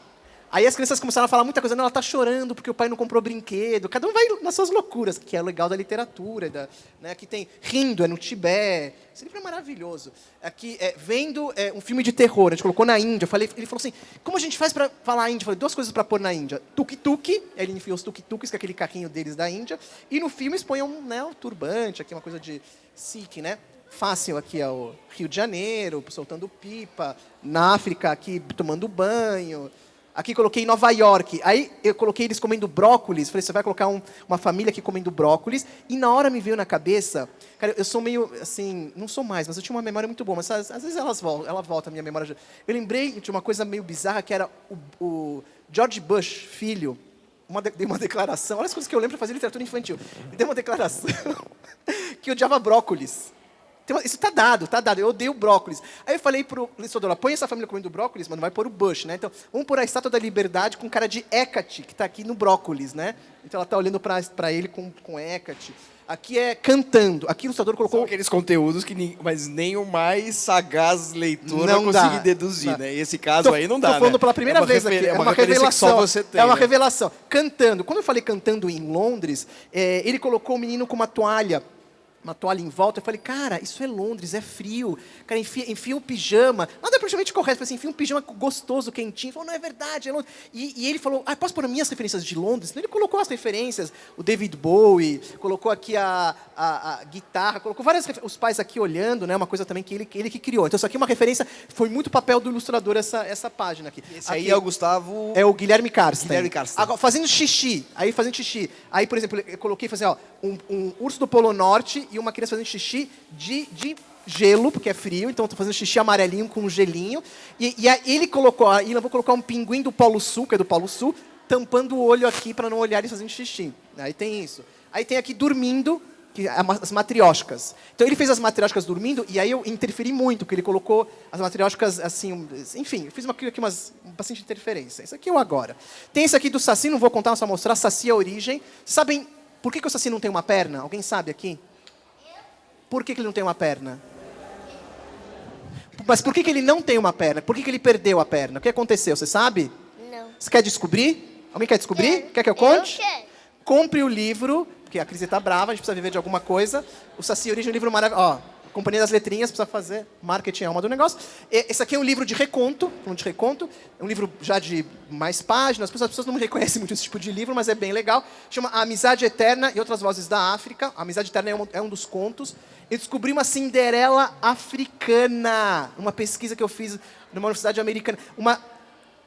Aí as crianças começaram a falar muita coisa, não, ela está chorando porque o pai não comprou brinquedo. Cada um vai nas suas loucuras, que é o legal da literatura. Né? Aqui tem rindo, é no Tibete. Esse livro é maravilhoso. Aqui, vendo um filme de terror, a gente colocou na Índia. Ele falou assim, como a gente faz para falar a Índia? Eu falei, 2 coisas para pôr na Índia. Tuk-tuk, ele enfiou os tuk-tuks, que é aquele carrinho deles da Índia. E no filme expõe um turbante, aqui uma coisa de Sikh, né? Fácil, aqui é o Rio de Janeiro, soltando pipa. Na África, aqui tomando banho. Aqui coloquei Nova York. Aí eu coloquei eles comendo brócolis. Falei, você vai colocar uma família aqui comendo brócolis. E na hora me veio na cabeça... Cara, eu sou meio, assim... Não sou mais, mas eu tinha uma memória muito boa. Mas às vezes ela volta a minha memória. Eu lembrei de uma coisa meio bizarra, que era o George Bush, filho. Dei uma declaração. Olha as coisas que eu lembro para fazer literatura infantil. Ele deu uma declaração que odiava brócolis. Isso tá dado. Eu odeio brócolis. Aí eu falei pro ilustrador, põe essa família comendo brócolis, mas não vai pôr o Bush, né? Então, vamos pôr a Estátua da Liberdade com cara de Hecate, que está aqui no brócolis, né? Então, ela está olhando para ele com Hecate. Aqui é cantando. Aqui o ilustrador colocou... São aqueles conteúdos que mas nem o mais sagaz leitor não conseguir deduzir, né? E esse caso aí não dá, Estou falando pela primeira vez aqui. É uma revelação. Que só você tem, é uma revelação. Cantando. Quando eu falei cantando em Londres, ele colocou o menino com uma toalha uma toalha em volta. Eu falei, cara, isso é Londres, é frio. Cara, enfia um pijama. Nada praticamente correto. Eu falei assim, enfia um pijama gostoso, quentinho. Ele falou, não, é verdade, é Londres. E ele falou, posso pôr minhas referências de Londres? Então, ele colocou as referências, o David Bowie, colocou aqui a guitarra, colocou várias os pais aqui olhando, né? Uma coisa também que ele que criou. Então, isso aqui é uma referência, foi muito papel do ilustrador essa página aqui. Esse aí é o Gustavo... É o Guilherme Karsten. Guilherme Karsten. Agora, fazendo xixi. Aí, por exemplo, eu coloquei, fazer, ó, um urso do Polo Norte e uma criança fazendo xixi de gelo, porque é frio, então estou fazendo xixi amarelinho com um gelinho. E aí ele colocou, eu vou colocar um pinguim do Polo Sul, que é do Polo Sul, tampando o olho aqui para não olhar eles fazendo xixi. Aí tem isso. Aí tem aqui dormindo, que as matrióticas. Então ele fez as matrióticas dormindo, e aí eu interferi muito, porque ele colocou as matrióticas assim, enfim, eu fiz aqui bastante interferência. Isso aqui é o agora. Tem esse aqui do Saci, não vou contar, só mostrar, Saci é a origem. Sabem por que o Saci não tem uma perna? Alguém sabe aqui? Por que ele não tem uma perna? Mas por que ele não tem uma perna? Por que ele perdeu a perna? O que aconteceu? Você sabe? Não. Você quer descobrir? Alguém quer descobrir? Quer que eu conte? Eu quero. Compre o livro, porque a Cris está brava, a gente precisa viver de alguma coisa. O Saci Origem é um livro maravilhoso. Ó, Companhia das Letrinhas, precisa fazer marketing alma do negócio. Esse aqui é um livro de reconto, é um livro já de mais páginas, as pessoas não me reconhecem muito esse tipo de livro, mas é bem legal. Chama A Amizade Eterna e Outras Vozes da África. A Amizade Eterna é um dos contos. Eu descobri uma Cinderela africana, uma pesquisa que eu fiz numa universidade americana.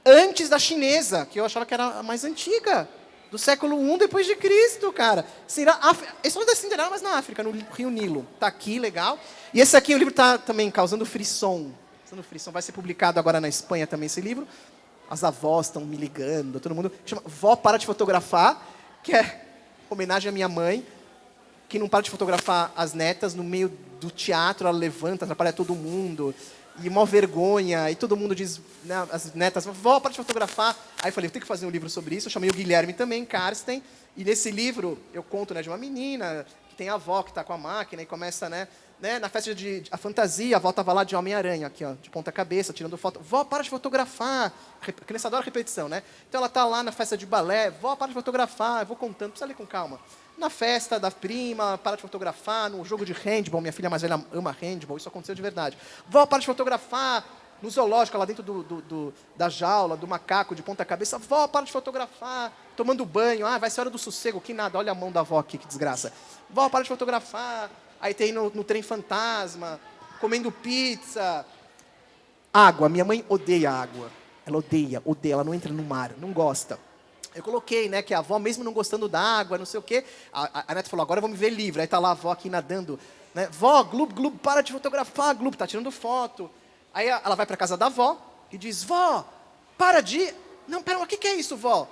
Antes da chinesa, que eu achava que era a mais antiga. Do século I depois de Cristo, cara. Esse é da Cinderela, mas na África, no Rio Nilo. Tá aqui, legal. E esse aqui, o livro está também causando frisson. Vai ser publicado agora na Espanha também esse livro. As avós estão me ligando, todo mundo. Chama Vó Para de Fotografar, que é homenagem à minha mãe, que não para de fotografar as netas no meio do teatro, ela levanta, atrapalha todo mundo. E uma vergonha, e todo mundo diz, né, as netas, vó, para de fotografar. Aí eu falei, eu tenho que fazer um livro sobre isso. Eu chamei o Guilherme também, Karsten. E nesse livro, eu conto, né, de uma menina que tem a avó que está com a máquina e começa, né, na festa a fantasia, a avó estava lá de Homem-Aranha, aqui, ó, de ponta cabeça, tirando foto. Vó, para de fotografar. A criança adora repetição, né? Então ela está lá na festa de balé, vó, para de fotografar. Eu vou contando, precisa ler com calma. Na festa da prima, para de fotografar. No jogo de handball, minha filha mais velha ama handball, isso aconteceu de verdade. Vó, para de fotografar. No zoológico, lá dentro da jaula, do macaco de ponta cabeça. Vó, para de fotografar. Tomando banho. Vai ser hora do sossego. Que nada, olha a mão da avó aqui, que desgraça. Vó, para de fotografar. Aí tem no trem fantasma. Comendo pizza. Água. Minha mãe odeia água. Ela odeia. Ela não entra no mar, não gosta. Eu coloquei, né, que a avó, mesmo não gostando da água, não sei o quê, a neta falou, agora eu vou me ver livre. Aí tá lá a avó aqui nadando, né, vó, Globo, para de fotografar, Globo, tá tirando foto. Aí ela vai para casa da avó e diz, vó, para de... Não, pera, o que é isso, vó?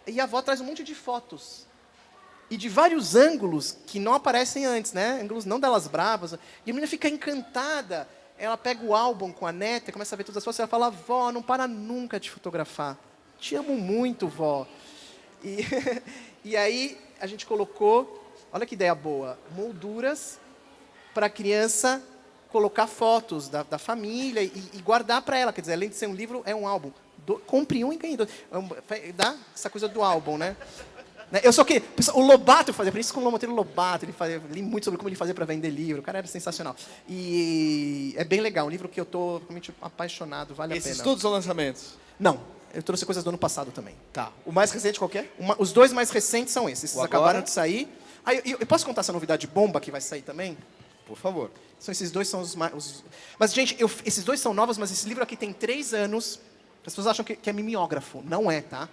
E a avó traz um monte de fotos. E de vários ângulos que não aparecem antes, né, ângulos não delas bravas. E a menina fica encantada. Ela pega o álbum com a neta, começa a ver todas as fotos, e ela fala, vó, não para nunca de fotografar. Te amo muito, vó. E aí a gente colocou, olha que ideia boa, molduras para a criança colocar fotos da família e guardar para ela. Quer dizer, além de ser um livro, é um álbum. Compre um e ganhe dois. Dá essa coisa do álbum, né? Eu só que o Lobato fazia, por isso com o Monteiro Lobato, li muito sobre como ele fazia para vender livro, o cara era sensacional. E é bem legal, um livro que eu estou realmente apaixonado, vale a pena. Esses todos são lançamentos? Não. Eu trouxe coisas do ano passado também. Tá. O mais recente qual que é? Os dois mais recentes são esses. Esses acabaram de sair. Eu posso contar essa novidade bomba que vai sair também? Por favor. Esses dois são os mais... Mas, gente, esses dois são novos, mas esse livro aqui tem 3 anos. As pessoas acham que é mimeógrafo. Não é, tá?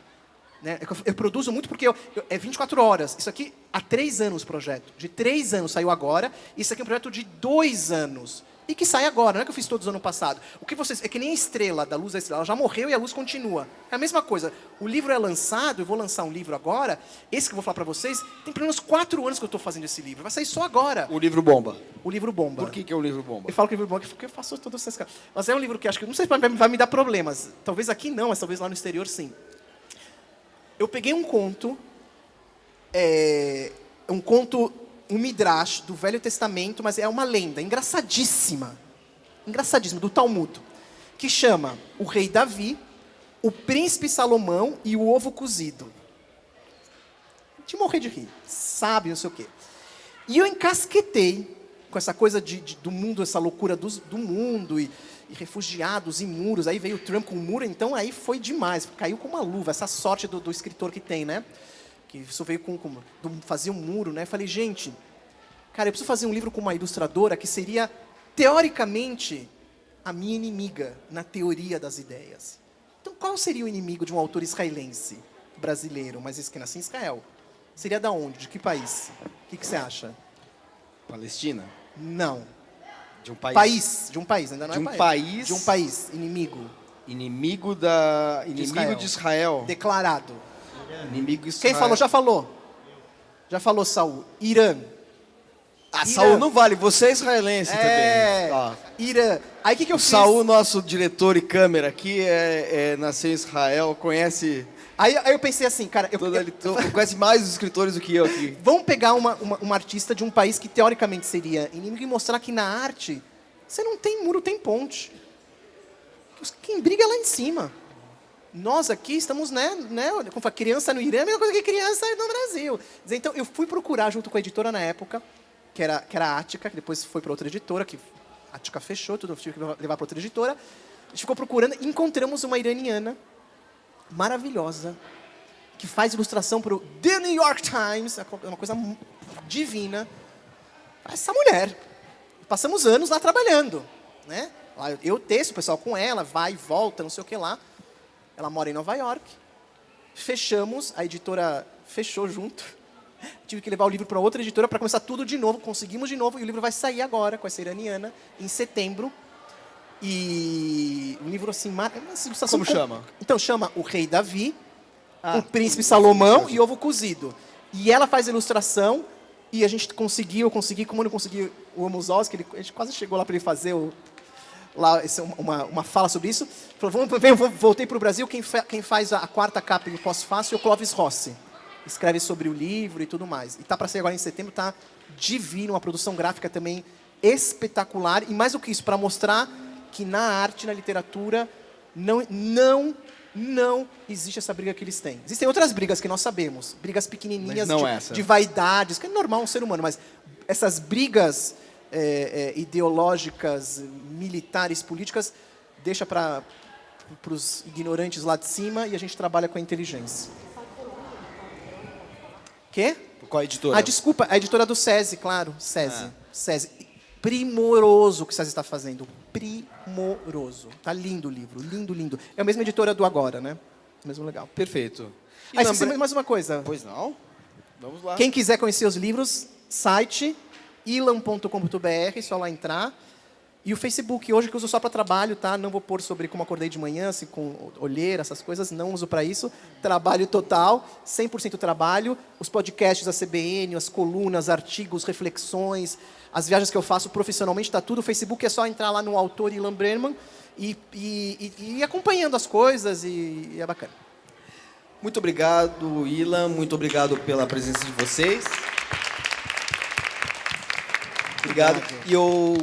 Né? Eu produzo muito porque é 24 horas. Isso aqui, há 3 anos o projeto. De 3 anos saiu agora. Isso aqui é um projeto de 2 anos. E que sai agora, não é que eu fiz todos no ano passado. O que vocês... É que nem a estrela, da luz da estrela. Ela já morreu e a luz continua. É a mesma coisa. O livro é lançado, eu vou lançar um livro agora. Esse que eu vou falar para vocês, tem pelo menos 4 anos que eu estou fazendo esse livro. Vai sair só agora. O livro bomba. O livro bomba. Por que é o livro bomba? Eu falo que o livro bomba porque eu faço todas essas coisas. Mas é um livro que acho que... Não sei se vai me dar problemas. Talvez aqui não, mas talvez lá no exterior sim. Eu peguei um conto... Um midrash do Velho Testamento, mas é uma lenda engraçadíssima, do Talmud, que chama o rei Davi, o príncipe Salomão e o ovo cozido. De morrer de rir, sabe, não sei o quê. E eu encasquetei com essa coisa do mundo, essa loucura do mundo, e refugiados e muros. Aí veio o Trump com o muro, então aí foi demais. Caiu com uma luva, essa sorte do escritor que tem, né? Que isso veio fazia um muro, né? Eu falei, gente, cara, eu preciso fazer um livro com uma ilustradora que seria, teoricamente, a minha inimiga na teoria das ideias. Então, qual seria o inimigo de um autor israelense, brasileiro, mas esse que nasceu em Israel? Seria da onde? De que país? O que você acha? Palestina? Não. De um país. De um país, ainda não de é um país. país. De um país, inimigo. Inimigo de Israel. Declarado. Inimigo de Israel. Quem falou? Já falou. Já falou, Saul. Irã. Irã. Saul não vale, você é israelense também. Ó. Irã. Aí o que eu fiz? Saul, nosso diretor e câmera aqui, nasceu em Israel, conhece... Aí eu pensei assim, cara... conhece mais os escritores do que eu aqui. Vamos pegar uma artista de um país que teoricamente seria inimigo e mostrar que na arte você não tem muro, tem ponte. Quem briga é lá em cima. Nós aqui estamos, como fala, criança no Irã é a mesma coisa que criança no Brasil. Então eu fui procurar junto com a editora na época, que era a Ática, que depois foi para outra editora, que a Ática fechou, tudo, eu tive que levar para outra editora. A gente ficou procurando e encontramos uma iraniana maravilhosa, que faz ilustração para o The New York Times, é uma coisa divina. Essa mulher. Passamos anos lá trabalhando, né? Eu teço o pessoal com ela, vai e volta, não sei o que lá. Ela mora em Nova York. Fechamos, a editora fechou junto. Tive que levar o livro para outra editora para começar tudo de novo. Conseguimos de novo e o livro vai sair agora com essa iraniana, em setembro. E um livro assim, Como chama? Então chama O Rei Davi, O Príncipe Salomão e Ovo Cozido. E ela faz a ilustração e a gente eu consegui, como eu não consegui o Amuzowski, a gente quase chegou lá para ele fazer uma fala sobre isso. Falou, voltei para o Brasil, quem faz a quarta capa do pós-fácil é o Clóvis Rossi. Escreve sobre o livro e tudo mais. E tá para sair agora em setembro, tá divino, uma produção gráfica também espetacular. E mais do que isso, para mostrar que na arte, na literatura, não existe essa briga que eles têm. Existem outras brigas que nós sabemos. Brigas pequenininhas de vaidades, que é normal um ser humano, mas essas brigas ideológicas, militares, políticas, deixa para os ignorantes lá de cima e a gente trabalha com a inteligência. Quê? Qual editora? Desculpa, a editora do SESI, claro. SESI. Primoroso o que o SESI está fazendo. Primoroso. Tá lindo o livro, lindo, lindo. É a mesma editora do Agora, né? Mesmo legal. Perfeito. Aí, mais uma coisa. Pois não? Vamos lá. Quem quiser conhecer os livros, site ilan.com.br, só lá entrar. E o Facebook, hoje que eu uso só para trabalho, tá? Não vou pôr sobre como acordei de manhã, assim, com olheira, essas coisas, não uso para isso. Trabalho total, 100% trabalho. Os podcasts da CBN, as colunas, artigos, reflexões, as viagens que eu faço profissionalmente, está tudo. O Facebook é só entrar lá no autor Ilan Brenman e ir acompanhando as coisas e é bacana. Muito obrigado, Ilan. Muito obrigado pela presença de vocês. Obrigado. E eu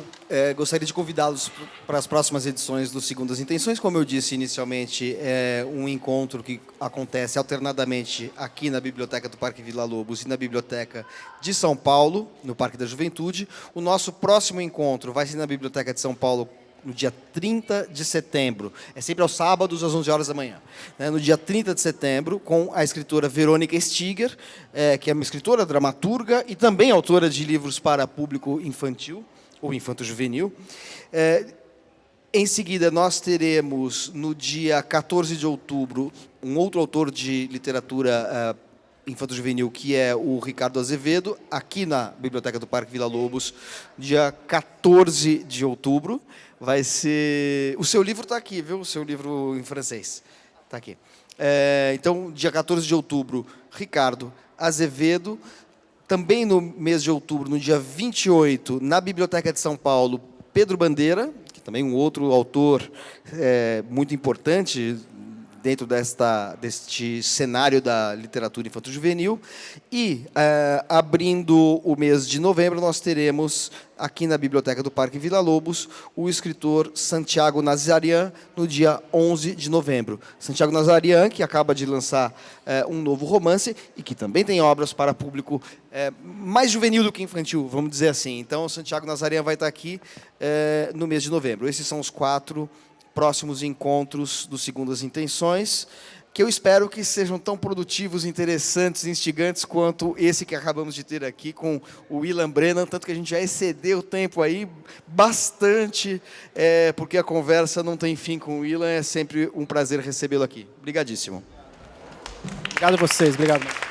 gostaria de convidá-los para as próximas edições do Segundas Intenções. Como eu disse inicialmente, é um encontro que acontece alternadamente aqui na Biblioteca do Parque Vila Lobos e na Biblioteca de São Paulo, no Parque da Juventude. O nosso próximo encontro vai ser na Biblioteca de São Paulo no dia 30 de setembro. É sempre aos sábados, às 11 horas da manhã. No dia 30 de setembro, com a escritora Verônica Stiger, que é uma escritora, dramaturga e também autora de livros para público infantil, ou infanto-juvenil. Em seguida, nós teremos, no dia 14 de outubro, um outro autor de literatura infanto-juvenil, que é o Ricardo Azevedo, aqui na Biblioteca do Parque Vila Lobos, dia 14 de outubro. Vai ser... O seu livro está aqui, viu? O seu livro em francês está aqui. Então, dia 14 de outubro, Ricardo Azevedo. Também no mês de outubro, no dia 28, na Biblioteca de São Paulo, Pedro Bandeira, que também é um outro autor muito importante dentro deste cenário da literatura infanto-juvenil. E, abrindo o mês de novembro, nós teremos, aqui na Biblioteca do Parque Vila Lobos, o escritor Santiago Nazarian, no dia 11 de novembro. Santiago Nazarian, que acaba de lançar um novo romance e que também tem obras para público mais juvenil do que infantil, vamos dizer assim. Então, Santiago Nazarian vai estar aqui no mês de novembro. Esses são os 4 próximos encontros do Segundas Intenções, que eu espero que sejam tão produtivos, interessantes, instigantes, quanto esse que acabamos de ter aqui com o William Brennan, tanto que a gente já excedeu o tempo aí bastante, porque a conversa não tem fim com o William, é sempre um prazer recebê-lo aqui. Obrigadíssimo. Obrigado a vocês, obrigado.